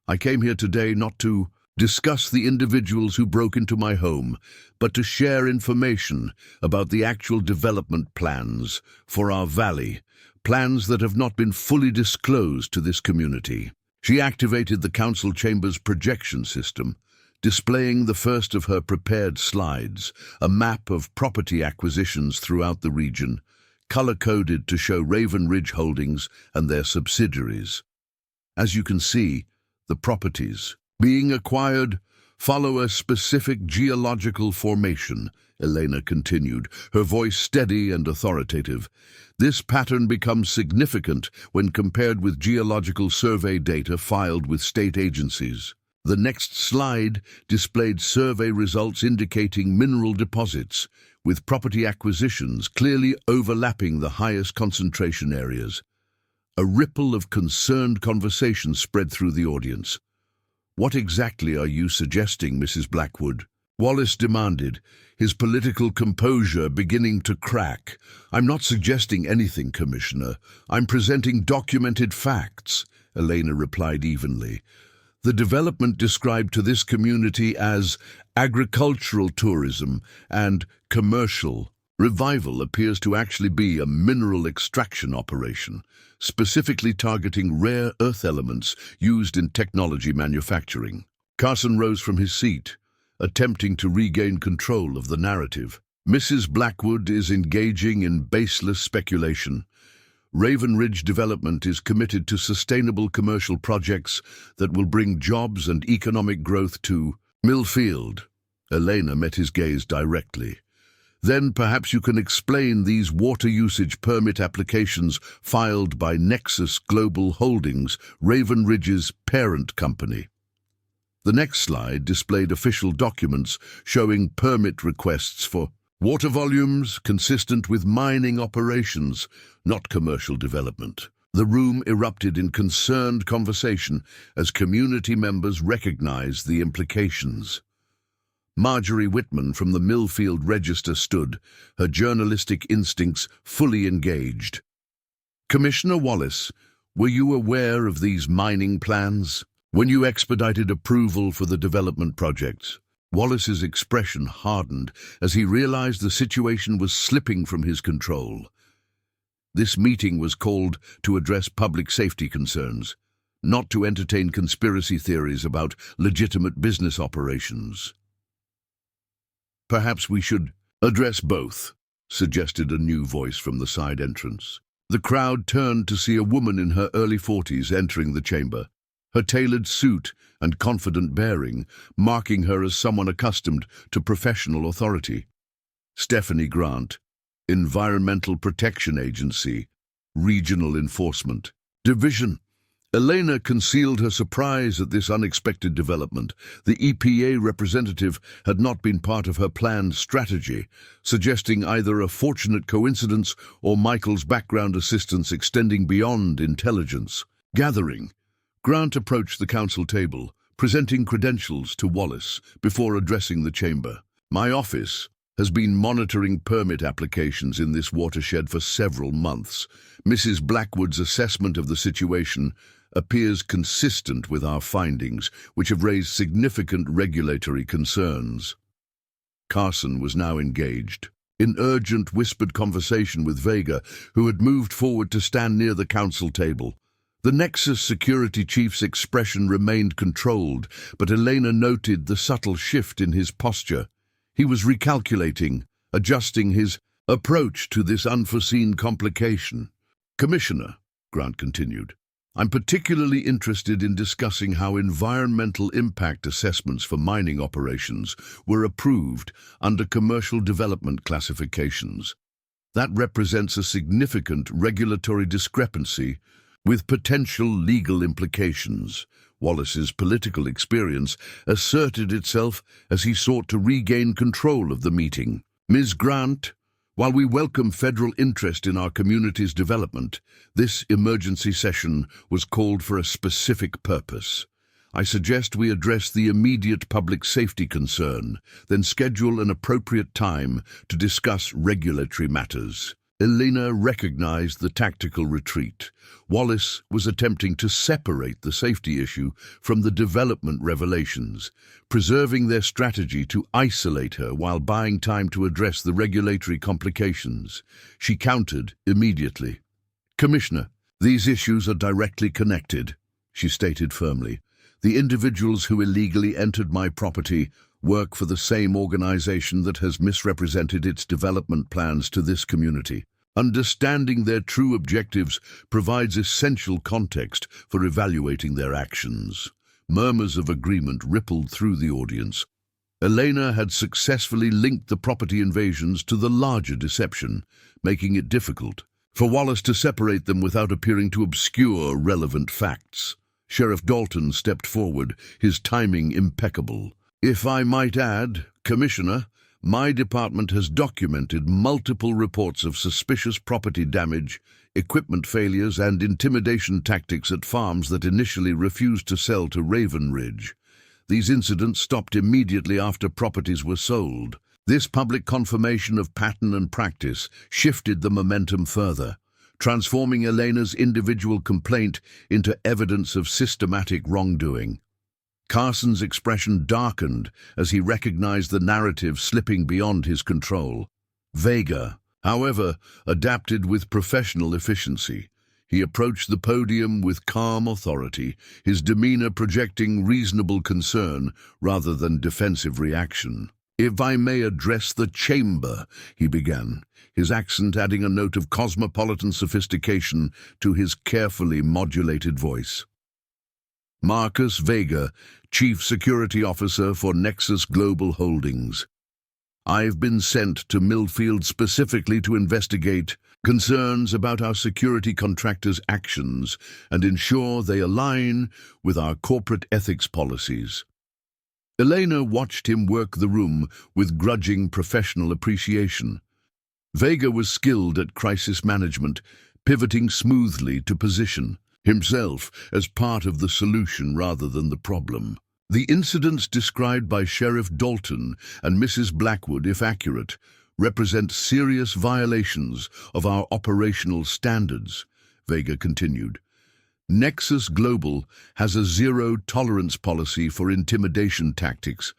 I came here today not to discuss the individuals who broke into my home, but to share information about the actual development plans for our valley, plans that have not been fully disclosed to this community. She activated the council chamber's projection system, displaying the first of her prepared slides, a map of property acquisitions throughout the region, color-coded to show Raven Ridge Holdings and their subsidiaries. As you can see, the properties being acquired follow a specific geological formation, Elena continued, her voice steady and authoritative. This pattern becomes significant when compared with geological survey data filed with state agencies. The next slide displayed survey results indicating mineral deposits, with property acquisitions clearly overlapping the highest concentration areas. A ripple of concerned conversation spread through the audience. What exactly are you suggesting, Mrs. Blackwood? Wallace demanded, his political composure beginning to crack. I'm not suggesting anything, Commissioner. I'm presenting documented facts, Elena replied evenly. The development described to this community as agricultural tourism and commercial revival appears to actually be a mineral extraction operation, specifically targeting rare earth elements used in technology manufacturing. Carson rose from his seat, attempting to regain control of the narrative. Mrs. Blackwood is engaging in baseless speculation. Raven Ridge Development is committed to sustainable commercial projects that will bring jobs and economic growth to Millfield. Elena met his gaze directly. Then perhaps you can explain these water usage permit applications filed by Nexus Global Holdings, Raven Ridge's parent company. The next slide displayed official documents showing permit requests for water volumes consistent with mining operations, not commercial development. The room erupted in concerned conversation as community members recognized the implications. Marjorie Whitman from the Millfield Register stood, her journalistic instincts fully engaged. Commissioner Wallace, were you aware of these mining plans when you expedited approval for the development projects? Wallace's expression hardened as he realized the situation was slipping from his control. This meeting was called to address public safety concerns, not to entertain conspiracy theories about legitimate business operations. Perhaps we should address both, suggested a new voice from the side entrance. The crowd turned to see a woman in her early 40s entering the chamber, her tailored suit and confident bearing marking her as someone accustomed to professional authority. Stephanie Grant, Environmental Protection Agency, Regional Enforcement Division. Elena concealed her surprise at this unexpected development. The EPA representative had not been part of her planned strategy, suggesting either a fortunate coincidence or Michael's background assistance extending beyond intelligence. Gathering, Grant approached the council table, presenting credentials to Wallace before addressing the chamber. "My office has been monitoring permit applications in this watershed for several months. Mrs. Blackwood's assessment of the situation appears consistent with our findings, which have raised significant regulatory concerns." Carson was now engaged in urgent whispered conversation with Vega, who had moved forward to stand near the council table. The Nexus security chief's expression remained controlled, but Elena noted the subtle shift in his posture. He was recalculating, adjusting his approach to this unforeseen complication. "Commissioner," Grant continued, "I'm particularly interested in discussing how environmental impact assessments for mining operations were approved under commercial development classifications. That represents a significant regulatory discrepancy with potential legal implications." Wallace's political experience asserted itself as he sought to regain control of the meeting. "Ms. Grant, while we welcome federal interest in our community's development, this emergency session was called for a specific purpose. I suggest we address the immediate public safety concern, then schedule an appropriate time to discuss regulatory matters." Elena recognized the tactical retreat. Wallace was attempting to separate the safety issue from the development revelations, preserving their strategy to isolate her while buying time to address the regulatory complications. She countered immediately. "Commissioner, these issues are directly connected," she stated firmly. "The individuals who illegally entered my property work for the same organization that has misrepresented its development plans to this community. Understanding their true objectives provides essential context for evaluating their actions." Murmurs of agreement rippled through the audience. Elena had successfully linked the property invasions to the larger deception, making it difficult for Wallace to separate them without appearing to obscure relevant facts. Sheriff Dalton stepped forward, his timing impeccable. "If I might add, Commissioner, my department has documented multiple reports of suspicious property damage, equipment failures, and intimidation tactics at farms that initially refused to sell to Raven Ridge. These incidents stopped immediately after properties were sold. This public confirmation of pattern and practice shifted the momentum further, transforming Elena's individual complaint into evidence of systematic wrongdoing." Carson's expression darkened as he recognized the narrative slipping beyond his control. Vega, however, adapted with professional efficiency. He approached the podium with calm authority, his demeanor projecting reasonable concern rather than defensive reaction. "If I may address the chamber," he began, his accent adding a note of cosmopolitan sophistication to his carefully modulated voice. "Marcus Vega, Chief Security Officer for Nexus Global Holdings. I've been sent to Millfield specifically to investigate concerns about our security contractors' actions and ensure they align with our corporate ethics policies." Elena watched him work the room with grudging professional appreciation. Vega was skilled at crisis management, pivoting smoothly to position himself as part of the solution rather than the problem. The incidents described by Sheriff Dalton and Mrs. Blackwood, if accurate, represent serious violations of our operational standards, Vega continued. Nexus Global has a zero-tolerance policy for intimidation tactics.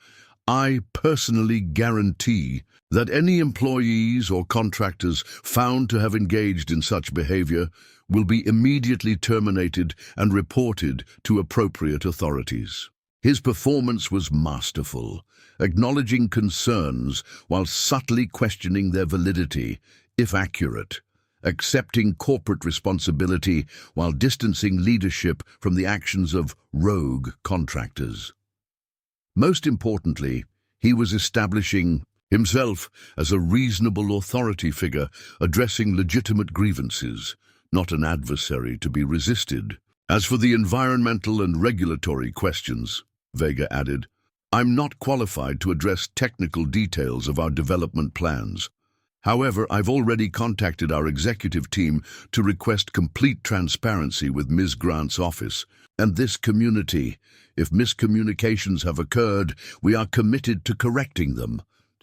I personally guarantee that any employees or contractors found to have engaged in such behavior will be immediately terminated and reported to appropriate authorities. His performance was masterful, acknowledging concerns while subtly questioning their validity, if accurate, accepting corporate responsibility while distancing leadership from the actions of rogue contractors. Most importantly, he was establishing himself as a reasonable authority figure addressing legitimate grievances, not an adversary to be resisted. As for the environmental and regulatory questions, Vega added, I'm not qualified to address technical details of our development plans. However, I've already contacted our executive team to request complete transparency with Ms. Grant's office and this community. If miscommunications have occurred, we are committed to correcting them.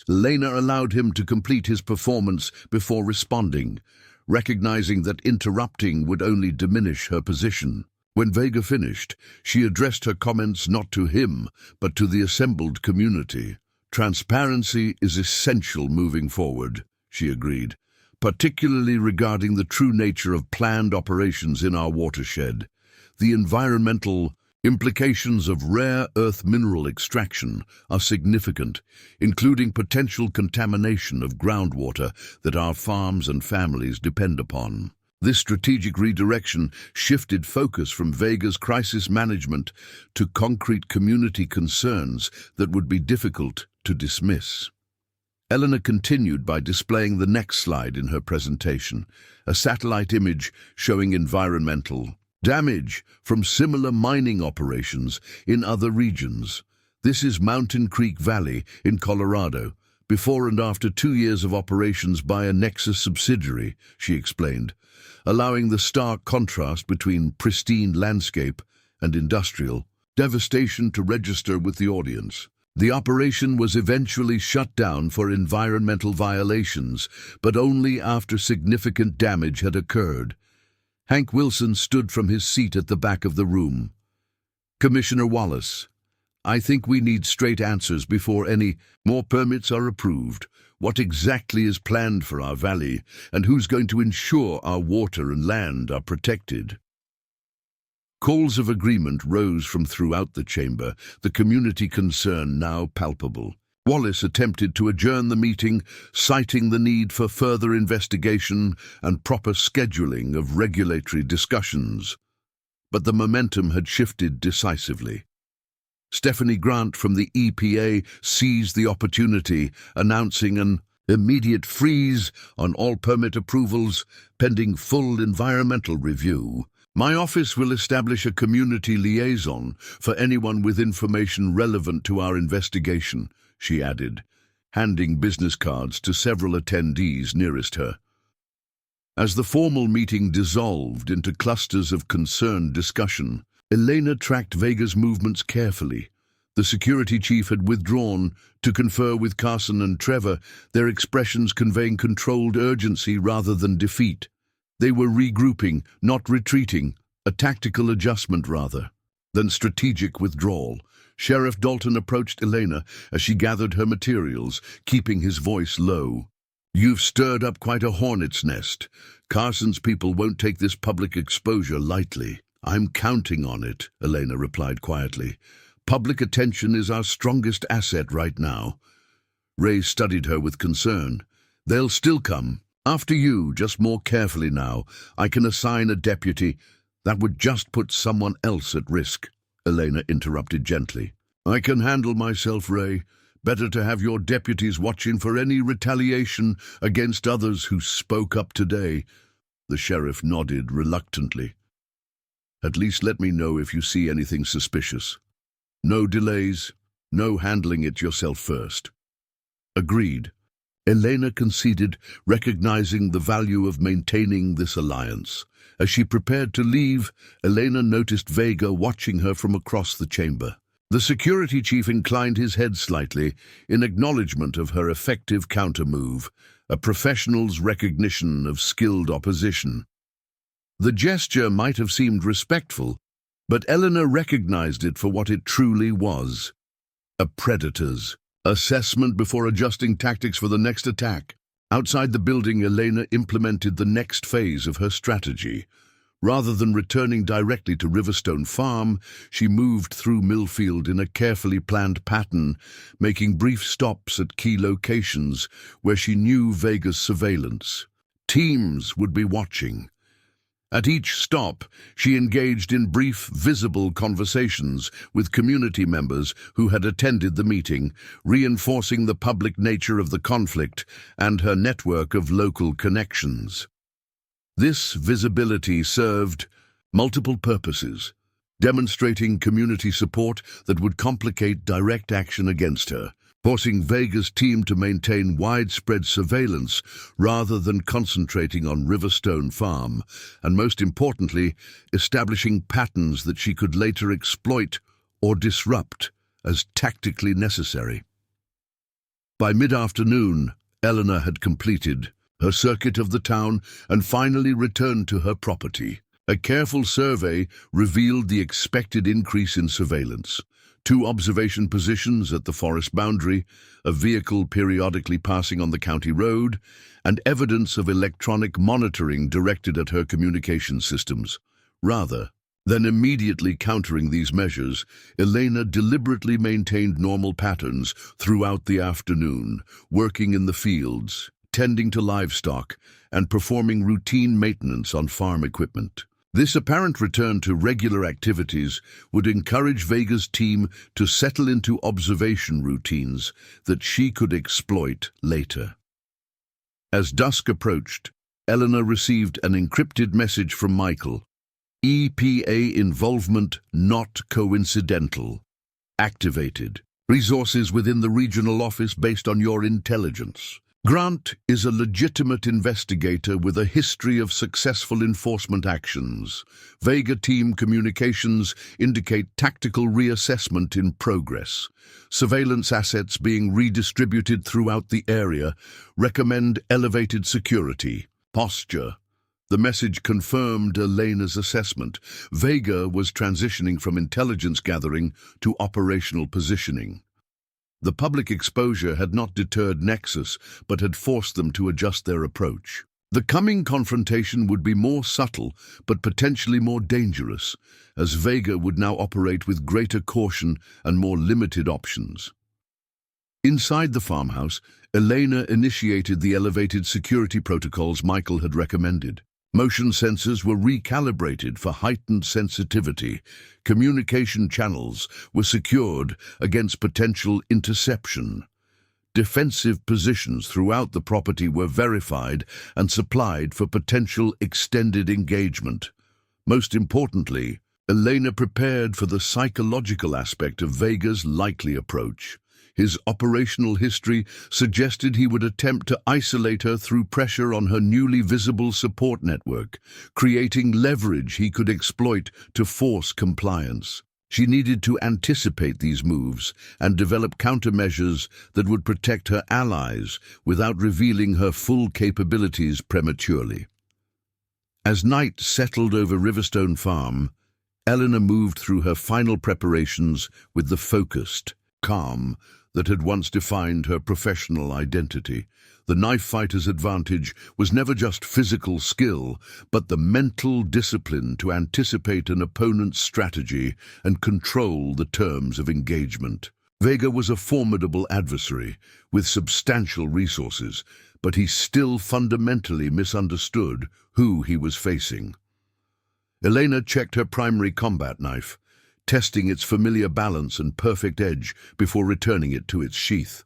Elena allowed him to complete his performance before responding, recognizing that interrupting would only diminish her position. When Vega finished, she addressed her comments not to him, but to the assembled community. Transparency is essential moving forward, she agreed, particularly regarding the true nature of planned operations in our watershed. The environmental implications of rare earth mineral extraction are significant, including potential contamination of groundwater that our farms and families depend upon. This strategic redirection shifted focus from Vega's crisis management to concrete community concerns that would be difficult to dismiss. Elena continued by displaying the next slide in her presentation, a satellite image showing environmental damage from similar mining operations in other regions. This is Mountain Creek Valley in Colorado, before and after 2 years of operations by a Nexus subsidiary, she explained, allowing the stark contrast between pristine landscape and industrial devastation to register with the audience. The operation was eventually shut down for environmental violations, but only after significant damage had occurred. Hank Wilson stood from his seat at the back of the room. Commissioner Wallace, I think we need straight answers before any more permits are approved. What exactly is planned for our valley, and who's going to ensure our water and land are protected? Calls of agreement rose from throughout the chamber, the community concern now palpable. Wallace attempted to adjourn the meeting, citing the need for further investigation and proper scheduling of regulatory discussions. But the momentum had shifted decisively. Stephanie Grant from the EPA seized the opportunity, announcing an immediate freeze on all permit approvals pending full environmental review. My office will establish a community liaison for anyone with information relevant to our investigation, she added, handing business cards to several attendees nearest her. As the formal meeting dissolved into clusters of concerned discussion, Elena tracked Vega's movements carefully. The security chief had withdrawn to confer with Carson and Trevor, their expressions conveying controlled urgency rather than defeat. They were regrouping, not retreating, a tactical adjustment rather than strategic withdrawal. Sheriff Dalton approached Elena as she gathered her materials, keeping his voice low. You've stirred up quite a hornet's nest. Carson's people won't take this public exposure lightly. I'm counting on it, Elena replied quietly. Public attention is our strongest asset right now. Ray studied her with concern. They'll still come. After you, just more carefully now. I can assign a deputy. That would just put someone else at risk, Elena interrupted gently. I can handle myself, Ray. Better to have your deputies watching for any retaliation against others who spoke up today. The sheriff nodded reluctantly. At least let me know if you see anything suspicious. No delays, no handling it yourself first. Agreed. Elena conceded, recognizing the value of maintaining this alliance. As she prepared to leave, Elena noticed Vega watching her from across the chamber. The security chief inclined his head slightly in acknowledgement of her effective countermove, a professional's recognition of skilled opposition. The gesture might have seemed respectful, but Elena recognized it for what it truly was: a predator's assessment before adjusting tactics for the next attack. Outside the building, Elena implemented the next phase of her strategy. Rather than returning directly to Riverstone Farm, she moved through Millfield in a carefully planned pattern, making brief stops at key locations where she knew Vega's surveillance. Teams would be watching. At each stop, she engaged in brief, visible conversations with community members who had attended the meeting, reinforcing the public nature of the conflict and her network of local connections. This visibility served multiple purposes, demonstrating community support that would complicate direct action against her, forcing Vega's team to maintain widespread surveillance rather than concentrating on Riverstone Farm, and most importantly, establishing patterns that she could later exploit or disrupt as tactically necessary. By mid-afternoon, Eleanor had completed her circuit of the town and finally returned to her property. A careful survey revealed the expected increase in surveillance. 2 observation positions at the forest boundary, a vehicle periodically passing on the county road, and evidence of electronic monitoring directed at her communication systems. Rather than immediately countering these measures, Elena deliberately maintained normal patterns throughout the afternoon, working in the fields, tending to livestock, and performing routine maintenance on farm equipment. This apparent return to regular activities would encourage Vega's team to settle into observation routines that she could exploit later. As dusk approached, Eleanor received an encrypted message from Michael. EPA involvement not coincidental. Activated. Resources within the regional office based on your intelligence. Grant is a legitimate investigator with a history of successful enforcement actions. Vega team communications indicate tactical reassessment in progress. Surveillance assets being redistributed throughout the area. Recommend elevated security. Posture. The message confirmed Elena's assessment. Vega was transitioning from intelligence gathering to operational positioning. The public exposure had not deterred Nexus, but had forced them to adjust their approach. The coming confrontation would be more subtle, but potentially more dangerous, as Vega would now operate with greater caution and more limited options. Inside the farmhouse, Elena initiated the elevated security protocols Michael had recommended. Motion sensors were recalibrated for heightened sensitivity. Communication channels were secured against potential interception. Defensive positions throughout the property were verified and supplied for potential extended engagement. Most importantly, Elena prepared for the psychological aspect of Vega's likely approach. His operational history suggested he would attempt to isolate her through pressure on her newly visible support network, creating leverage he could exploit to force compliance. She needed to anticipate these moves and develop countermeasures that would protect her allies without revealing her full capabilities prematurely. As night settled over Riverstone Farm, Eleanor moved through her final preparations with the focused, calm that had once defined her professional identity. The knife fighter's advantage was never just physical skill, but the mental discipline to anticipate an opponent's strategy and control the terms of engagement. Vega was a formidable adversary with substantial resources, but he still fundamentally misunderstood who he was facing. Elena checked her primary combat knife, testing its familiar balance and perfect edge before returning it to its sheath.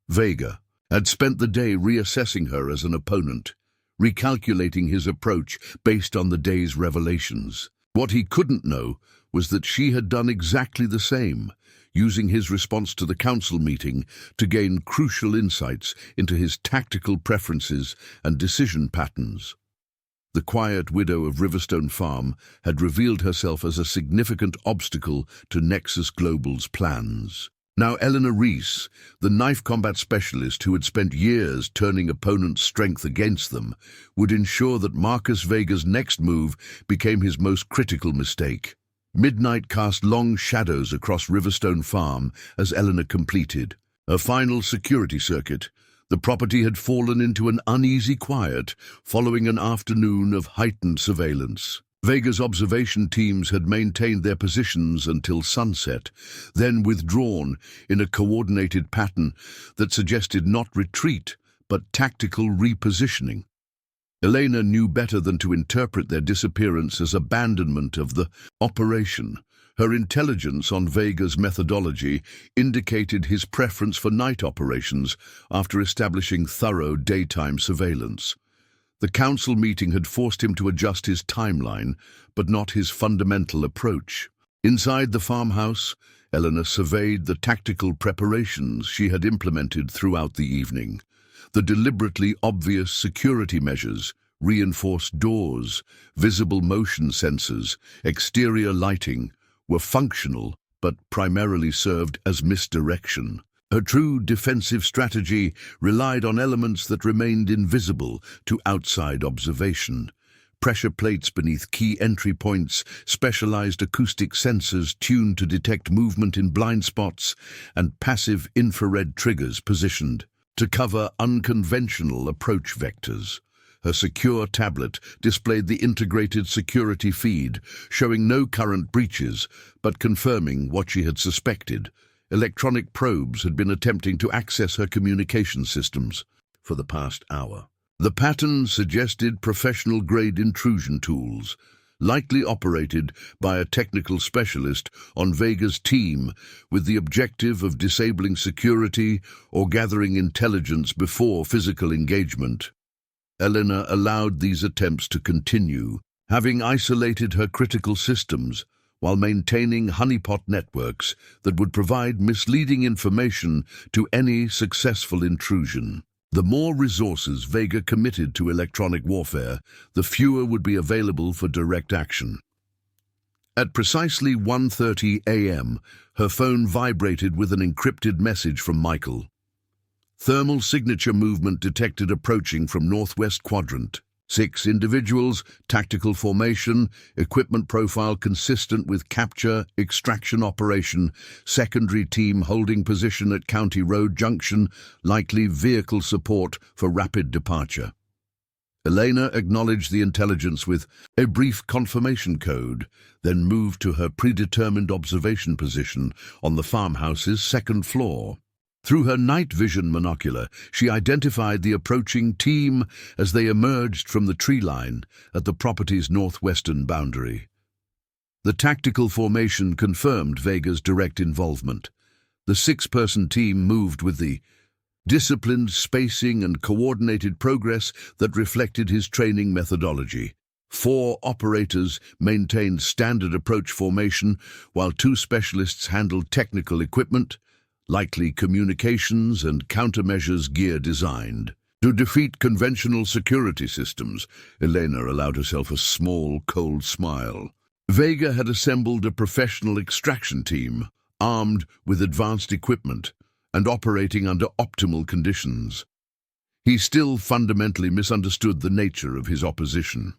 Vega had spent the day reassessing her as an opponent, recalculating his approach based on the day's revelations. What he couldn't know was that she had done exactly the same, using his response to the council meeting to gain crucial insights into his tactical preferences and decision patterns. The quiet widow of Riverstone Farm had revealed herself as a significant obstacle to Nexus Global's plans. Now Eleanor Reese, the knife combat specialist who had spent years turning opponents' strength against them, would ensure that Marcus Vega's next move became his most critical mistake. Midnight cast long shadows across Riverstone Farm as Eleanor completed her final security circuit. The property had fallen into an uneasy quiet following an afternoon of heightened surveillance. Vega's observation teams had maintained their positions until sunset, then withdrawn in a coordinated pattern that suggested not retreat, but tactical repositioning. Elena knew better than to interpret their disappearance as abandonment of the operation. Her intelligence on Vega's methodology indicated his preference for night operations after establishing thorough daytime surveillance. The council meeting had forced him to adjust his timeline, but not his fundamental approach. Inside the farmhouse, Eleanor surveyed the tactical preparations she had implemented throughout the evening. The deliberately obvious security measures, reinforced doors, visible motion sensors, exterior lighting, were functional but primarily served as misdirection. Her true defensive strategy relied on elements that remained invisible to outside observation. Pressure plates beneath key entry points, specialized acoustic sensors tuned to detect movement in blind spots, and passive infrared triggers positioned to cover unconventional approach vectors. Her secure tablet displayed the integrated security feed, showing no current breaches, but confirming what she had suspected. Electronic probes had been attempting to access her communication systems for the past hour. The pattern suggested professional-grade intrusion tools, likely operated by a technical specialist on Vega's team with the objective of disabling security or gathering intelligence before physical engagement. Eleanor allowed these attempts to continue, having isolated her critical systems while maintaining honeypot networks that would provide misleading information to any successful intrusion. The more resources Vega committed to electronic warfare, the fewer would be available for direct action. At precisely 1:30 a.m., her phone vibrated with an encrypted message from Michael. Thermal signature movement detected approaching from northwest quadrant. 6 individuals, tactical formation, equipment profile consistent with capture, extraction operation, secondary team holding position at County Road Junction, likely vehicle support for rapid departure. Elena acknowledged the intelligence with a brief confirmation code, then moved to her predetermined observation position on the farmhouse's second floor. Through her night vision monocular, she identified the approaching team as they emerged from the tree line at the property's northwestern boundary. The tactical formation confirmed Vega's direct involvement. The 6-person team moved with the disciplined spacing and coordinated progress that reflected his training methodology. 4 operators maintained standard approach formation, while 2 specialists handled technical equipment, likely communications and countermeasures gear designed. To defeat conventional security systems, Elena allowed herself a small, cold smile. Vega had assembled a professional extraction team, armed with advanced equipment and operating under optimal conditions. He still fundamentally misunderstood the nature of his opposition.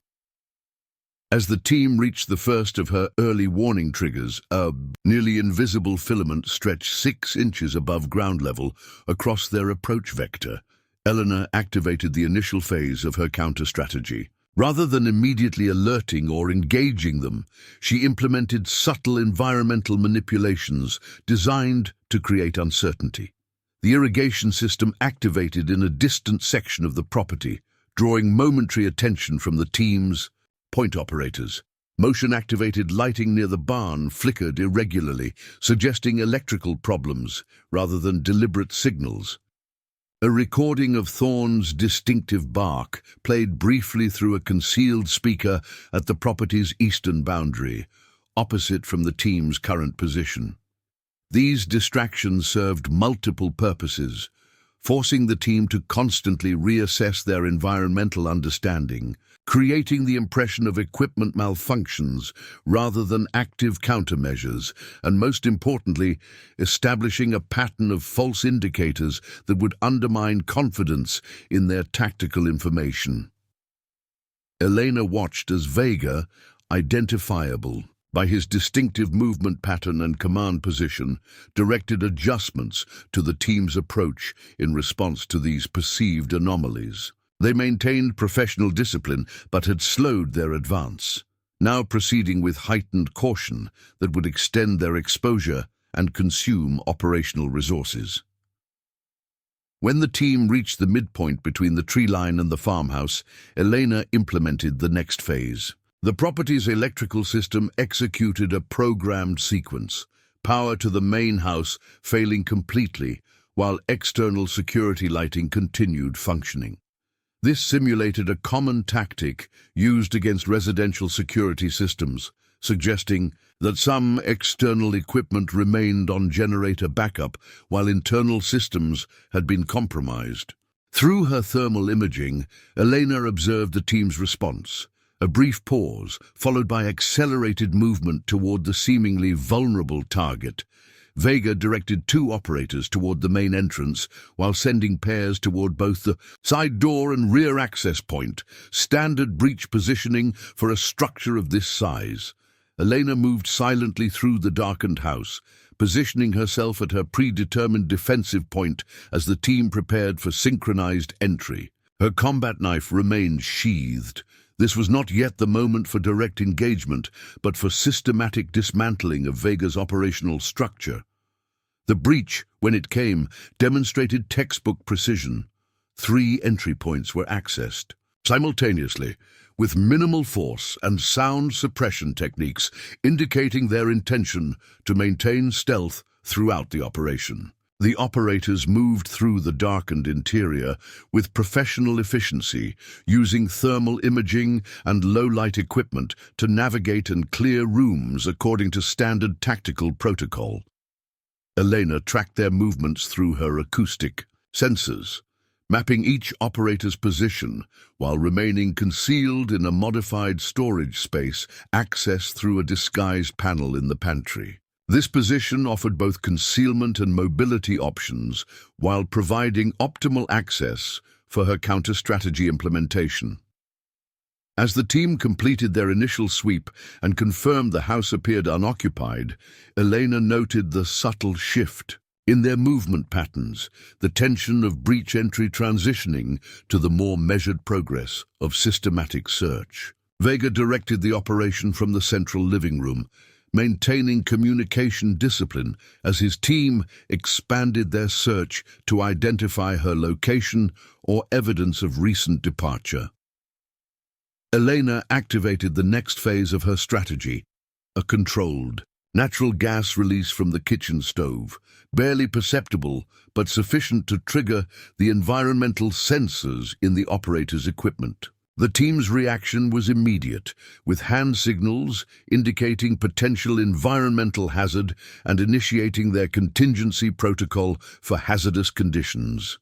As the team reached the first of her early warning triggers, a nearly invisible filament stretched 6 inches above ground level across their approach vector. Eleanor activated the initial phase of her counter-strategy. Rather than immediately alerting or engaging them, she implemented subtle environmental manipulations designed to create uncertainty. The irrigation system activated in a distant section of the property, drawing momentary attention from the team's point operators. Motion-activated lighting near the barn flickered irregularly, suggesting electrical problems rather than deliberate signals. A recording of Thorne's distinctive bark played briefly through a concealed speaker at the property's eastern boundary, opposite from the team's current position. These distractions served multiple purposes, forcing the team to constantly reassess their environmental understanding, creating the impression of equipment malfunctions rather than active countermeasures, and most importantly, establishing a pattern of false indicators that would undermine confidence in their tactical information. Elena watched as Vega, identifiable by his distinctive movement pattern and command position, directed adjustments to the team's approach in response to these perceived anomalies. They maintained professional discipline but had slowed their advance, now proceeding with heightened caution that would extend their exposure and consume operational resources. When the team reached the midpoint between the tree line and the farmhouse, Elena implemented the next phase. The property's electrical system executed a programmed sequence, power to the main house failing completely, while external security lighting continued functioning. This simulated a common tactic used against residential security systems, suggesting that some external equipment remained on generator backup while internal systems had been compromised. Through her thermal imaging, Elena observed the team's response. A brief pause, followed by accelerated movement toward the seemingly vulnerable target. Vega directed 2 operators toward the main entrance, while sending pairs toward both the side door and rear access point, standard breach positioning for a structure of this size. Elena moved silently through the darkened house, positioning herself at her predetermined defensive point as the team prepared for synchronized entry. Her combat knife remained sheathed. This was not yet the moment for direct engagement, but for systematic dismantling of Vega's operational structure. The breach, when it came, demonstrated textbook precision. 3 entry points were accessed simultaneously, with minimal force and sound suppression techniques indicating their intention to maintain stealth throughout the operation. The operators moved through the darkened interior with professional efficiency, using thermal imaging and low-light equipment to navigate and clear rooms according to standard tactical protocol. Elena tracked their movements through her acoustic sensors, mapping each operator's position while remaining concealed in a modified storage space accessed through a disguised panel in the pantry. This position offered both concealment and mobility options while providing optimal access for her counter-strategy implementation. As the team completed their initial sweep and confirmed the house appeared unoccupied, Elena noted the subtle shift in their movement patterns, the tension of breach entry transitioning to the more measured progress of systematic search. Vega directed the operation from the central living room, maintaining communication discipline as his team expanded their search to identify her location or evidence of recent departure. Elena activated the next phase of her strategy, a controlled, natural gas release from the kitchen stove, barely perceptible but sufficient to trigger the environmental sensors in the operator's equipment. The team's reaction was immediate, with hand signals indicating potential environmental hazard and initiating their contingency protocol for hazardous conditions.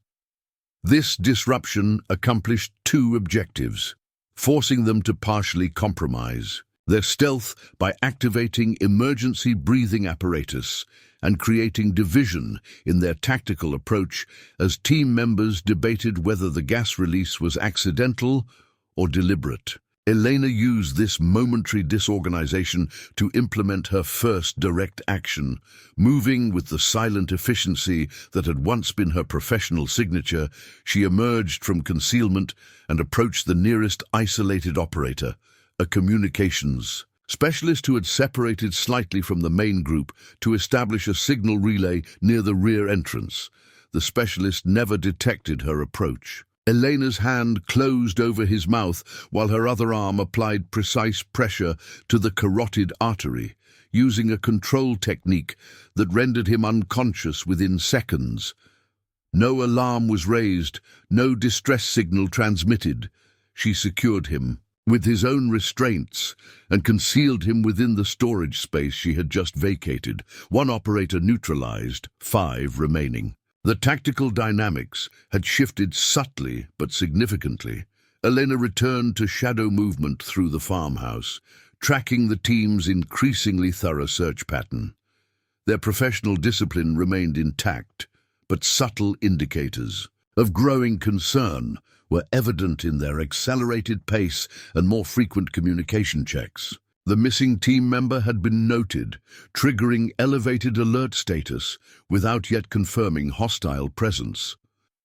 This disruption accomplished 2 objectives, forcing them to partially compromise their stealth by activating emergency breathing apparatus and creating division in their tactical approach as team members debated whether the gas release was accidental or deliberate. Elena used this momentary disorganization to implement her first direct action. Moving with the silent efficiency that had once been her professional signature, she emerged from concealment and approached the nearest isolated operator, a communications specialist who had separated slightly from the main group to establish a signal relay near the rear entrance. The specialist never detected her approach. Elena's hand closed over his mouth while her other arm applied precise pressure to the carotid artery, using a control technique that rendered him unconscious within seconds. No alarm was raised, no distress signal transmitted. She secured him with his own restraints and concealed him within the storage space she had just vacated. 1 operator neutralized, 5 remaining. The tactical dynamics had shifted subtly but significantly. Elena returned to shadow movement through the farmhouse, tracking the team's increasingly thorough search pattern. Their professional discipline remained intact, but subtle indicators of growing concern were evident in their accelerated pace and more frequent communication checks. The missing team member had been noted, triggering elevated alert status without yet confirming hostile presence.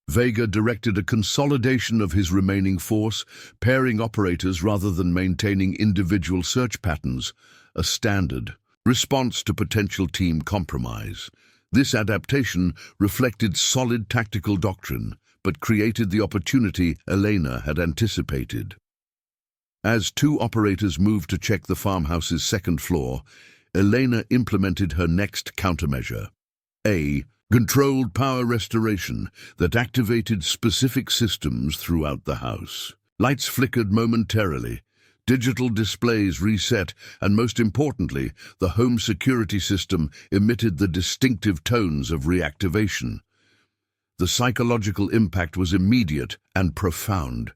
Vega directed a consolidation of his remaining force, pairing operators rather than maintaining individual search patterns, a standard response to potential team compromise. This adaptation reflected solid tactical doctrine, but created the opportunity Elena had anticipated. As 2 operators moved to check the farmhouse's second floor, Elena implemented her next countermeasure, a controlled power restoration that activated specific systems throughout the house. Lights flickered momentarily, digital displays reset, and most importantly, the home security system emitted the distinctive tones of reactivation. The psychological impact was immediate and profound.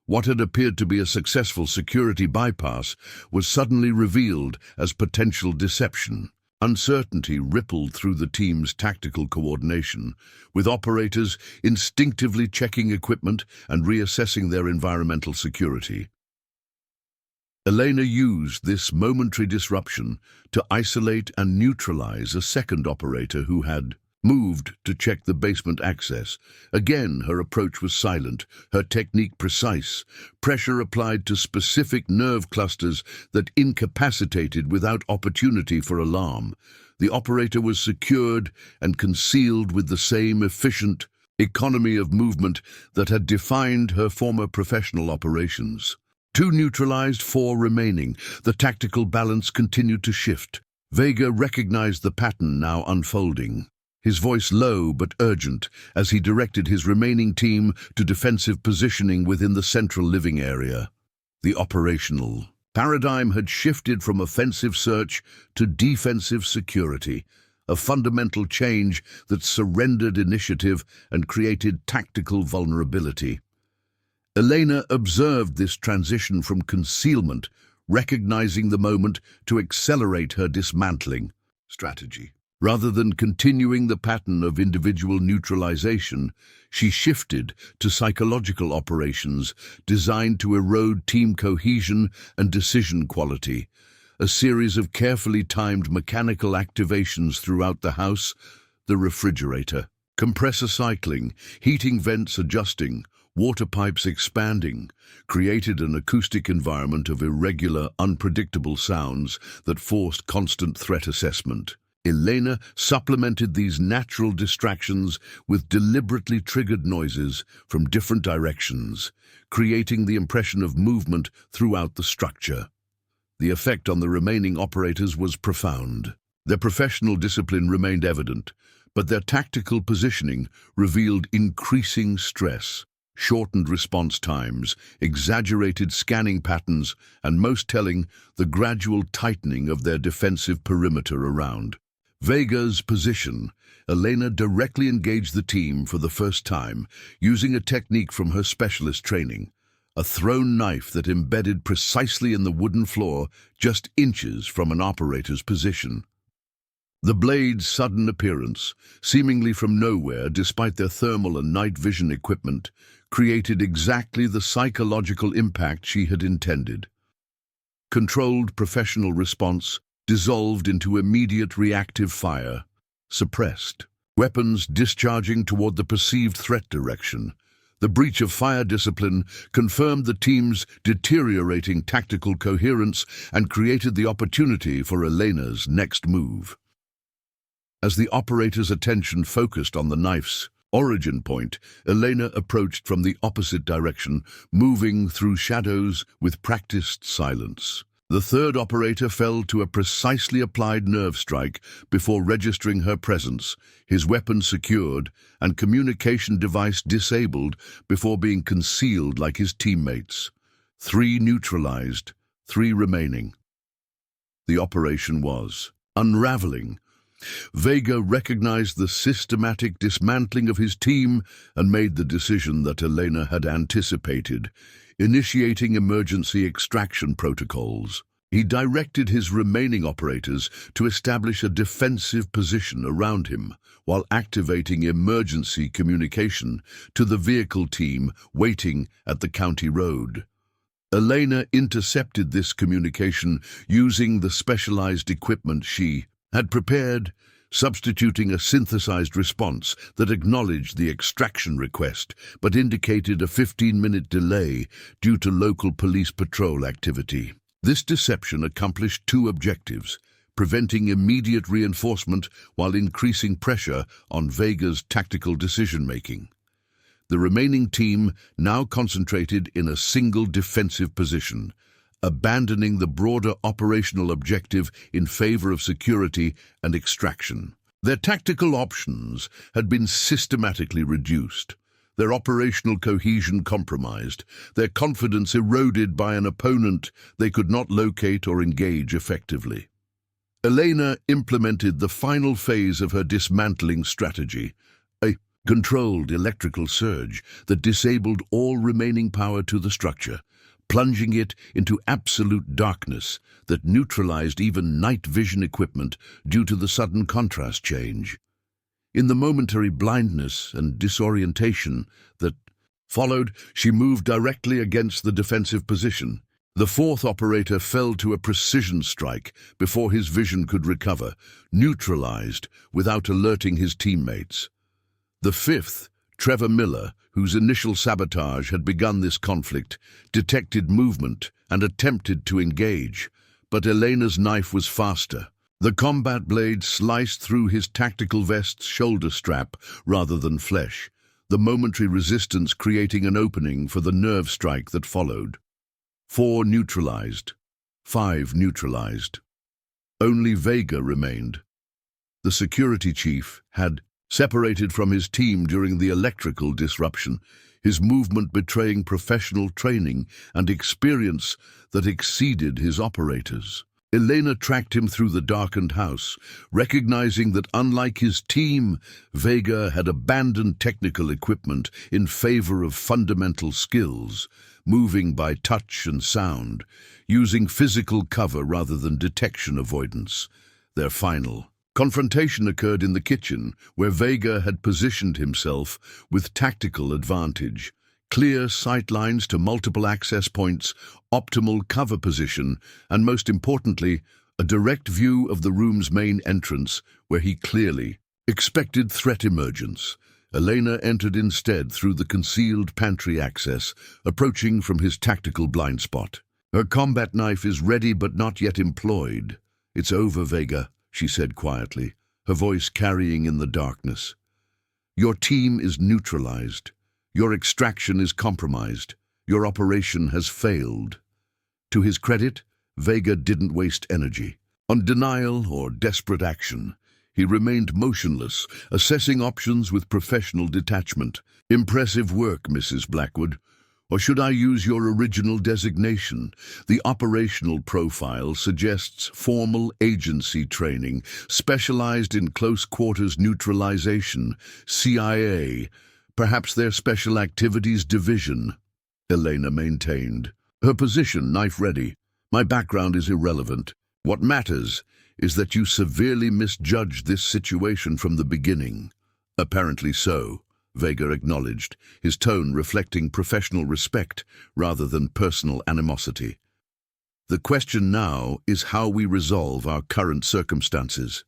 What had appeared to be a successful security bypass was suddenly revealed as potential deception. Uncertainty rippled through the team's tactical coordination, with operators instinctively checking equipment and reassessing their environmental security. Elena used this momentary disruption to isolate and neutralize a second operator who had moved to check the basement access. Again, her approach was silent, her technique precise, pressure applied to specific nerve clusters that incapacitated without opportunity for alarm. The operator was secured and concealed with the same efficient economy of movement that had defined her former professional operations. 2 neutralized, 4 remaining. The tactical balance continued to shift. Vega recognized the pattern now unfolding. His voice low but urgent as he directed his remaining team to defensive positioning within the central living area. The operational paradigm had shifted from offensive search to defensive security, a fundamental change that surrendered initiative and created tactical vulnerability. Elena observed this transition from concealment, recognizing the moment to accelerate her dismantling strategy. Rather than continuing the pattern of individual neutralization, she shifted to psychological operations designed to erode team cohesion and decision quality. A series of carefully timed mechanical activations throughout the house: the refrigerator, compressor cycling, heating vents adjusting, water pipes expanding, created an acoustic environment of irregular, unpredictable sounds that forced constant threat assessment. Elena supplemented these natural distractions with deliberately triggered noises from different directions, creating the impression of movement throughout the structure. The effect on the remaining operators was profound. Their professional discipline remained evident, but their tactical positioning revealed increasing stress. Shortened response times, exaggerated scanning patterns, and most telling, the gradual tightening of their defensive perimeter around Vega's position. Elena directly engaged the team for the first time, using a technique from her specialist training, a thrown knife that embedded precisely in the wooden floor just inches from an operator's position. The blade's sudden appearance, seemingly from nowhere despite their thermal and night vision equipment, created exactly the psychological impact she had intended. Controlled professional response dissolved into immediate reactive fire, suppressed. Weapons discharging toward the perceived threat direction. The breach of fire discipline confirmed the team's deteriorating tactical coherence and created the opportunity for Elena's next move. As the operator's attention focused on the knife's origin point, Elena approached from the opposite direction, moving through shadows with practiced silence. The third operator fell to a precisely applied nerve strike before registering her presence, his weapon secured and communication device disabled before being concealed like his teammates. 3 neutralized, 3 remaining. The operation was unraveling. Vega recognized the systematic dismantling of his team and made the decision that Elena had anticipated, initiating emergency extraction protocols. He directed his remaining operators to establish a defensive position around him, while activating emergency communication to the vehicle team waiting at the county road. Elena intercepted this communication using the specialized equipment she had prepared, substituting a synthesized response that acknowledged the extraction request but indicated a 15-minute delay due to local police patrol activity. This deception accomplished 2 objectives: preventing immediate reinforcement while increasing pressure on Vega's tactical decision-making. The remaining team now concentrated in a single defensive position, abandoning the broader operational objective in favor of security and extraction. Their tactical options had been systematically reduced, their operational cohesion compromised, their confidence eroded by an opponent they could not locate or engage effectively. Elena implemented the final phase of her dismantling strategy, a controlled electrical surge that disabled all remaining power to the structure, plunging it into absolute darkness that neutralized even night vision equipment due to the sudden contrast change. In the momentary blindness and disorientation that followed, she moved directly against the defensive position. The fourth operator fell to a precision strike before his vision could recover, neutralized without alerting his teammates. The fifth, Trevor Miller, whose initial sabotage had begun this conflict, detected movement and attempted to engage, but Elena's knife was faster. The combat blade sliced through his tactical vest's shoulder strap rather than flesh, the momentary resistance creating an opening for the nerve strike that followed. 4 neutralized. 5 neutralized. Only Vega remained. The security chief had separated from his team during the electrical disruption, his movement betraying professional training and experience that exceeded his operators. Elena tracked him through the darkened house, recognizing that unlike his team, Vega had abandoned technical equipment in favor of fundamental skills, moving by touch and sound, using physical cover rather than detection avoidance. Their final confrontation occurred in the kitchen, where Vega had positioned himself with tactical advantage. Clear sight lines to multiple access points, optimal cover position, and most importantly, a direct view of the room's main entrance, where he clearly expected threat emergence. Elena entered instead through the concealed pantry access, approaching from his tactical blind spot. Her combat knife is ready but not yet employed. "It's over, Vega," she said quietly, her voice carrying in the darkness. "Your team is neutralized. Your extraction is compromised. Your operation has failed." To his credit, Vega didn't waste energy on denial or desperate action. He remained motionless, assessing options with professional detachment. "Impressive work, Mrs. Blackwood. Or should I use your original designation? The operational profile suggests formal agency training, specialized in close quarters neutralization, CIA, perhaps their Special Activities Division," Elena maintained. Her position knife ready. "My background is irrelevant. What matters is that you severely misjudged this situation from the beginning." "Apparently so," Vega acknowledged, his tone reflecting professional respect rather than personal animosity. "The question now is how we resolve our current circumstances."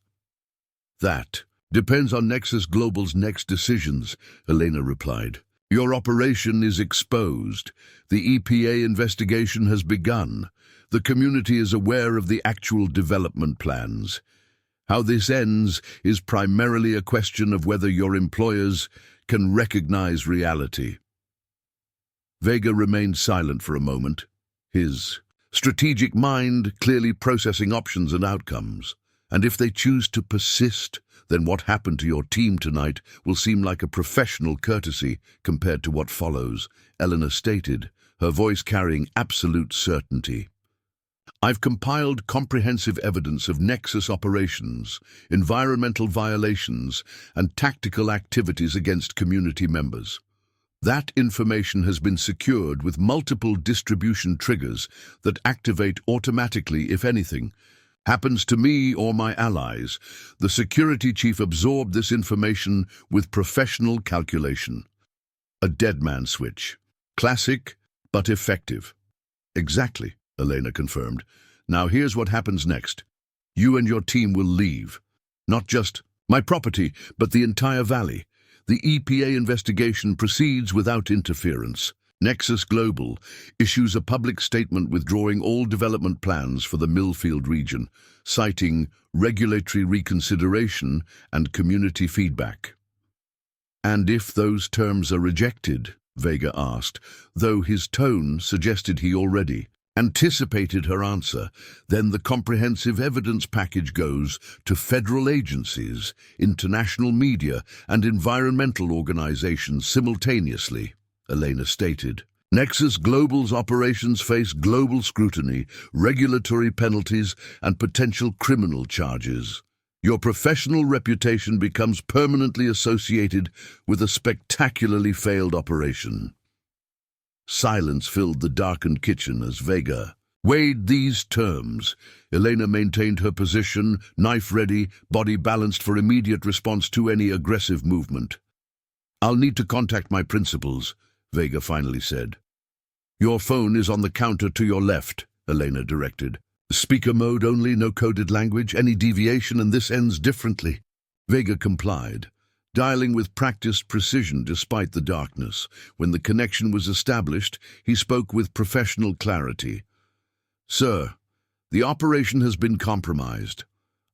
"That depends on Nexus Global's next decisions," Elena replied. "Your operation is exposed. The EPA investigation has begun. The community is aware of the actual development plans. How this ends is primarily a question of whether your employers can recognize reality." Vega remained silent for a moment, his strategic mind clearly processing options and outcomes. "And if they choose to persist, then what happened to your team tonight will seem like a professional courtesy compared to what follows," Elena stated, her voice carrying absolute certainty. "I've compiled comprehensive evidence of Nexus operations, environmental violations, and tactical activities against community members. That information has been secured with multiple distribution triggers that activate automatically if anything happens to me or my allies. The security chief absorbed this information with professional calculation. A dead man switch. Classic, but effective." "Exactly," Elena confirmed. "Now here's what happens next. You and your team will leave. Not just my property, but the entire valley. The EPA investigation proceeds without interference. Nexus Global issues a public statement withdrawing all development plans for the Millfield region, citing regulatory reconsideration and community feedback." "And if those terms are rejected?" Vega asked, though his tone suggested he already anticipated her answer. Then the comprehensive evidence package goes to federal agencies, international media, and environmental organizations simultaneously, Elena stated. Nexus Global's operations face global scrutiny, regulatory penalties, and potential criminal charges. Your professional reputation becomes permanently associated with a spectacularly failed operation. Silence filled the darkened kitchen as Vega weighed these terms. Elena maintained her position, knife ready, body balanced for immediate response to any aggressive movement. "I'll need to contact my principals," Vega finally said. "Your phone is on the counter to your left," Elena directed. "Speaker mode only, no coded language. Any deviation and this ends differently." Vega complied, dialing with practiced precision despite the darkness. When the connection was established, he spoke with professional clarity. "Sir, the operation has been compromised.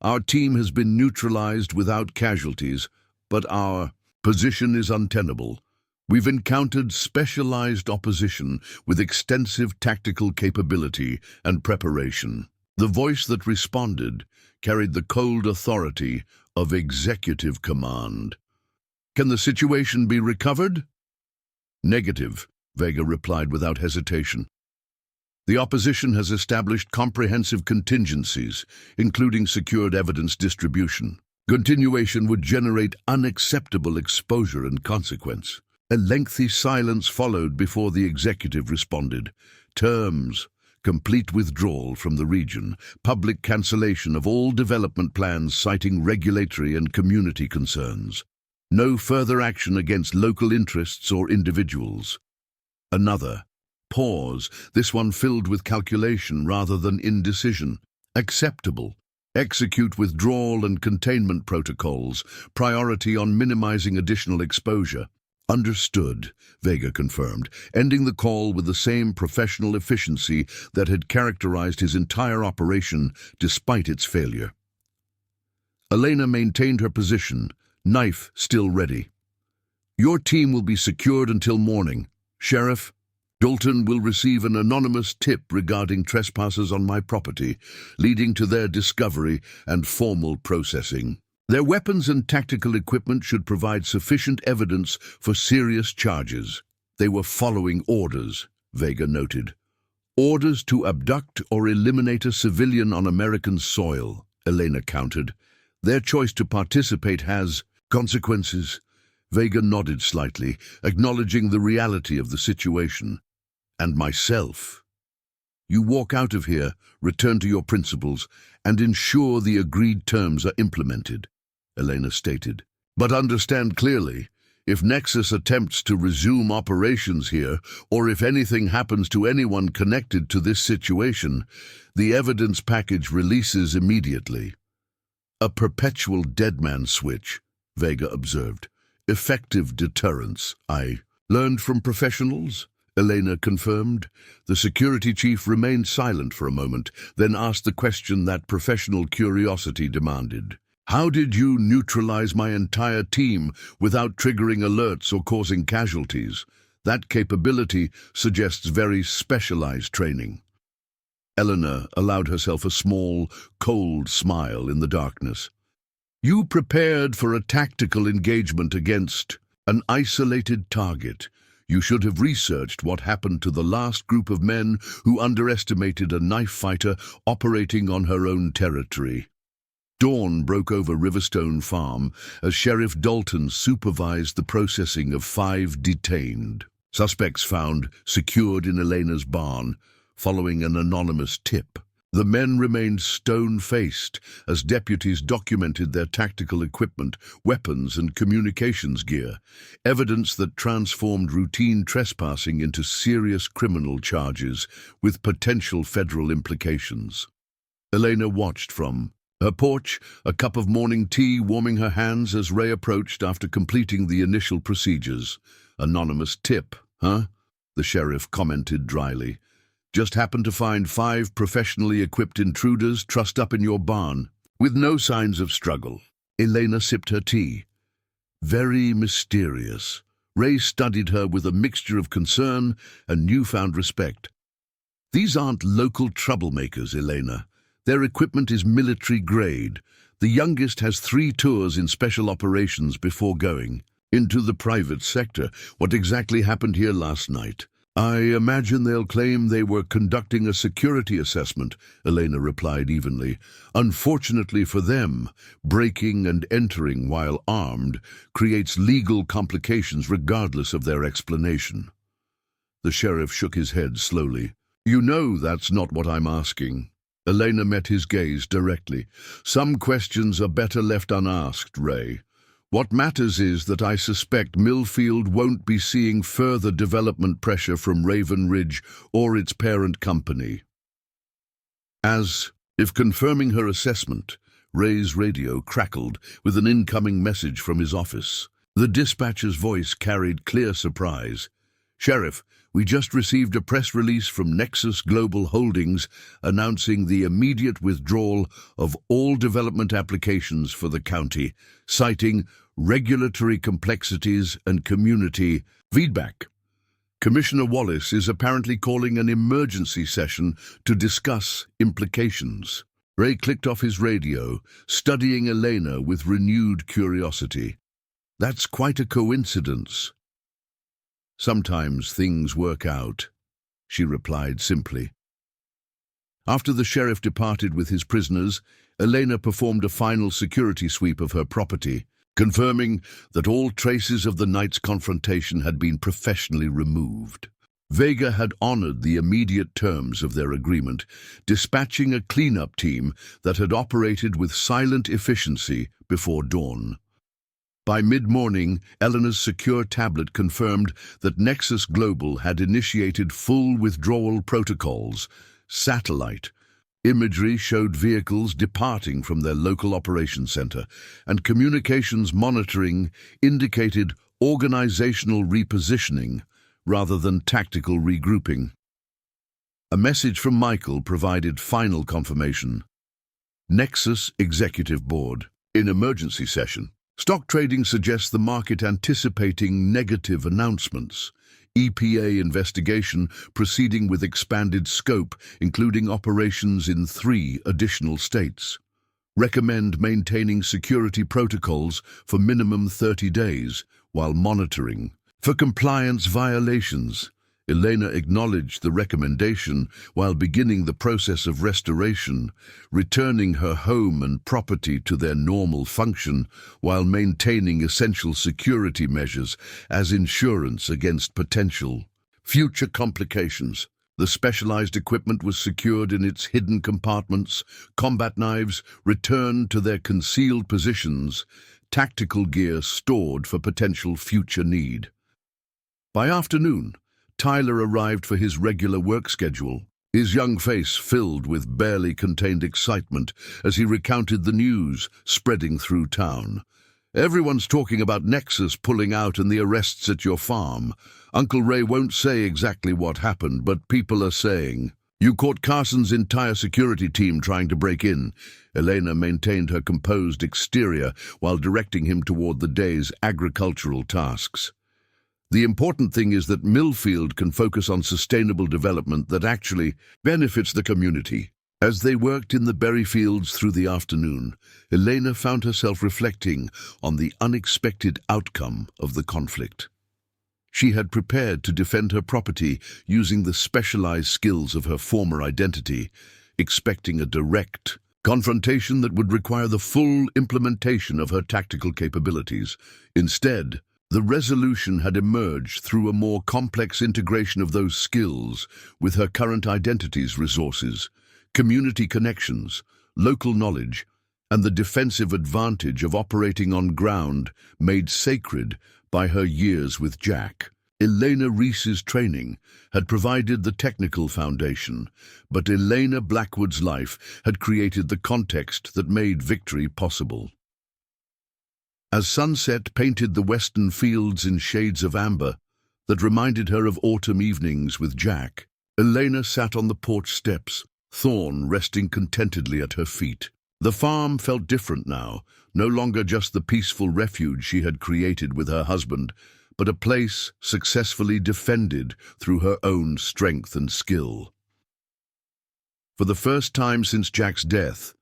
Our team has been neutralized without casualties, but our position is untenable. We've encountered specialized opposition with extensive tactical capability and preparation." The voice that responded carried the cold authority of executive command. "Can the situation be recovered?" "Negative," Vega replied without hesitation. "The opposition has established comprehensive contingencies, including secured evidence distribution. Continuation would generate unacceptable exposure and consequence." A lengthy silence followed before the executive responded. "Terms: complete withdrawal from the region, public cancellation of all development plans citing regulatory and community concerns. No further action against local interests or individuals." Another pause, this one filled with calculation rather than indecision. "Acceptable. Execute withdrawal and containment protocols, priority on minimizing additional exposure." "Understood," Vega confirmed, ending the call with the same professional efficiency that had characterized his entire operation despite its failure. Elena maintained her position, knife still ready. "Your team will be secured until morning. Sheriff, Dalton will receive an anonymous tip regarding trespassers on my property, leading to their discovery and formal processing. Their weapons and tactical equipment should provide sufficient evidence for serious charges." "They were following orders," Vega noted. "Orders to abduct or eliminate a civilian on American soil," Elena countered. "Their choice to participate has consequences." Vega nodded slightly, acknowledging the reality of the situation. "And myself. You walk out of here, return to your principals, and ensure the agreed terms are implemented," Elena stated. "But understand clearly, if Nexus attempts to resume operations here, or if anything happens to anyone connected to this situation, the evidence package releases immediately." "A perpetual deadman switch," Vega observed. "Effective deterrence, I learned from professionals," Elena confirmed. The security chief remained silent for a moment, then asked the question that professional curiosity demanded. "How did you neutralize my entire team without triggering alerts or causing casualties? That capability suggests very specialized training." Eleanor allowed herself a small, cold smile in the darkness. "You prepared for a tactical engagement against an isolated target. You should have researched what happened to the last group of men who underestimated a knife fighter operating on her own territory." Dawn broke over Riverstone Farm as Sheriff Dalton supervised the processing of 5 detained suspects found secured in Elena's barn following an anonymous tip. The men remained stone-faced as deputies documented their tactical equipment, weapons, and communications gear, evidence that transformed routine trespassing into serious criminal charges with potential federal implications. Elena watched from her porch, a cup of morning tea warming her hands as Ray approached after completing the initial procedures. "Anonymous tip, huh?" the sheriff commented dryly. "Just happened to find 5 professionally equipped intruders trussed up in your barn, with no signs of struggle." Elena sipped her tea. Very mysterious. Ray studied her with a mixture of concern and newfound respect. These aren't local troublemakers, Elena. Their equipment is military grade. The youngest has 3 tours in special operations before going into the private sector. What exactly happened here last night? I imagine they'll claim they were conducting a security assessment, Elena replied evenly. Unfortunately for them, breaking and entering while armed creates legal complications regardless of their explanation. The sheriff shook his head slowly. You know that's not what I'm asking. Elena met his gaze directly. Some questions are better left unasked, Ray. What matters is that I suspect Millfield won't be seeing further development pressure from Raven Ridge or its parent company. As if confirming her assessment, Ray's radio crackled with an incoming message from his office. The dispatcher's voice carried clear surprise. Sheriff, we just received a press release from Nexus Global Holdings announcing the immediate withdrawal of all development applications for the county, citing regulatory complexities and community feedback. Commissioner Wallace is apparently calling an emergency session to discuss implications. Ray clicked off his radio, studying Elena with renewed curiosity. That's quite a coincidence. Sometimes things work out, she replied simply. After the sheriff departed with his prisoners, Elena performed a final security sweep of her property, confirming that all traces of the night's confrontation had been professionally removed. Vega had honored the immediate terms of their agreement, dispatching a cleanup team that had operated with silent efficiency before dawn. By mid-morning, Eleanor's secure tablet confirmed that Nexus Global had initiated full withdrawal protocols. Satellite imagery showed vehicles departing from their local operations center, and communications monitoring indicated organizational repositioning rather than tactical regrouping. A message from Michael provided final confirmation. Nexus Executive Board, in emergency session. Stock trading suggests the market anticipating negative announcements. EPA investigation proceeding with expanded scope, including operations in 3 additional states. Recommend maintaining security protocols for minimum 30 days while monitoring for compliance violations. Elena acknowledged the recommendation while beginning the process of restoration, returning her home and property to their normal function while maintaining essential security measures as insurance against potential future complications. The specialized equipment was secured in its hidden compartments, combat knives returned to their concealed positions, tactical gear stored for potential future need. By afternoon, Tyler arrived for his regular work schedule, his young face filled with barely contained excitement as he recounted the news spreading through town. Everyone's talking about Nexus pulling out and the arrests at your farm. Uncle Ray won't say exactly what happened, but people are saying, "You caught Carson's entire security team trying to break in." Elena maintained her composed exterior while directing him toward the day's agricultural tasks. The important thing is that Millfield can focus on sustainable development that actually benefits the community. As they worked in the berry fields through the afternoon, Elena found herself reflecting on the unexpected outcome of the conflict. She had prepared to defend her property using the specialized skills of her former identity, expecting a direct confrontation that would require the full implementation of her tactical capabilities. Instead, the resolution had emerged through a more complex integration of those skills with her current identity's resources, community connections, local knowledge, and the defensive advantage of operating on ground made sacred by her years with Jack. Elena Reese's training had provided the technical foundation, but Elena Blackwood's life had created the context that made victory possible. As sunset painted the western fields in shades of amber that reminded her of autumn evenings with Jack, Elena sat on the porch steps, Thorn resting contentedly at her feet. The farm felt different now, no longer just the peaceful refuge she had created with her husband, but a place successfully defended through her own strength and skill. For the first time since Jack's death,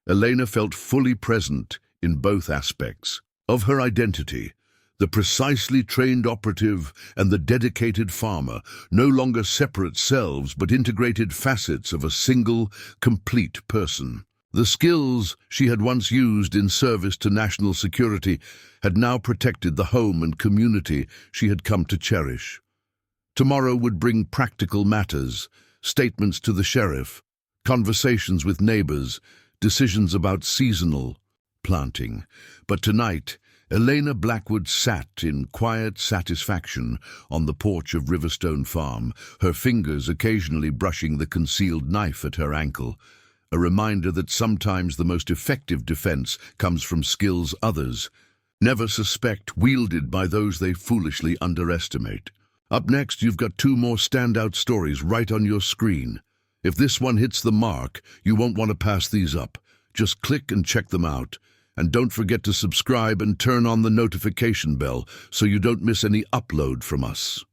Elena felt fully present in both aspects of her identity. The precisely trained operative and the dedicated farmer, no longer separate selves but integrated facets of a single, complete person. The skills she had once used in service to national security had now protected the home and community she had come to cherish. Tomorrow would bring practical matters, statements to the sheriff, conversations with neighbors, decisions about seasonal planting. But tonight, Elena Blackwood sat in quiet satisfaction on the porch of Riverstone Farm, her fingers occasionally brushing the concealed knife at her ankle, a reminder that sometimes the most effective defense comes from skills others never suspect, wielded by those they foolishly underestimate. Up next, you've got two more standout stories right on your screen. If this one hits the mark, you won't want to pass these up. Just click and check them out. And don't forget to subscribe and turn on the notification bell so you don't miss any upload from us.